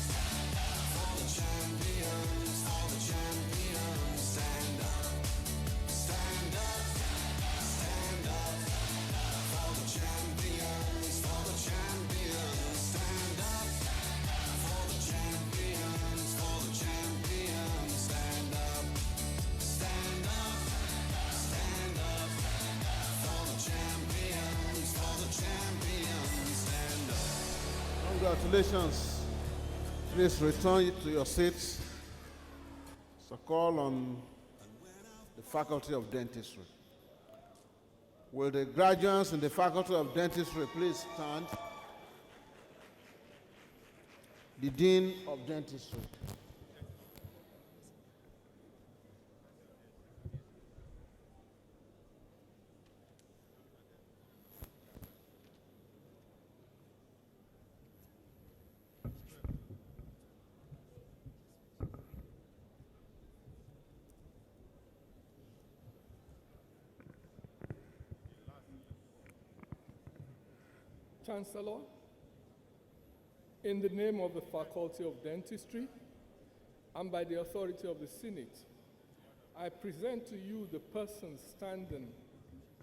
for the champions, for the champions. Stand up, stand up, stand up. For the champions, for the champions. Stand up for the champions, for the champions. Stand up, stand up, stand up. For the champions, for the champions. Stand up. Congratulations. Please return to your seats. It's a call on the Faculty of Dentistry. Will the graduates in the Faculty of Dentistry please stand? The Dean of Dentistry. Chancellor, in the name of the Faculty of Dentistry and by the authority of the Senate, I present to you the persons standing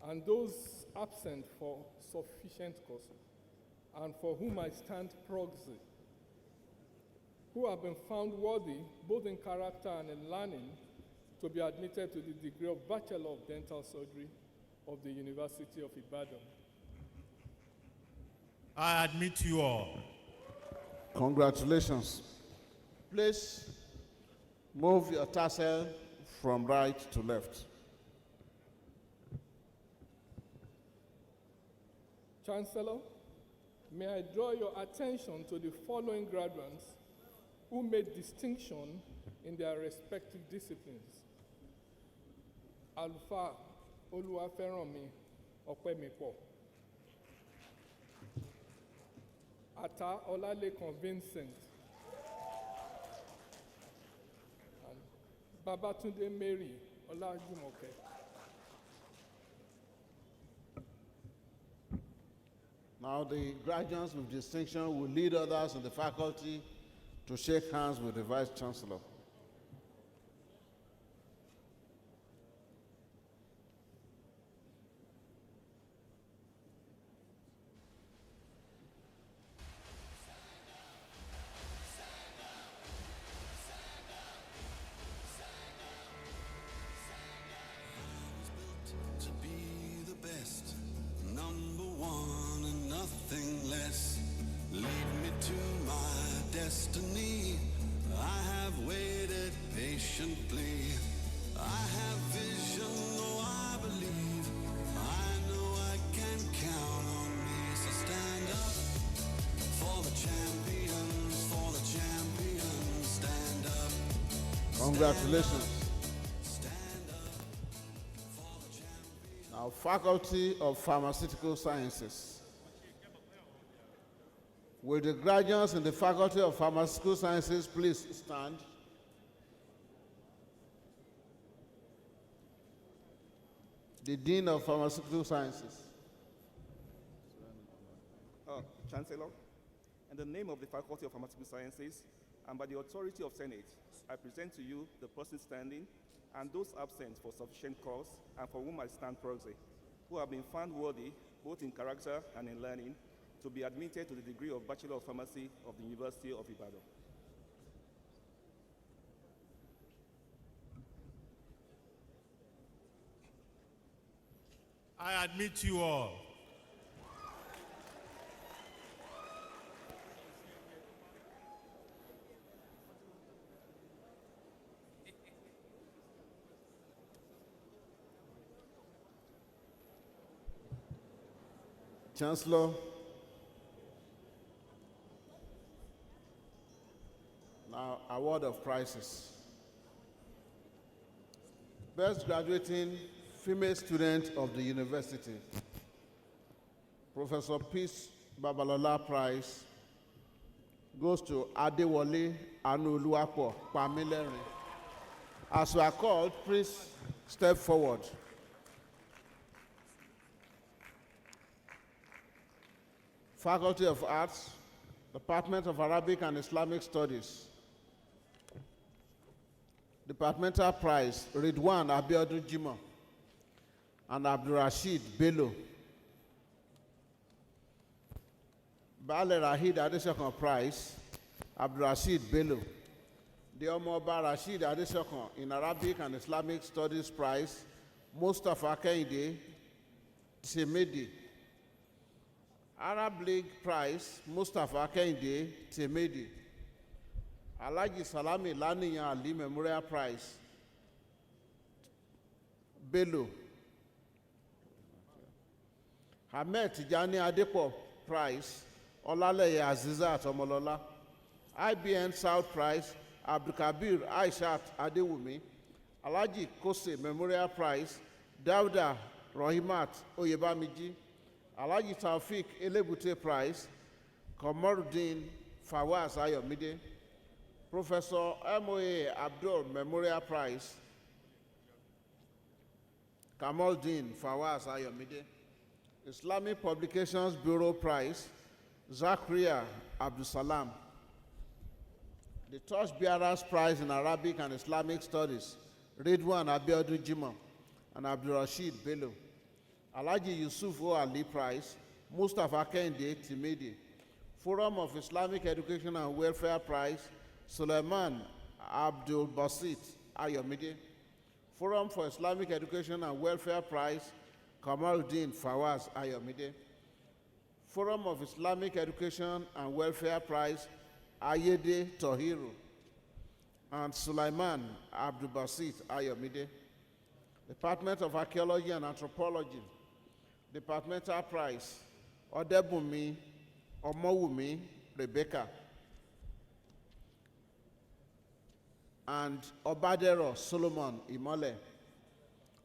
and those absent for sufficient cause, and for whom I stand proxy, who have been found worthy, both in character and in learning, to be admitted to the degree of Bachelor of Dental Surgery of the University of Ibadan. I admit you all. Congratulations. Please move your tassel from right to left. Chancellor, may I draw your attention to the following graduates who made distinction in their respective disciplines. Alfa Oluwaferanmi Opemipo. Ata Olalekan Vincent. And Babatunde Mary Olajumoke. Now the graduates with distinction will lead others in the faculty to shake hands with the Vice Chancellor. To be the best, number one and nothing less. Lead me to my destiny. I have waited patiently. I have vision, though I believe. I know I can count on me. So stand up for the champions, for the champions. Stand up. Congratulations. Now, Faculty of Pharmaceutical Sciences. Will the graduates in the Faculty of Pharmaceutical Sciences please stand? The Dean of Pharmaceutical Sciences. Chancellor, in the name of the Faculty of Pharmaceutical Sciences and by the authority of Senate, I present to you the person standing and those absent for sufficient cause and for whom I stand proxy, who have been found worthy, both in character and in learning, to be admitted to the degree of Bachelor of Pharmacy of the University of Ibadan. I admit you all. Chancellor, now award of prizes. Best graduating female student of the university, Professor Peace Babalola Prize, goes to Adewale Anuluapo Pamilerin. As we are called, please step forward. Faculty of Arts, Department of Arabic and Islamic Studies. Departmental Prize, Ridwan Abiodun Jimoh and Abdurrashid Bello. Bale Rahid Adesokan Prize, Abdurrashid Bello. The Omoba Rashid Adesokan in Arabic and Islamic Studies Prize, Mustafa Kehinde Temedi. Arab League Prize, Mustafa Kehinde Temedi. Alhaji Salami Laniyan Ali Memorial Prize, Bello. Ahmed Tijani Adepo Prize, Olaleye Azizat Omolola. IBN South Prize, Abdulkabir Aishat Adewumi. Alhaji Kose Memorial Prize, Dauda Rohimat Oyebamiji. Alhaji Taufik Elebute Prize, Komoruddin Fawaz Ayomide. Professor M.O.A. Abdul Memorial Prize, Kamaldeen Fawaz Ayomide. Islamic Publications Bureau Prize, Zakaria Abdusalam. The Torchbearers Prize in Arabic and Islamic Studies, Ridwan Abiodun Jimoh and Abdurrashid Bello. Alhaji Yusuf O. Ali Prize, Mustafa Kehinde Temedi. Forum of Islamic Education and Welfare Prize, Suleiman Abdul Basit Ayomide. Forum for Islamic Education and Welfare Prize, Kamaluddin Fawaz Ayomide. Forum of Islamic Education and Welfare Prize, Ayede Tohiru. And Sulaiman Abdul Basit Ayomide. Department of Archaeology and Anthropology, Departmental Prize, Odebumi Omowumi Rebecca. And Obadero Solomon Imole.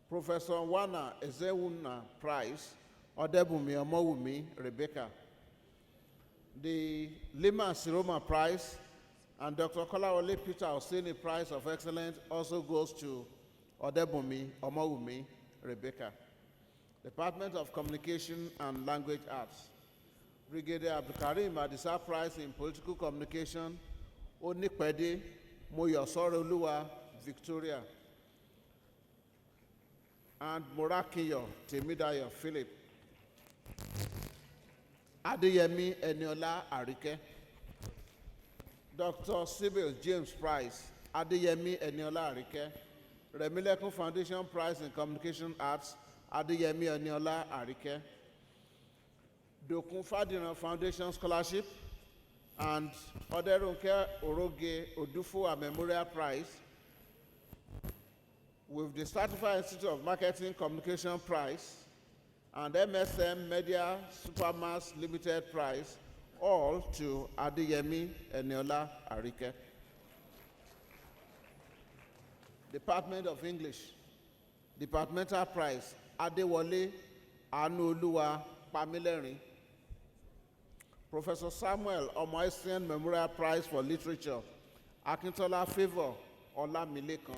Professor Wana Ezewuna Prize, Odebumi Omowumi Rebecca. The Lima Siroma Prize and Dr. Kolawole Peter Oseni Prize of Excellence also goes to Odebumi Omowumi Rebecca. Department of Communication and Language Arts, Brigadier Abdulkarim Adisa Prize in Political Communication, Onipede Moyosoroluwa Victoria, and Morakiyo Temidayo Philip. Adeyemi Eniola Arike. Dr. Sybil James Prize, Adeyemi Eniola Arike. Remilekun Foundation Prize in Communication Arts, Adeyemi Eniola Arike. Dokun Fadiran Foundation Scholarship and Oderunke Oroge Odufua Memorial Prize, with the Certified Institute of Marketing Communication Prize and MSM Media Supermass Limited Prize, all to Adeyemi Eniola Arike. Department of English, Departmental Prize, Adewale Anuoluwa Pamilerin. Professor Samuel Omoesian Memorial Prize for Literature, Akintola Favor Olamilekan.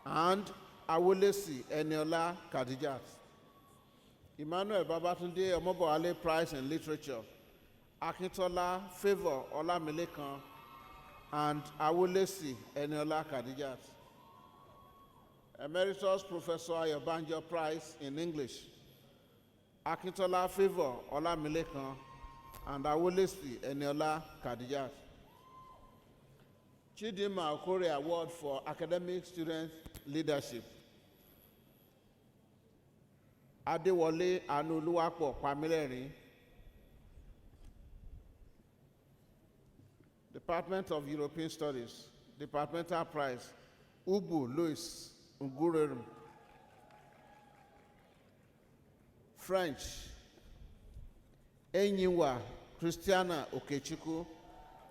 And Awolesi Eniola Kadijat. Emmanuel Babatunde Omobowale Prize in Literature, Akintola Favor Olamilekan and Awolesi Eniola Kadijat. Emeritus Professor Ayobanjo Prize in English, Akintola Favor Olamilekan and Awolesi Eniola Kadijat. Chidinma Okore Award for Academic Student Leadership, Adewale Anuoluwapo Pamilerin. Department of European Studies, Departmental Prize, Ubu Louis Ngurerum. French, Enyiwa Christiana Okechukwu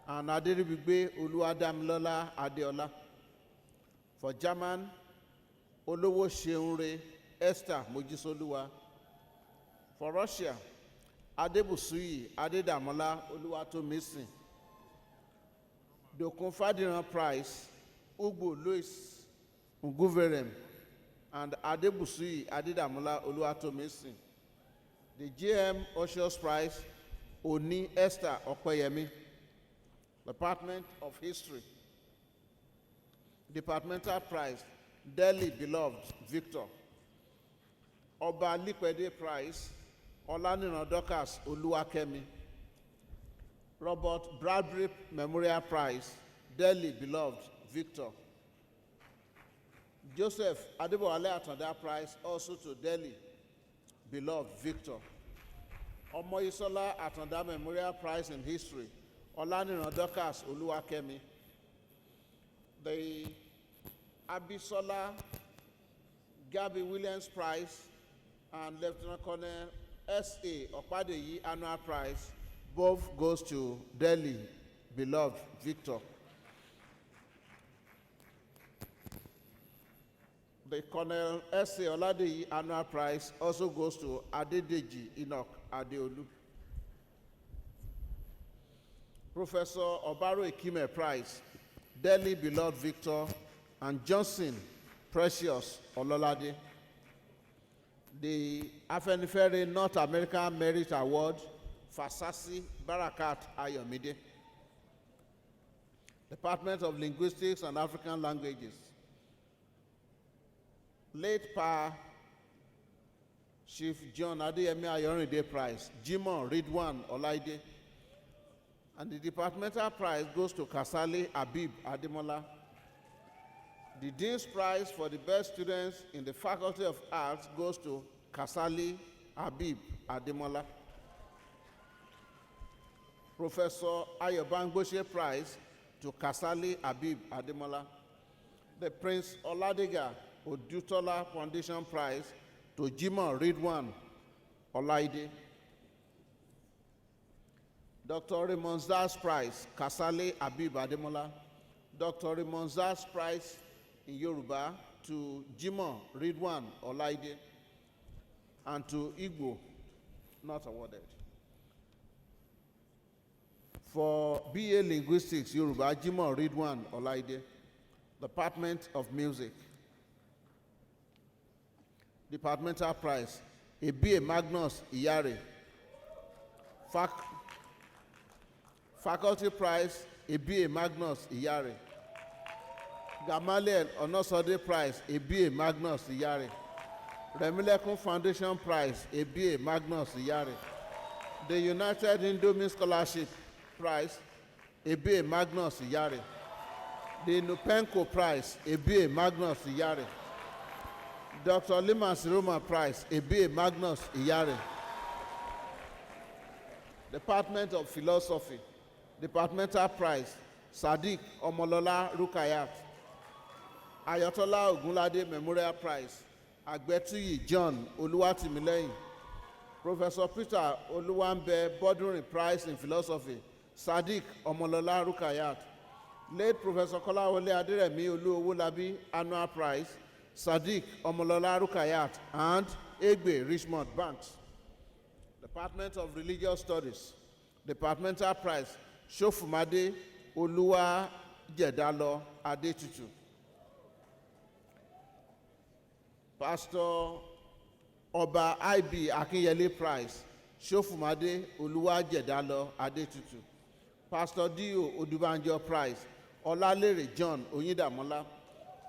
and Aderibigbe Oluwadamilola Adeola. For German, Olowo Seunre Esther Mojisoluwa. For Russia, Adebusuyi Adedamola Oluwatomisin. Dokun Fadiran Prize, Ugbo Louis Nguverem and Adebusuyi Adedamola Oluwatomisin. The GM Ushers Prize, Oni Esther Okoyemi. Department of History, Departmental Prize, Dearly Beloved Victor. Oba Likwede Prize, Olaniran Dorcas Oluwakemi. Robert Bradbury Memorial Prize, Dearly Beloved Victor. Joseph Adebowale Atanda Prize, also to Dearly Beloved Victor. Omoyisola Atanda Memorial Prize in History, Olaniran Dorcas Oluwakemi. The Abisola Gabby Williams Prize and Lieutenant Colonel S.A. Okpadeyi Annual Prize, both goes to Dearly Beloved Victor. The Colonel S.A. Oladeyi Annual Prize also goes to Adedeji Enoch Adeolu. Professor Obaro Ekime Prize, Dearly Beloved Victor, and Johnson Precious Ololade. The Afenifere North American Merit Award, Fasasi Barakat Ayomide. Department of Linguistics and African Languages. Late Pa Chief John Adeyemi Ayorinde Prize, Jimoh Ridwan Olaide. And the departmental prize goes to Kasali Abib Ademola. The Dean's Prize for the best students in the Faculty of Arts goes to Kasali Abib Ademola. Professor Ayobangboshe Prize to Kasali Abib Ademola. The Prince Oladega Odutola Foundation Prize to Jimoh Ridwan Olaide. Dr. Raymond Zars Prize, Kasali Abib Ademola. Dr. Raymond Zars Prize in Yoruba to Jimoh Ridwan Olaide. And to Igbo, not awarded. For BA Linguistics, Yoruba, Jimoh Ridwan Olaide. Department of Music. Departmental Prize, ABA Magnus Iyare. Faculty Prize, ABA Magnus Iyare. Gamaliel Onosode Prize, ABA Magnus Iyare. Remilekun Foundation Prize, ABA Magnus Iyare. The United Indomie Scholarship Prize, ABA Magnus Iyare. The Nupenco Prize, ABA Magnus Iyare. Dr. Liman Siroma Prize, ABA Magnus Iyare. Department of Philosophy, Departmental Prize, Sadiq Omolola Rukayat. Ayatola Ogunlade Memorial Prize, Agbetuyi John Oluwatimileyin. Professor Peter Oluwambe Bodunrin Prize in Philosophy, Sadiq Omolola Rukayat. Late Professor Kolawole Aderemi Oluowolabi Annual Prize, Sadiq Omolola Rukayat and Egbe Richmond Banks. Department of Religious Studies, Departmental Prize, Shofumade Oluwa Jedalo Adetutu. Pastor Oba IB Akinyele Prize, Shofumade Oluwa Jedalo Adetutu. Pastor Dio Odubanjo Prize, Olalere John Oyindamola.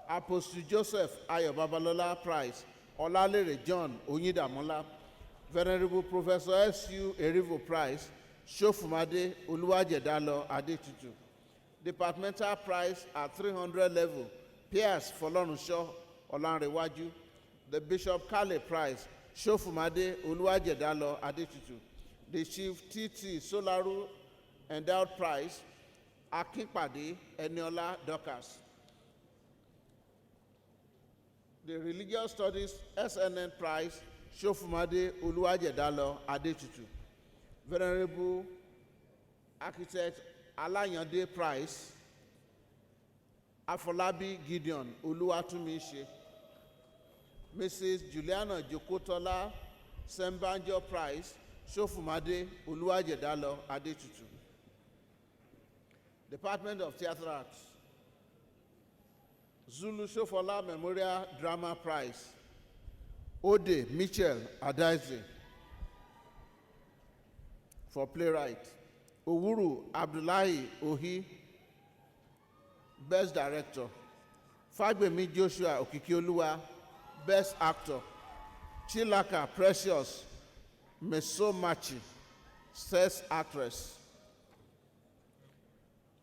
Apostle Joseph Ayo Babalola Prize, Olalere John Oyindamola. Venerable Professor S.U. Erivo Prize, Shofumade Oluwajedalo Adetutu. Departmental Prize at 300 level, Pierce Folorunsho Olanrewaju. The Bishop Kale Prize, Shofumade Oluwajedalo Adetutu. The Chief T.T. Solaru Endowed Prize, Akinpade Eniola Dorcas. The Religious Studies SNN Prize, Shofumade Oluwajedalo Adetutu. Venerable Architect Alayande Prize, Afolabi Gideon Oluwatumishe. Mrs. Juliana Jokotola Sembanjo Prize, Shofumade Oluwajedalo Adetutu. Department of Theatre Arts, Zulu Shofola Memorial Drama Prize, Ode Mitchell Adaize for playwright. Owuru Abdullahi Ohi, Best Director. Fagbemi Joshua Okikioluwa, Best Actor. Chilaka Precious Mesomachi, Best Actress.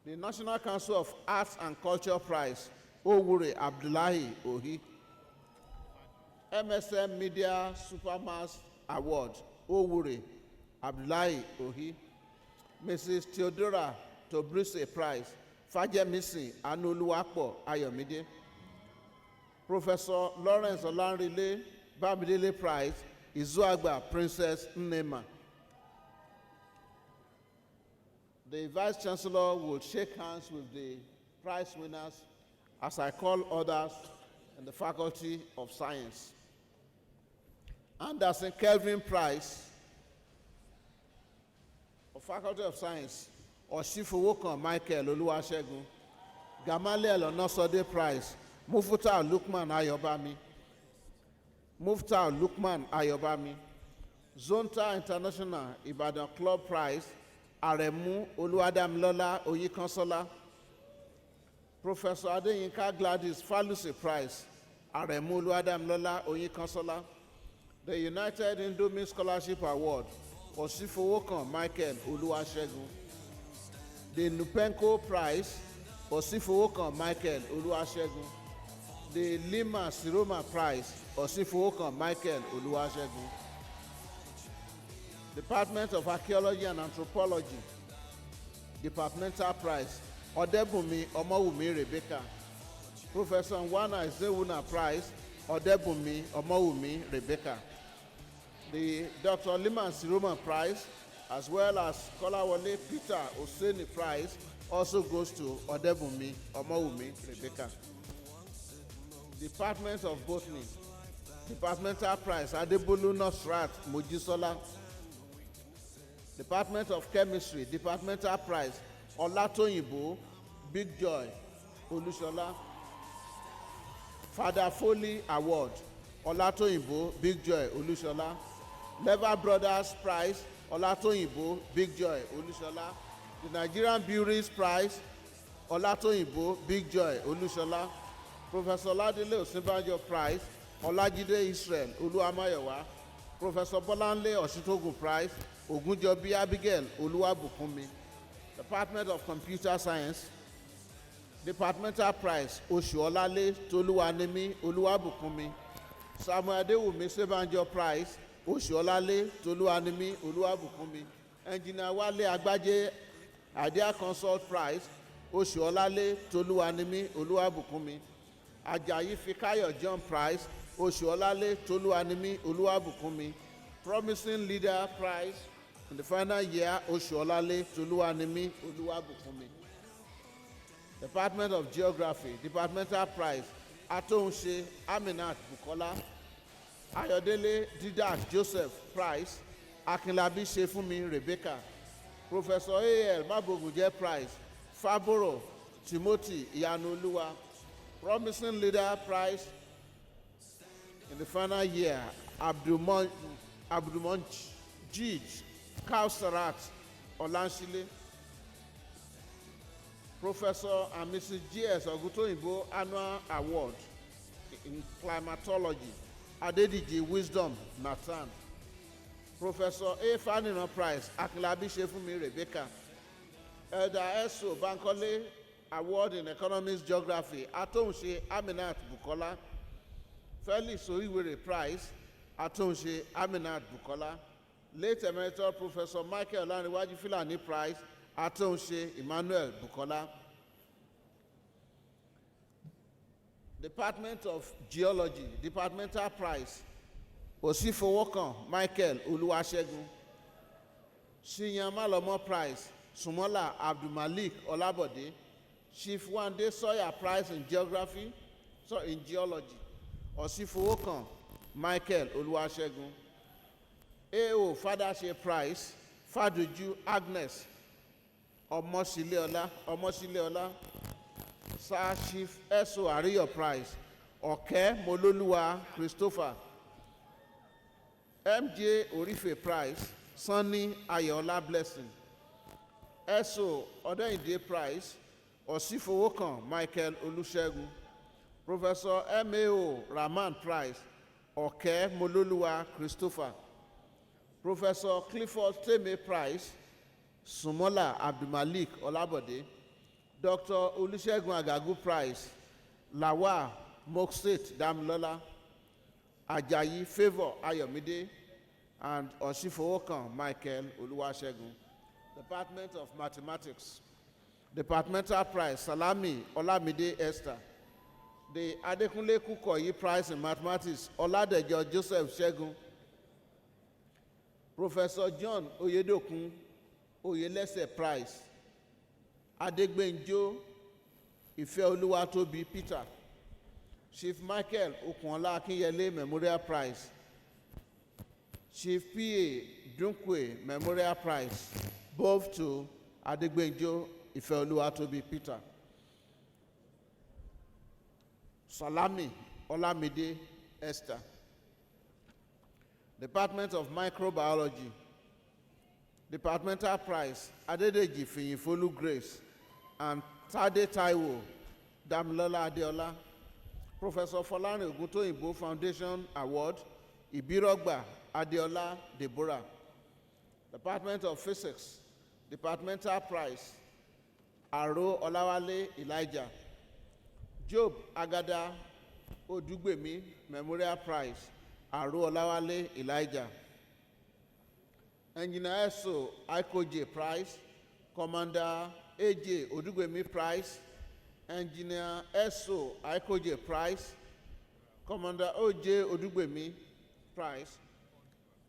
The National Council of Arts and Culture Prize, Owure Abdullahi Ohi. MSM Media Supermass Award, Owure Abdullahi Ohi. Mrs. Theodora Tobrise Prize, Fajemisi Anoluwapo Ayomide. Professor Lawrence Olanrile Bamidele Prize, Izuagba Princess Nnema. The Vice Chancellor will shake hands with the prize winners as I call others in the Faculty of Science. Anderson Kelvin Prize of Faculty of Science, Oshifuwokan Michael Oluwasegun. Gamaliel Onosode Prize, Mufutau Lukman Ayobami. Muftau Lukman Ayobami. Zonta International Ibadan Club Prize, Aremu Oluwadamilola Oyikansola. Professor Adeyinka Gladys Falusi Prize, Aremu Oluwadamilola Oyikansola. The United Indomie Scholarship Award, Oshifowokan Michael Oluwasegun. The Nupenco Prize, Osifowokan Michael Oluwasegun. The Lima Siroma Prize, Osifowokan Michael Oluwasegun. Department of Archaeology and Anthropology, Departmental Prize, Odebunmi Omowumi Rebecca. Professor Nwana Ezewuna Prize, Odebunmi Omowumi Rebecca. The Dr. Lima Siroma Prize, as well as Kolawole Peter Oseni Prize, also goes to Odebunmi Omowumi Rebecca. Department of Botany, Departmental Prize, Adebolu Nosrat Mojisola. Department of Chemistry, Departmental Prize, Olatoyinbo Big Joy Olushola. Father Foley Award, Olatoyinbo Big Joy Olushola. Lever Brothers Prize, Olatoyinbo Big Joy Olushola. The Nigerian Breweries Prize, Olatoyinbo Big Joy Olushola. Professor Ladile Osinbajo Prize, Olajide Israel Oluwamayowa. Professor Bolanle Oshitogun Prize, Ogunjobi Abigail Oluwabukunmi. Department of Computer Science, Departmental Prize, Oshuolale Toluwanimi Oluwabukunmi. Samuel Adewumi Sebanjo Prize, Oshuolale Toluwanimi Oluwabukunmi. Engineer Wale Agbaje Idea Consult Prize, Oshuolale Toluwanimi Oluwabukunmi. Ajayi Fikayo John Prize, Oshuolale Toluwanimi Oluwabukunmi. Promising Leader Prize in the final year, Oshuolale Toluwanimi Oluwabukunmi. Department of Geography, Departmental Prize, Atonse Aminat Bukola. Ayodele Didac Joseph Prize, Akinlabi Shefunmi Rebecca. Professor A.L. Mabogunje Prize, Faboro Timothy Iyanoluwa. Promising Leader Prize in the final year, Abdulmonjid Kausarat Olanshile. Professor and Mrs. G.S. Ogutoyinbo Annual Award in Climatology, Adediji Wisdom Nathan. Professor A. Fanina Prize, Akinlabi Shefunmi Rebecca. Elder Eso Bankole Award in Economics Geography, Atonse Aminat Bukola. Felix Oiwere Prize, Atonse Aminat Bukola. Late Emeritus Professor Michael Olaniwaju Filani Prize, Atonse Emmanuel Bukola. Department of Geology, Departmental Prize, Osifowokan Michael Oluwasegun. Shiyan Malomo Prize, Sumola Abdulmalik Olabode. Chief Wande Sawyer Prize in Geography, in Geology, Osifowokan Michael Oluwasegun. A.O. Fadashe Prize, Faduju Agnes Omosileola. Sir Chief S.O. Ariyo Prize, Oke Mololuwa Christopher. M.J. Orife Prize, Sunny Ayola Blessing. S.O. Odeyinde Prize, Osifowokan Michael Olusegun. Professor M.A.O. Rahman Prize, Oke Mololuwa Christopher. Professor Clifford Teme Prize, Sumola Abdulmalik Olabode. Dr. Olusegun Agagu Prize, Lawa Mokstate Damilola. Ajayi Favour Ayomide, and Osifowokan Michael Oluwasegun. Department of Mathematics, Departmental Prize, Salami Olamide Esther. The Adekunle Kukoyi Prize in Mathematics, Oladejo Joseph Segun. Professor John Oyedokun Oyelese Prize, Adegbenjo Ifeoluwatobi Peter. Chief Michael Okunola Akinyele Memorial Prize. Chief P.A. Dunkwe Memorial Prize, both to Adegbenjo Ifeoluwatobi Peter. Salami Olamide Esther. Department of Microbiology, Departmental Prize, Adedeji Fiyinfolu Grace and Tade Taiwo Damilola Adeola. Professor Folani Oguntoyinbo Foundation Award, Ibirogba Adeola Deborah. Department of Physics, Departmental Prize, Aro Olawale Elijah. Job Agada Odugbemi Memorial Prize, Aro Olawale Elijah. Engineer Eso Aikoje Prize, Commander AJ Odugbemi Prize, Engineer Eso Aikoje Prize, Commander OJ Odugbemi Prize.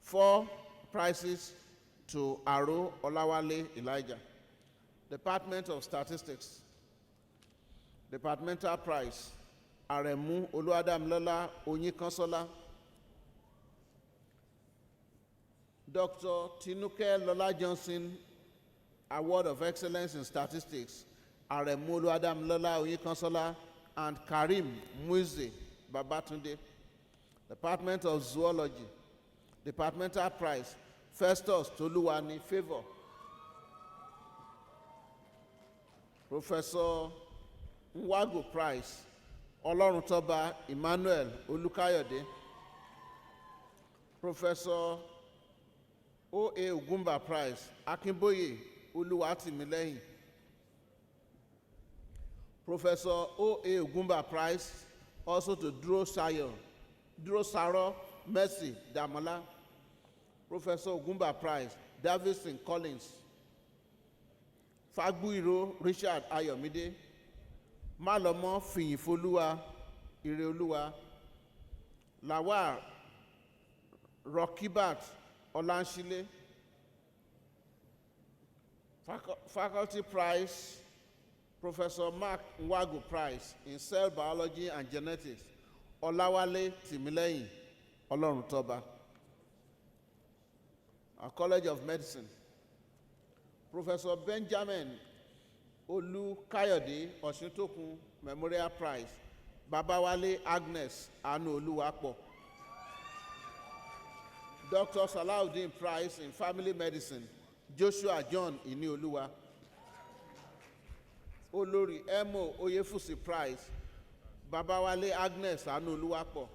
4 prizes to Aro Olawale Elijah. Department of Statistics. Departmental Prize, Aremu Oluwadamilola Onyikansola. Dr. Tinuke Lola Johnson Award of Excellence in Statistics, Aremu Oluwadamilola Onyikansola and Karim Muize Babatunde. Department of Zoology. Departmental Prize, Festus Toluwani Favor. Professor Nwago Prize, Oloruntoba Emmanuel Olukayode. Professor O.A. Ugumba Prize, Akinboye Oluwatimilehin. Professor O.A. Ugumba Prize, also to Durosaro Mercy Damola. Professor Ugumba Prize, Davidson Collins. Fagbuiro Richard Ayomide. Malomo Fiyinfoluwa Ireoluwa. Lawal Rokibat Olanshile. Faculty Prize, Professor Mark Nwago Prize in Cell Biology and Genetics, Olawale Timilehin Oloruntoba. Our College of Medicine, Professor Benjamin Olukayode Oshintokun Memorial Prize, Babawale Agnes Anu Oluwapo. Dr. Salahuddin Prize in Family Medicine, Joshua John Inioluwa. Olori Emo Oyefusi Prize, Babawale Agnes Anu Oluwapo.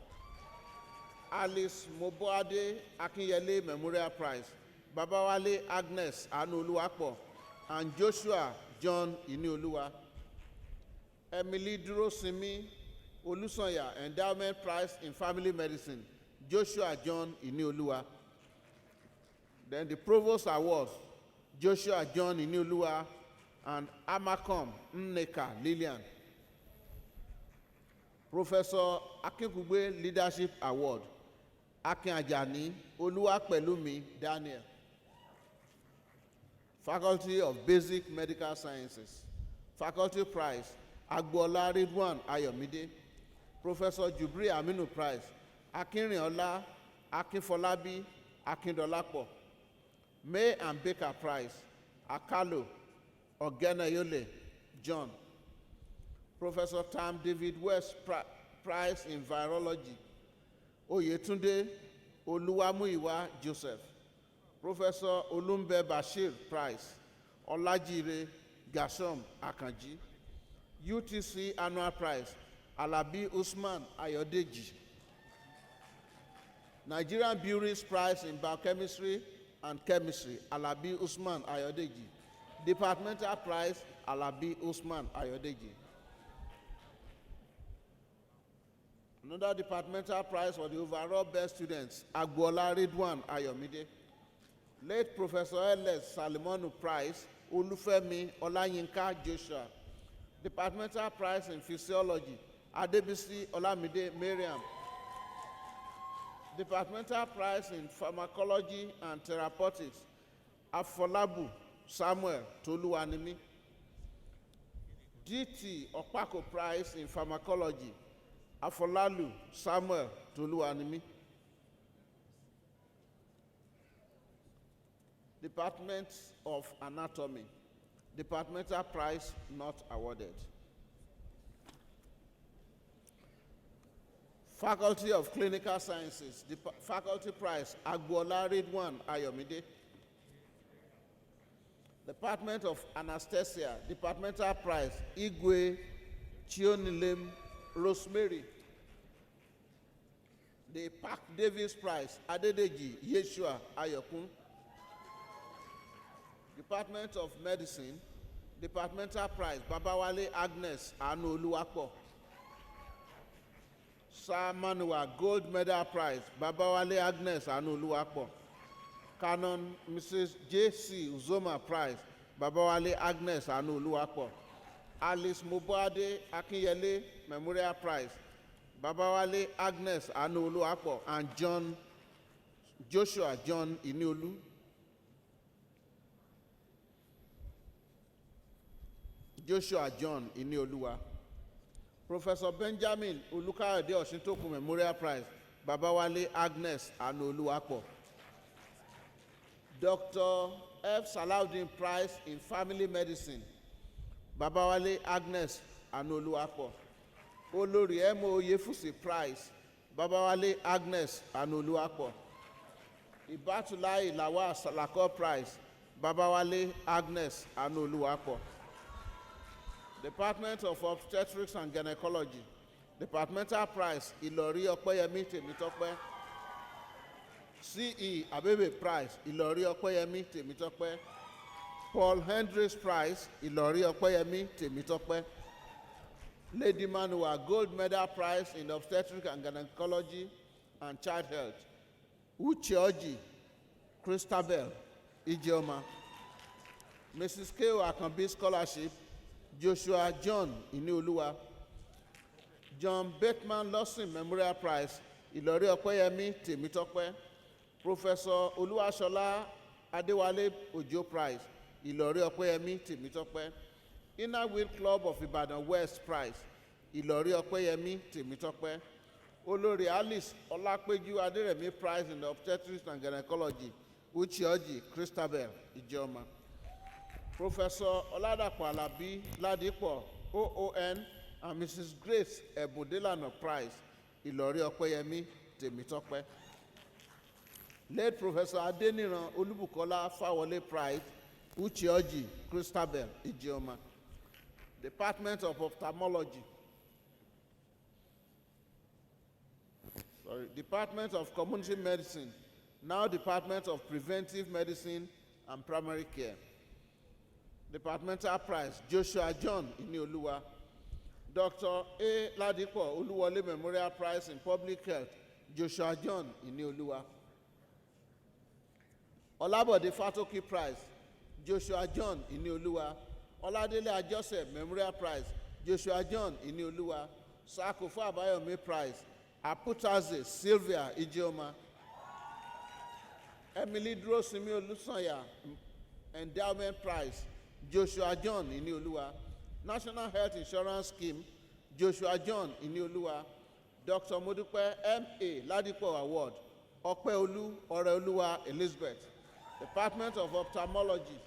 Alice Moboade Akinyele Memorial Prize, Babawale Agnes Anu Oluwapo and Joshua John Inioluwa. Emily Durosimi Olusanya Endowment Prize in Family Medicine, Joshua John Inioluwa. Then the Provost Award, Joshua John Inioluwa and Amakom Nneka Lillian. Professor Akinkugbe Leadership Award, Akin Ajani Oluwapelumi Daniel. Faculty of Basic Medical Sciences. Faculty Prize, Agboola Ridwan Ayomide. Professor Jubri Aminu Prize, Akinrinola Akinfolabi Akindolapo. May and Baker Prize, Akalo Ogenayole John. Professor Tam David West Prize in Virology, Oyetunde Oluwamuyiwa Joseph. Professor Olumbe Bashir Prize, Olajire Gashom Akanji. UTC Annual Prize, Alabi Usman Ayodeji. Nigerian Bureau's Prize in Biochemistry and Chemistry, Alabi Usman Ayodeji. Departmental Prize, Alabi Usman Ayodeji. Another departmental prize for the overall best students, Agboola Ridwan Ayomide. Late Professor L.S. Salimonu Prize, Olufemi Olayinka Joshua. Departmental prize in Physiology, Adebisi Olamide Miriam. Departmental prize in Pharmacology and Therapeutics, Afolabu Samuel Toluwanimi. DT Opako Prize in Pharmacology, Afolalu Samuel Toluwanimi. Department of Anatomy, departmental prize not awarded. Faculty of Clinical Sciences, faculty prize, Agboola Ridwan Ayomide. Department of Anesthesia, departmental prize, Igwe Chionilem Rosemary. The Park Davis Prize, Adedeji Yeshua Ayokun. Department of Medicine, Departmental prize, Babawale Agnes Anu Oluwapo. Sir Manuel Gold Medal Prize, Babawale Agnes Anu Oluwapo. Canon Mrs. J.C. Uzoma Prize, Babawale Agnes Anu Oluwapo. Alice Mobade Akinyele Memorial Prize, Babawale Agnes Anu Oluwapo, and Joshua John Iniolu. Joshua John Inioluwa. Professor Benjamin Olukayode Oshintoku Memorial Prize, Babawale Agnes Anu Oluwapo. Dr. F. Salaudin Prize in Family Medicine, Babawale Agnes Anu Oluwapo. Olori Emo Yefusi Prize, Babawale Agnes Anu Oluwapo. Ibatulai Lawa Salako Prize, Babawale Agnes Anu Oluwapo. Department of Obstetrics and Gynecology, Departmental Prize, Ilori Okoyemi Temitope. CE Abebe Prize, Ilori Okoyemi Temitope. Paul Hendricks Prize, Ilori Okoyemi Temitope. Lady Manuel Gold Medal Prize in Obstetrics and Gynecology and Child Health, Uchioji Christabel Ijeoma. Mrs. K.O. Akambi Scholarship, Joshua John Inioluwa. John Bateman Lawson Memorial Prize, Ilori Okoyemi Temitope. Professor Oluwasola Adewale Ojo Prize, Ilori Okoyemi Temitope. Inner Wheel Club of Ibadan West Prize, Ilori Okoyemi Temitope. Olori Alice Olapeju Aderemi Prize in Obstetrics and Gynecology, Uchioji Christabel Ijeoma. Professor Oladapo Alabi Ladipo OON and Mrs. Grace Ebudelano Prize, Ilori Okoyemi Temitope. Late Professor Adeniran Olubukola Fawole Prize, Uchioji Christabel Ijeoma. Department of Ophthalmology. Department of Community Medicine, now Department of Preventive Medicine and Primary Care. Departmental Prize, Joshua John Inioluwa. Dr. A. Ladipo Oluwole Memorial Prize in Public Health, Joshua John Inioluwa. Olabode Fatoki Prize, Joshua John Inioluwa. Oladele Ajose Memorial Prize, Joshua John Inioluwa. Sakofa Abayomi Prize, Aputaze Sylvia Ijeoma. Emily Drosimi Olusanya Endowment Prize, Joshua John Inioluwa. National Health Insurance Scheme, Joshua John Inioluwa. Dr. Modupe M.A. Ladipo Award, Opeolu Oreoluwa Elizabeth. Department of Ophthalmology.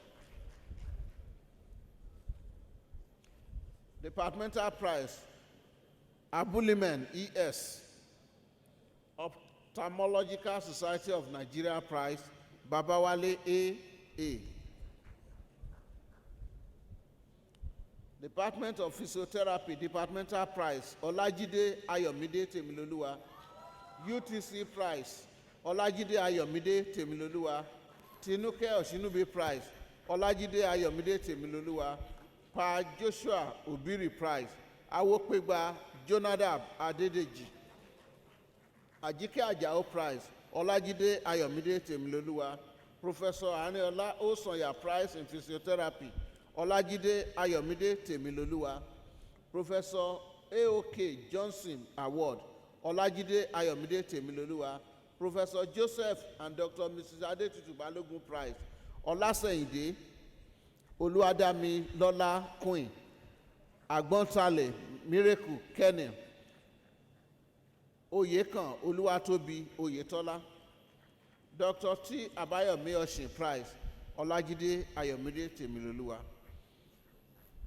Departmental Prize, Abulimen E.S. Ophthalmological Society of Nigeria Prize, Babawale A.A. Department of Physiotherapy, Departmental Prize, Olajide Ayomide Temiloluwa. UTC Prize, Olajide Ayomide Temiloluwa. Tinuke Oshinubi Prize, Olajide Ayomide Temiloluwa. Pa Joshua Obiri Prize, Awopegba Jonadab Adedeji. Ajike Ajao Prize, Olajide Ayomide Temiloluwa. Professor Aneola Osanya Prize in Physiotherapy, Olajide Ayomide Temiloluwa. Professor A.O.K. Johnson Award, Olajide Ayomide Temiloluwa. Professor Joseph and Dr. Mrs. Adetutu Balogun Prize, Olaseyinde Oluwadami Lola Queen. Agbontale Miracle Kenny. Oyekan Oluwatobi Oyetola. Dr. T. Abayomi Oshin Prize, Olajide Ayomide Temiloluwa.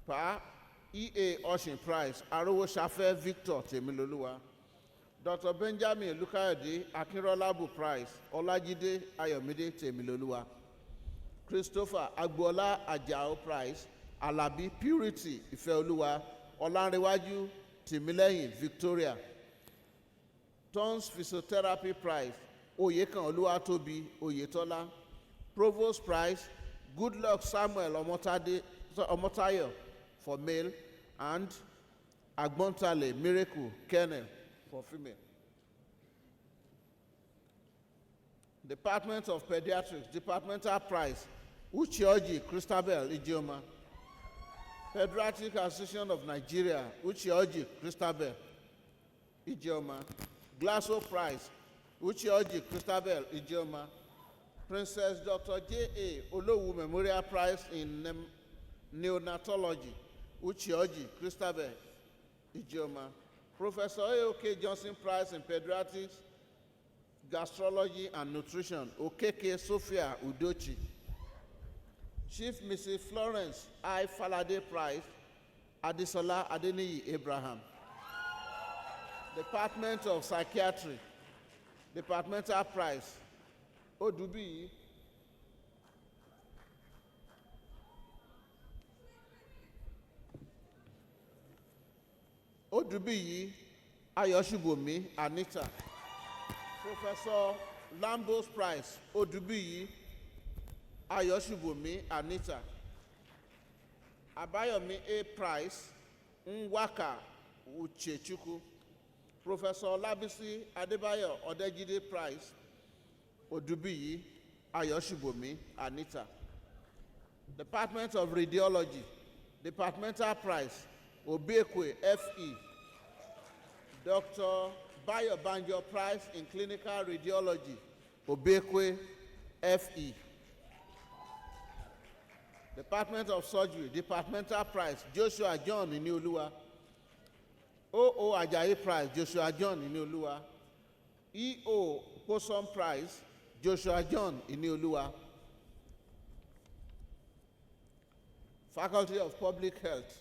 Pa E.A. Oshin Prize, Arowosafe Victor Temiloluwa. Dr. Benjamin Lukayode Akinrolabu Prize, Olajide Ayomide Temiloluwa. Christopher Agbola Ajao Prize, Alabi Purity Ifeoluwa, Olanrewaju Timileyin Victoria. Tons Physiotherapy Prize, Oyekan Oluwatobi Oyetola. Provost Prize, Goodluck Samuel Omotade Omotayo for male, and Agbontale Miracle Kennel for female. Department of Pediatrics, Departmental Prize, Uchioji Christabel Ijeoma. Pediatric Association of Nigeria, Uchioji Christabel Ijeoma. Glasso Prize, Uchioji Christabel Ijeoma. Princess Dr. J.A. Olowu Memorial Prize in Neonatology, Uchioji Christabel Ijeoma. Professor A.O.K. Johnson Prize in Pediatrics, Gastrology and Nutrition, Okeke Sophia Udochi. Chief Mrs. Florence I. Falade Prize, Adisola Adeniyi Abraham. Department of Psychiatry, Departmental Prize, Odubiyi Ayoshibomi Anita. Professor Lambo's Prize, Odubiyi Ayoshibomi Anita. Abayomi A. Prize, Nwaka Uchechukwu. Professor Labisi Adebayo Odejide Prize, Odubiyi Ayoshibomi Anita. Department of Radiology, Departmental Prize, Obiekwe F.E. Dr. Bayo Banjo Prize in Clinical Radiology, Obiekwe F.E. Department of Surgery, Departmental Prize, Joshua John Inioluwa. O.O. Ajayi Prize, Joshua John Inioluwa. E.O. Possum Prize, Joshua John Inioluwa. Faculty of Public Health.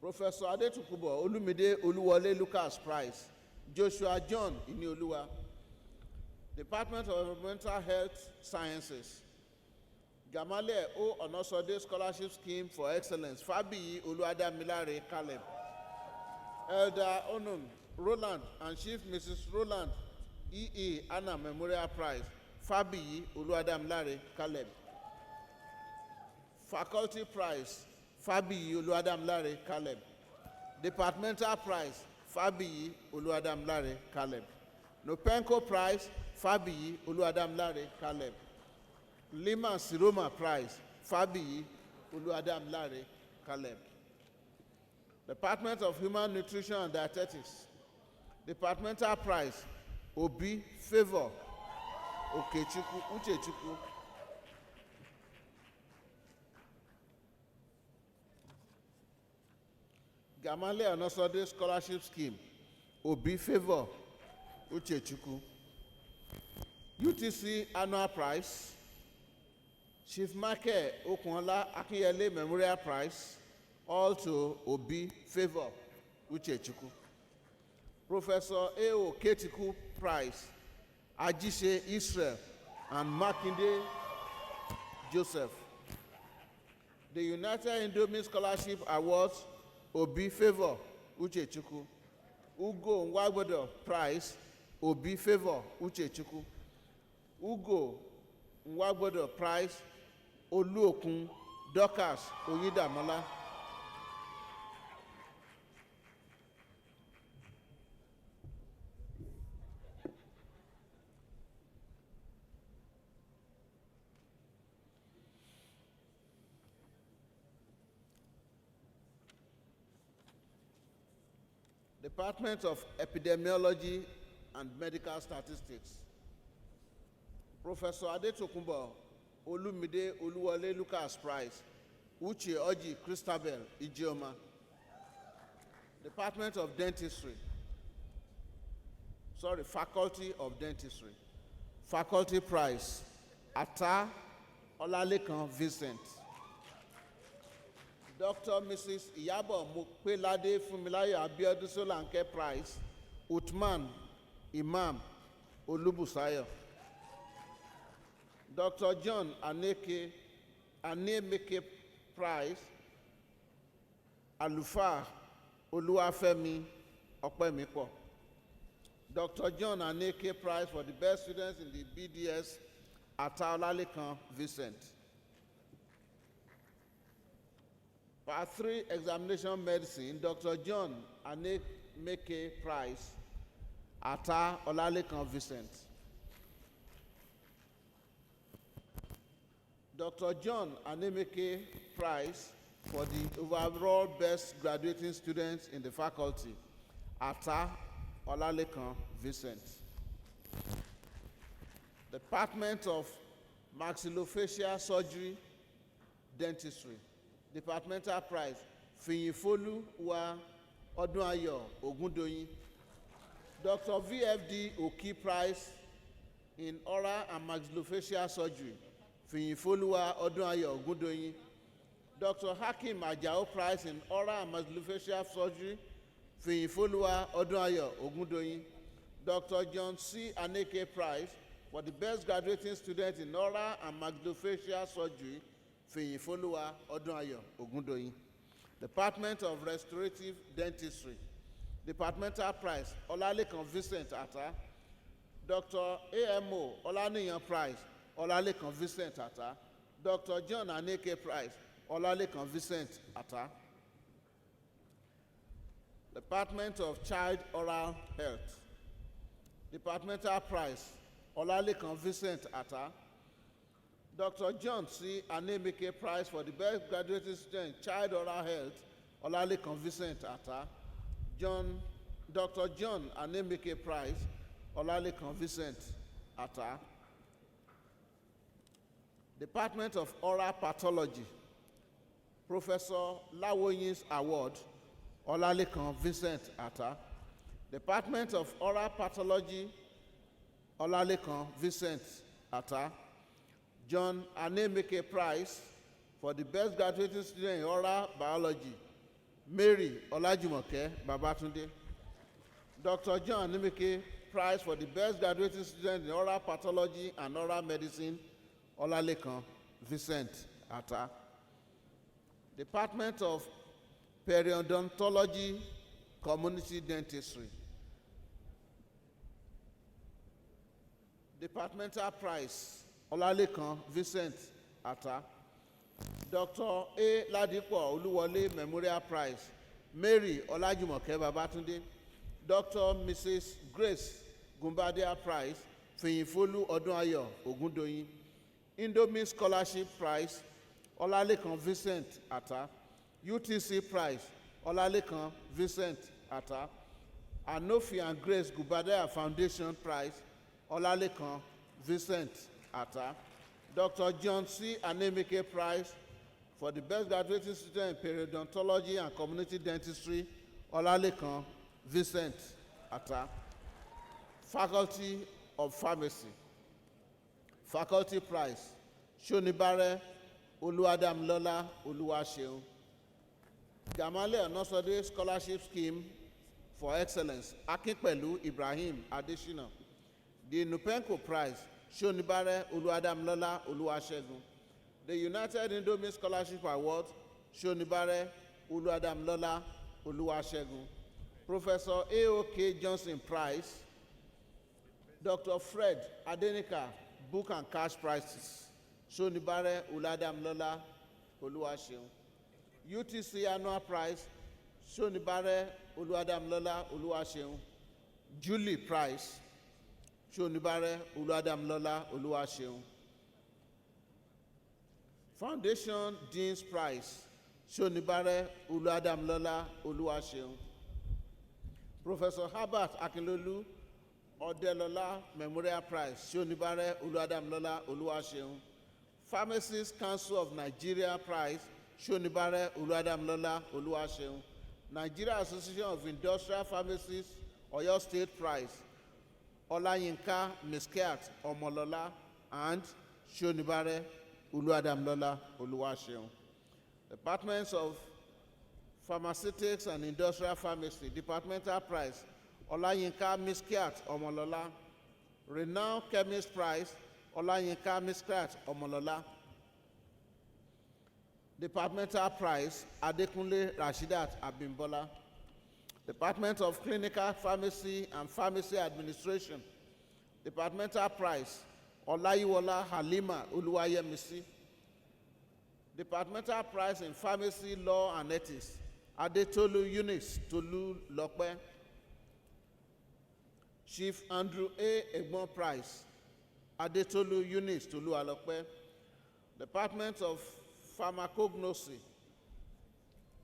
Professor Adetukubo Olumide Oluwole Lucas Prize, Joshua John Inioluwa. Department of Environmental Health Sciences. Gamale O. Onosode Scholarship Scheme for Excellence, Fabiyi Oluwadamilare Caleb. Elder Onum Roland and Chief Mrs. Roland E.E. Anna Memorial Prize, Fabiyi Oluwadamilare Caleb. Faculty Prize, Fabiyi Oluwadamilare Caleb. Departmental Prize, Fabiyi Oluwadamilare Caleb. Nopenko Prize, Fabiyi Oluwadamilare Caleb. Lima Siroma Prize, Fabiyi Oluwadamilare Caleb. Department of Human Nutrition and Dietetics. Departmental Prize, Obi Favor Uchechukwu. Gamale Onosode Scholarship Scheme, Obi Favor Uchechukwu. UTC Annual Prize, Chief Make Okunola Akinyele Memorial Prize, all to Obi Favor Uchechukwu. Professor A.O. Ketiku Prize, Ajise Israel and Makinde Joseph. The United Indomie Scholarship Awards, Obi Favor Uchechukwu. Ugo Nwagbodo Prize, Obi Favor Uchechukwu. Ugo Nwagbodo Prize, Oluokun Dorcas Oyidamola. Department of Epidemiology and Medical Statistics. Professor Adetokunbo Olumide Oluwole Lucas Prize, Uche Oji Christabel Ijeoma. Department of Dentistry. Faculty of Dentistry. Faculty Prize, Ata Olalekan Vincent. Dr. Mrs. Iyabo Mopelade Fumilayo Abiodun Solanke Prize, Uthman Imam Olubusayo. Dr. John Anemeke Prize, Alufa Oluwafemi Opemipo. Dr. John Aneke Prize for the best students in the BDS Ata Olalekan Vincent. Part 3 Examination Medicine, Dr. John Anemeke Price, Ata Olalekan Vincent. Dr. John Anemeke Prize for the overall best graduating students in the faculty, Ata Olalekan Vincent. Department of Maxillofacial Surgery, Dentistry, Departmental Prize, Fiyinfolu wa Odunayo Ogundoyin. Dr. VFD Oki Prize in Oral and Maxillofacial Surgery, Fiyinfoluwa Odunayo Ogundoyin. Dr. Hakim Ajao Prize in Oral and Maxillofacial Surgery, Fiyinfoluwa Odunayo Ogundoyin. Dr. John C. Aneke Prize for the best graduating student in Oral and Maxillofacial Surgery, Fiyinfoluwa Odunayo Ogundoyin. Department of Restorative Dentistry, Departmental Prize, Olalekan Vincent Ata. Dr. AMO Olaniyan Prize, Olalekan Vincent Ata. Dr. John Aneke Prize, Olalekan Vincent Ata. Department of Child Oral Health, Departmental Prize, Olalekan Vincent Ata. Dr. John C. Anemeke Prize for the best graduating student in Child Oral Health, Olalekan Vincent Ata. Dr. John Anemeke Prize, Olalekan Vincent Ata. Department of Oral Pathology, Professor Lawoyin's Award, Olalekan Vincent Ata. Department of Oral Pathology, Olalekan Vincent Ata. John Anemeke Prize for the best graduating student in Oral Biology, Mary Olajumoke Babatunde. Dr. John Anemeke Prize for the best graduating student in Oral Pathology and Oral Medicine, Olalekan Vincent Ata. Department of Periodontology, Community Dentistry, Departmental Prize, Olalekan Vincent Ata. Dr. A. Ladipo Oluwole Memorial Prize, Mary Olajumoke Babatunde. Dr. Mrs. Grace Gumbadia Prize, Fiyinfolu Odunayo Ogundoyin. Indomie Scholarship Prize, Olalekan Vincent Ata. UTC Prize, Olalekan Vincent Ata. Anofi and Grace Gumbadia Foundation Prize, Olalekan Vincent Ata. Dr. John C. Anemeke Prize for the best graduating student in periodontology and community dentistry, Olalekan Vincent Ata. Faculty of Pharmacy, Faculty Prize, Shonibare Oluwadamilola Oluwaseun. Gamaliel Onosode Scholarship Scheme for Excellence, Akinpelu Ibrahim Adesina. The Nupenco Prize, Shonibare Oluwadamilola Oluwasegun. The United Indomie Scholarship Award, Shonibare Oluwadamilola Oluwasegun. Professor A.O.K. Johnson Prize, Dr. Fred Adenika Book and Cash Prizes, Shonibare Oluwadamilola Oluwaseun. UTC Annual Prize, Shonibare Oluwadamilola Oluwaseun. Julie Prize, Shonibare Oluwadamilola Oluwaseun. Foundation Dean's Prize, Shonibare Oluwadamilola Oluwaseun. Professor Herbert Akinlolu Odelola Memorial Prize, Shonibare Oluwadamilola Oluwaseun. Pharmacists Council of Nigeria Prize, Shonibare Oluwadamilola Oluwaseun. Nigeria Association of Industrial Pharmacists, Oyo State Prize, Olayinka Miskat Omolola and Shonibare Oluwadamilola Oluwaseun. Departments of Pharmaceutics and Industrial Pharmacy, Departmental Prize, Olayinka Miskat Omolola. Renowned Chemist Prize, Olayinka Miskat Omolola. Departmental Prize, Adekunle Rashidat Abimbola. Department of Clinical Pharmacy and Pharmacy Administration, Departmental Prize, Olayiwola Halima Uluwayemisi. Departmental Prize in Pharmacy, Law and Ethics, Adetolu Eunice Tolu Lokpe. Chief Andrew A. Egbon Prize, Adetolu Eunice Tolu Alokpe. Department of Pharmacognosy.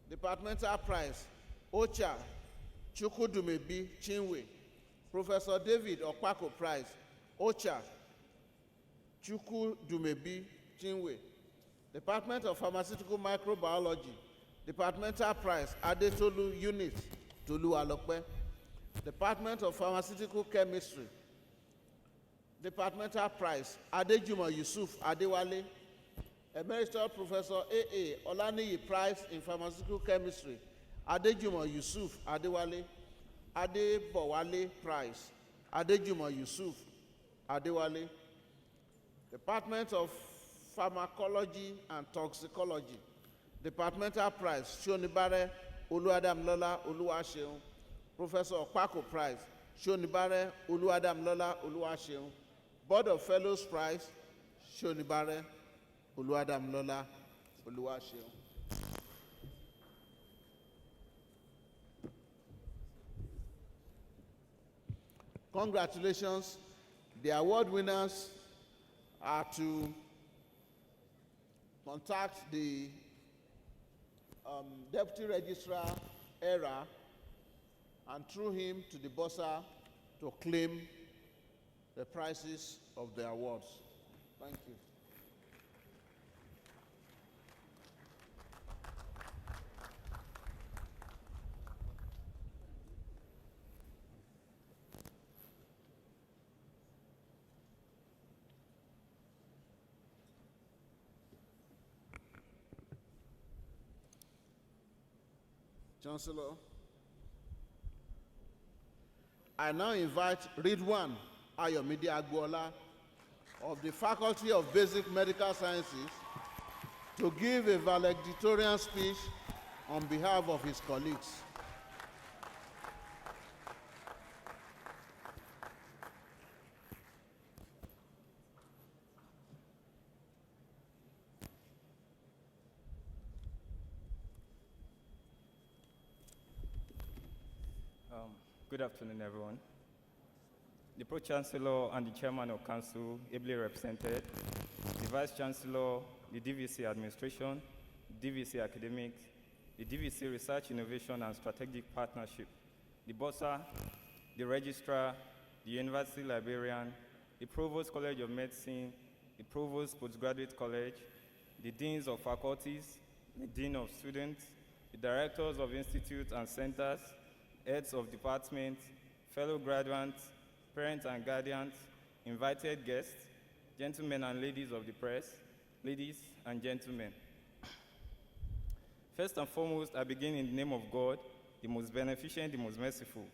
Departmental Prize, Ocha Chukwudumebi Chinwe. Professor David Okpako Prize, Ocha Chukwudumebi Chinwe. Department of Pharmaceutical Microbiology. Departmental Prize, Adetolu Eunice Tolu Alokpe. Department of Pharmaceutical Chemistry. Departmental Prize, Adejumo Yusuf Adewale. Emeritus Professor A.A. Olaniyi Prize in Pharmaceutical Chemistry, Adejumo Yusuf Adewale. Adebowale Prize, Adejumo Yusuf Adewale. Department of Pharmacology and Toxicology. Departmental Prize, Shonibare Oluwadamlola Oluwaseun. Professor Okpako Prize, Shonibare Oluwadamlola Oluwaseun. Board of Fellows Prize, Shonibare Oluwadamlola Oluwaseun. Congratulations. The award winners are to contact the Deputy Registrar ERA and through him to the bursar to claim the prizes of the awards. Thank you. Chancellor, I now invite Ridwan Ayomide Agboola of the Faculty of Basic Medical Sciences to give a valedictorian speech on behalf of his colleagues. Good afternoon, everyone. The Pro-Chancellor and the Chairman of Council, ably represented, the Vice-Chancellor, the DVC Administration, DVC Academics, the DVC Research, Innovation and Strategic Partnership, the bursar, the Registrar, the University Librarian, the Provost College of Medicine, the Provost Postgraduate College, the Deans of Faculties, the Dean of Students, the Directors of Institutes and Centers, heads of departments, fellow graduates, parents and guardians, invited guests, gentlemen and ladies of the press, ladies and gentlemen. First and foremost, I begin in the name of God, the most beneficent, the most merciful.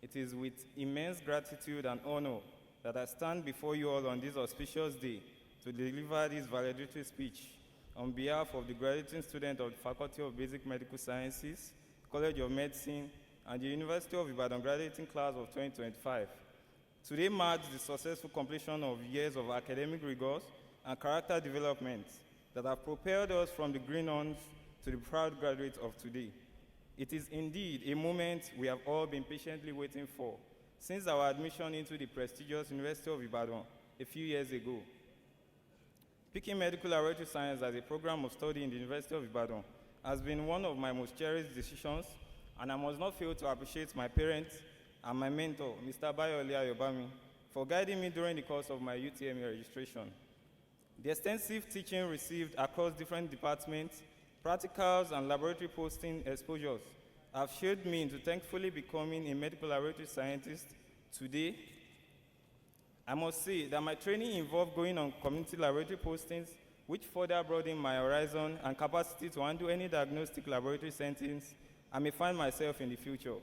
It is with immense gratitude and honor that I stand before you all on this auspicious day to deliver this valedictory speech on behalf of the graduating student of the Faculty of Basic Medical Sciences, College of Medicine, and the University of Ibadan graduating class of 2025. Today marks the successful completion of years of academic rigors and character development that have propelled us from the green-ons to the proud graduates of today. It is indeed a moment we have all been patiently waiting for since our admission into the prestigious University of Ibadan a few years ago. Picking medical laboratory science as a program of study in the University of Ibadan has been one of my most cherished decisions, and I must not fail to appreciate my parents and my mentor, Mr. Bayole Ayobami, for guiding me during the course of my UTME registration. The extensive teaching received across different departments, practicals, and laboratory posting exposures have shaped me into thankfully becoming a medical laboratory scientist today. I must say that my training involved going on community laboratory postings, which further broadened my horizon and capacity to handle any diagnostic laboratory settings I may find myself in the future.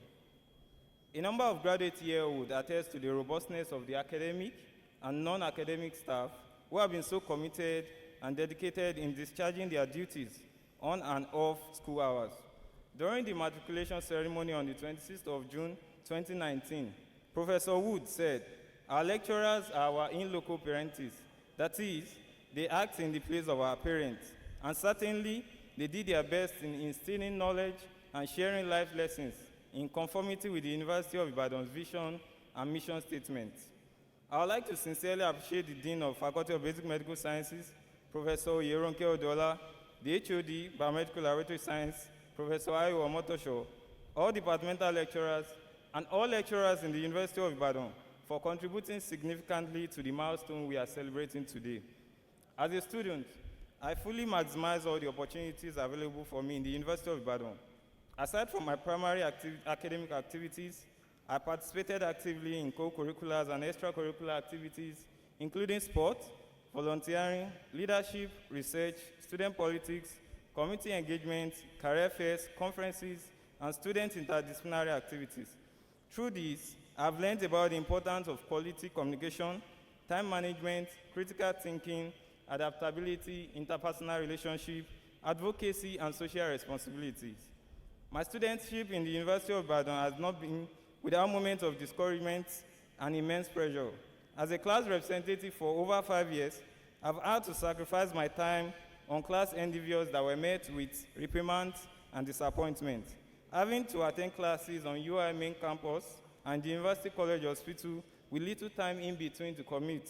A number of graduates here would attest to the robustness of the academic and non-academic staff who have been so committed and dedicated in discharging their duties on and off school hours. During the matriculation ceremony on the 26th of June 2019, Professor Wood said, "Our lecturers are our in loco parentis, That is, they act in the place of our parents, and certainly they did their best in instilling knowledge and sharing life lessons in conformity with the University of Ibadan's vision and mission statements. I would like to sincerely appreciate the Dean of Faculty of Basic Medical Sciences, Professor Yeronke Odola, the HOD, Biomedical Laboratory Science, Professor Ayo Omotosho, all departmental lecturers, and all lecturers in the University of Ibadan for contributing significantly to the milestone we are celebrating today. As a student, I fully maximize all the opportunities available for me in the University of Ibadan. Aside from my primary academic activities, I participated actively in co-curriculars and extracurricular activities, including sport, volunteering, leadership, research, student politics, community engagement, career fairs, conferences, and student interdisciplinary activities. Through these, I've learned about the importance of quality communication, time management, critical thinking, adaptability, interpersonal relationship, advocacy, and social responsibilities. My studentship in the University of Ibadan has not been without moments of discouragement and immense pressure. As a class representative for over 5 years, I've had to sacrifice my time on class endeavors that were met with reprimands and disappointment. Having to attend classes on UI main campus and the University College Hospital with little time in between to commute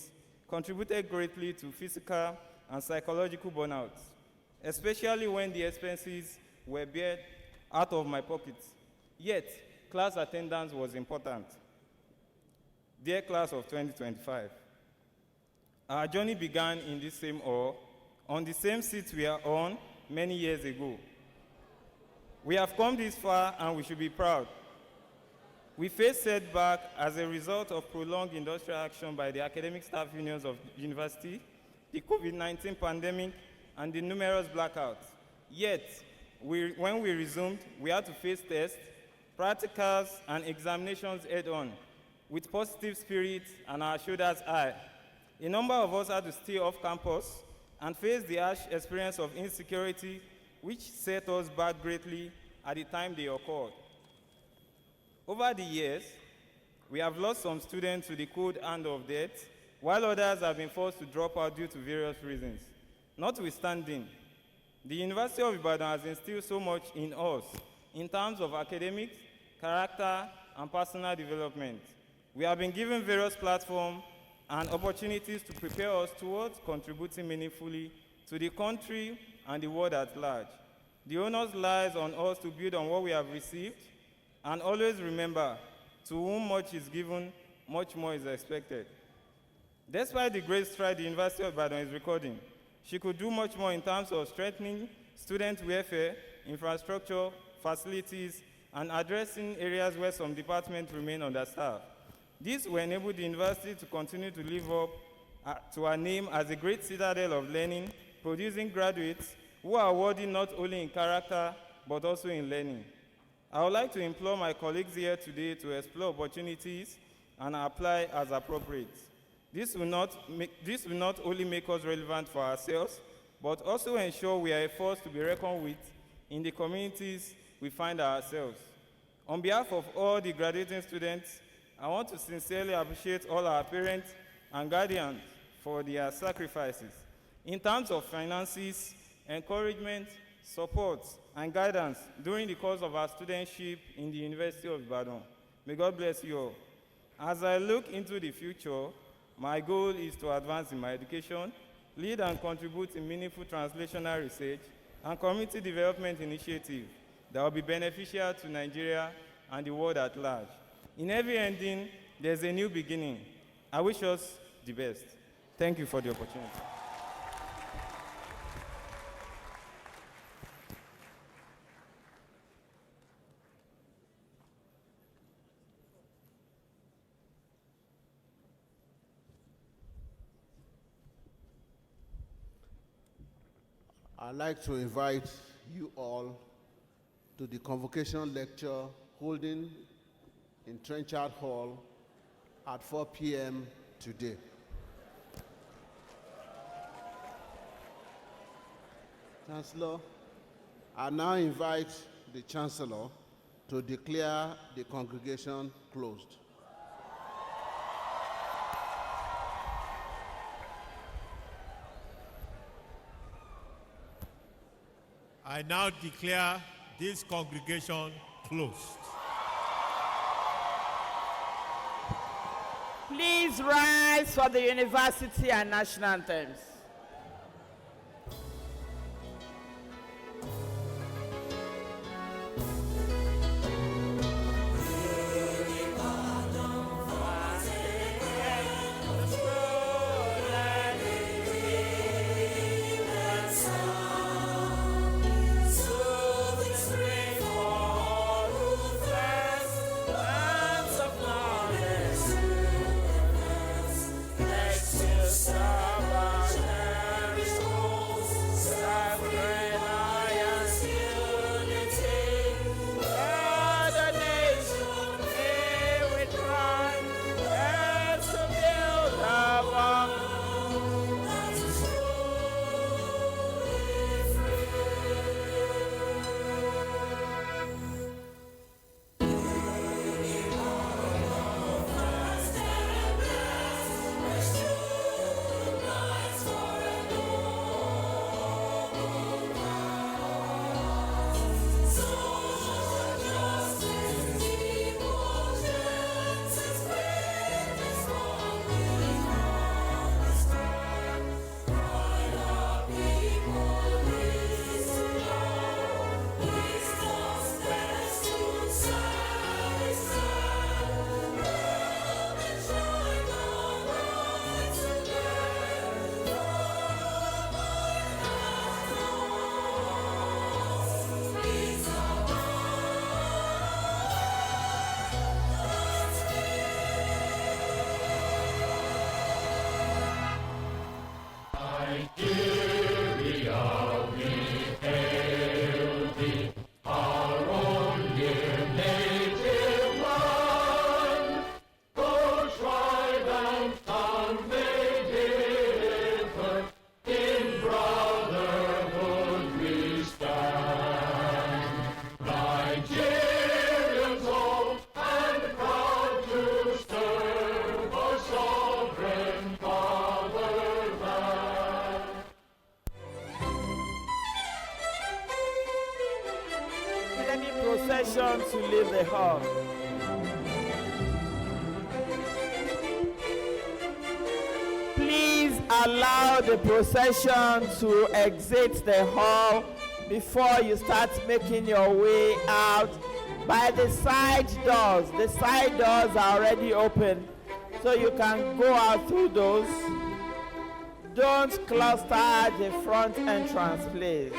contributed greatly to physical and psychological burnout, especially when the expenses were bared out of my pocket. Yet, class attendance was important. Dear class of 2025, our journey began in this same hall, on the same seat we are on many years ago. We have come this far and we should be proud. We faced setback as a result of prolonged industrial action by the academic staff unions of the university, the COVID-19 pandemic, and the numerous blackouts. Yet, when we resumed, we had to face tests, practicals, and examinations head-on, with positive spirit and our shoulders high. A number of us had to stay off campus and face the harsh experience of insecurity, which set us back greatly at the time they occurred. Over the years, we have lost some students to the cold hand of death, while others have been forced to drop out due to various reasons. Notwithstanding, the University of Ibadan has instilled so much in us in terms of academics, character, and personal development. We have been given various platforms and opportunities to prepare us towards contributing meaningfully to the country and the world at large. The onus lies on us to build on what we have received, and always remember, to whom much is given, much more is expected. Despite the great stride the University of Ibadan is recording, she could do much more in terms of strengthening student welfare, infrastructure, facilities, and addressing areas where some departments remain understaffed. This will enable the university to continue to live up to our name as a great citadel of learning, producing graduates who are worthy not only in character, but also in learning. I would like to implore my colleagues here today to explore opportunities and apply as appropriate. This will not only make us relevant for ourselves, but also ensure we are a force to be reckoned with in the communities we find ourselves. On behalf of all the graduating students, I want to sincerely appreciate all our parents and guardians for their sacrifices in terms of finances, encouragement, support, and guidance during the course of our studentship in the University of Ibadan. May God bless you all. As I look into the future, my goal is to advance in my education, lead and contribute in meaningful translational research and community development initiatives that will be beneficial to Nigeria and the world at large. In every ending, there's a new beginning. I wish us the best. Thank you for the opportunity. I'd like to invite you all to the convocation lecture holding in Trenchard Hall at 4 p.m. today. Chancellor, I now invite the Chancellor to declare the congregation closed. I now declare this congregation closed. Please rise for the university and national anthems. Procession to leave the hall. Please allow the procession to exit the hall before you start making your way out by the side doors. The side doors are already open, so you can go out through those. Don't cluster the front entrance, please.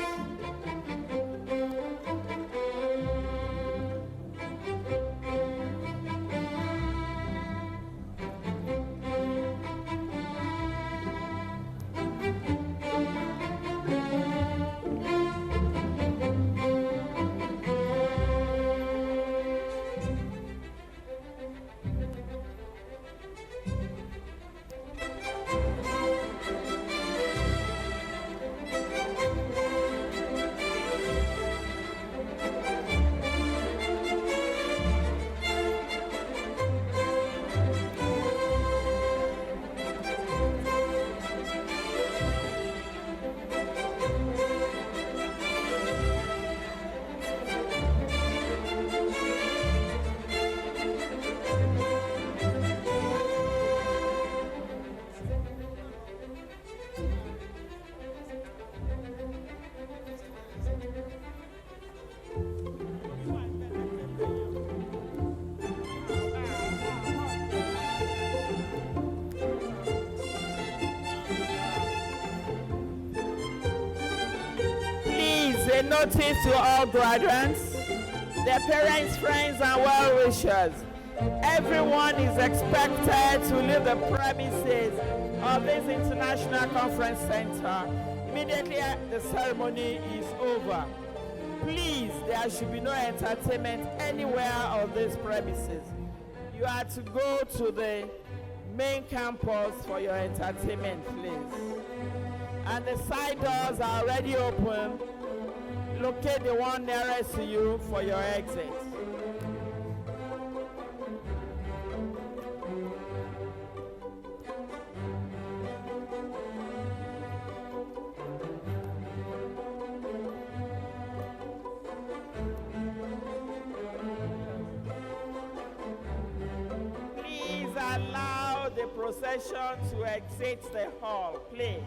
A notice to all graduates, their parents, friends, and well-wishers. Everyone is expected to leave the premises of this International Conference Center immediately the ceremony is over. Please, there should be no entertainment anywhere on this premises. You are to go to the main campus for your entertainment, please. And the side doors are already open. Locate the one nearest to you for your exit. procession to exit the hall, please.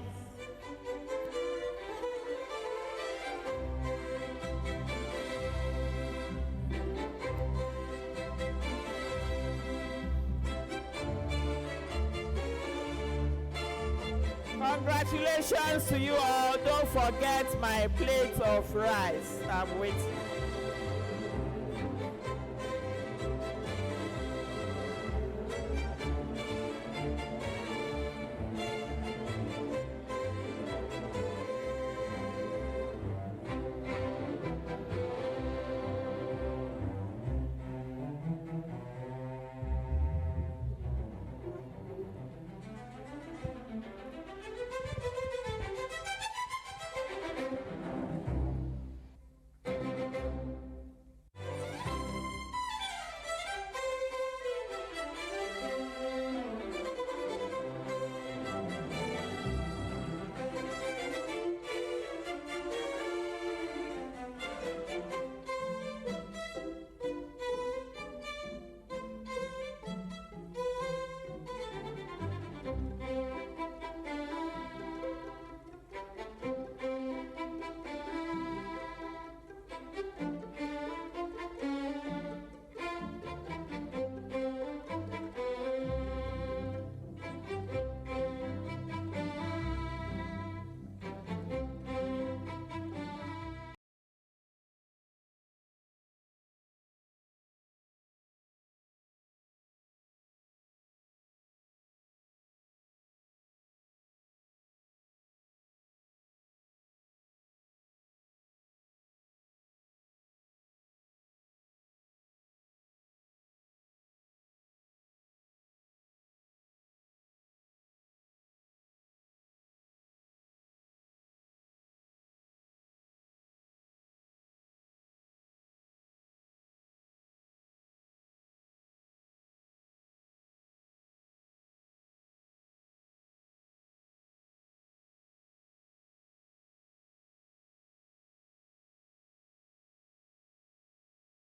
Congratulations to you all. Don't forget my plate of rice. I'm waiting.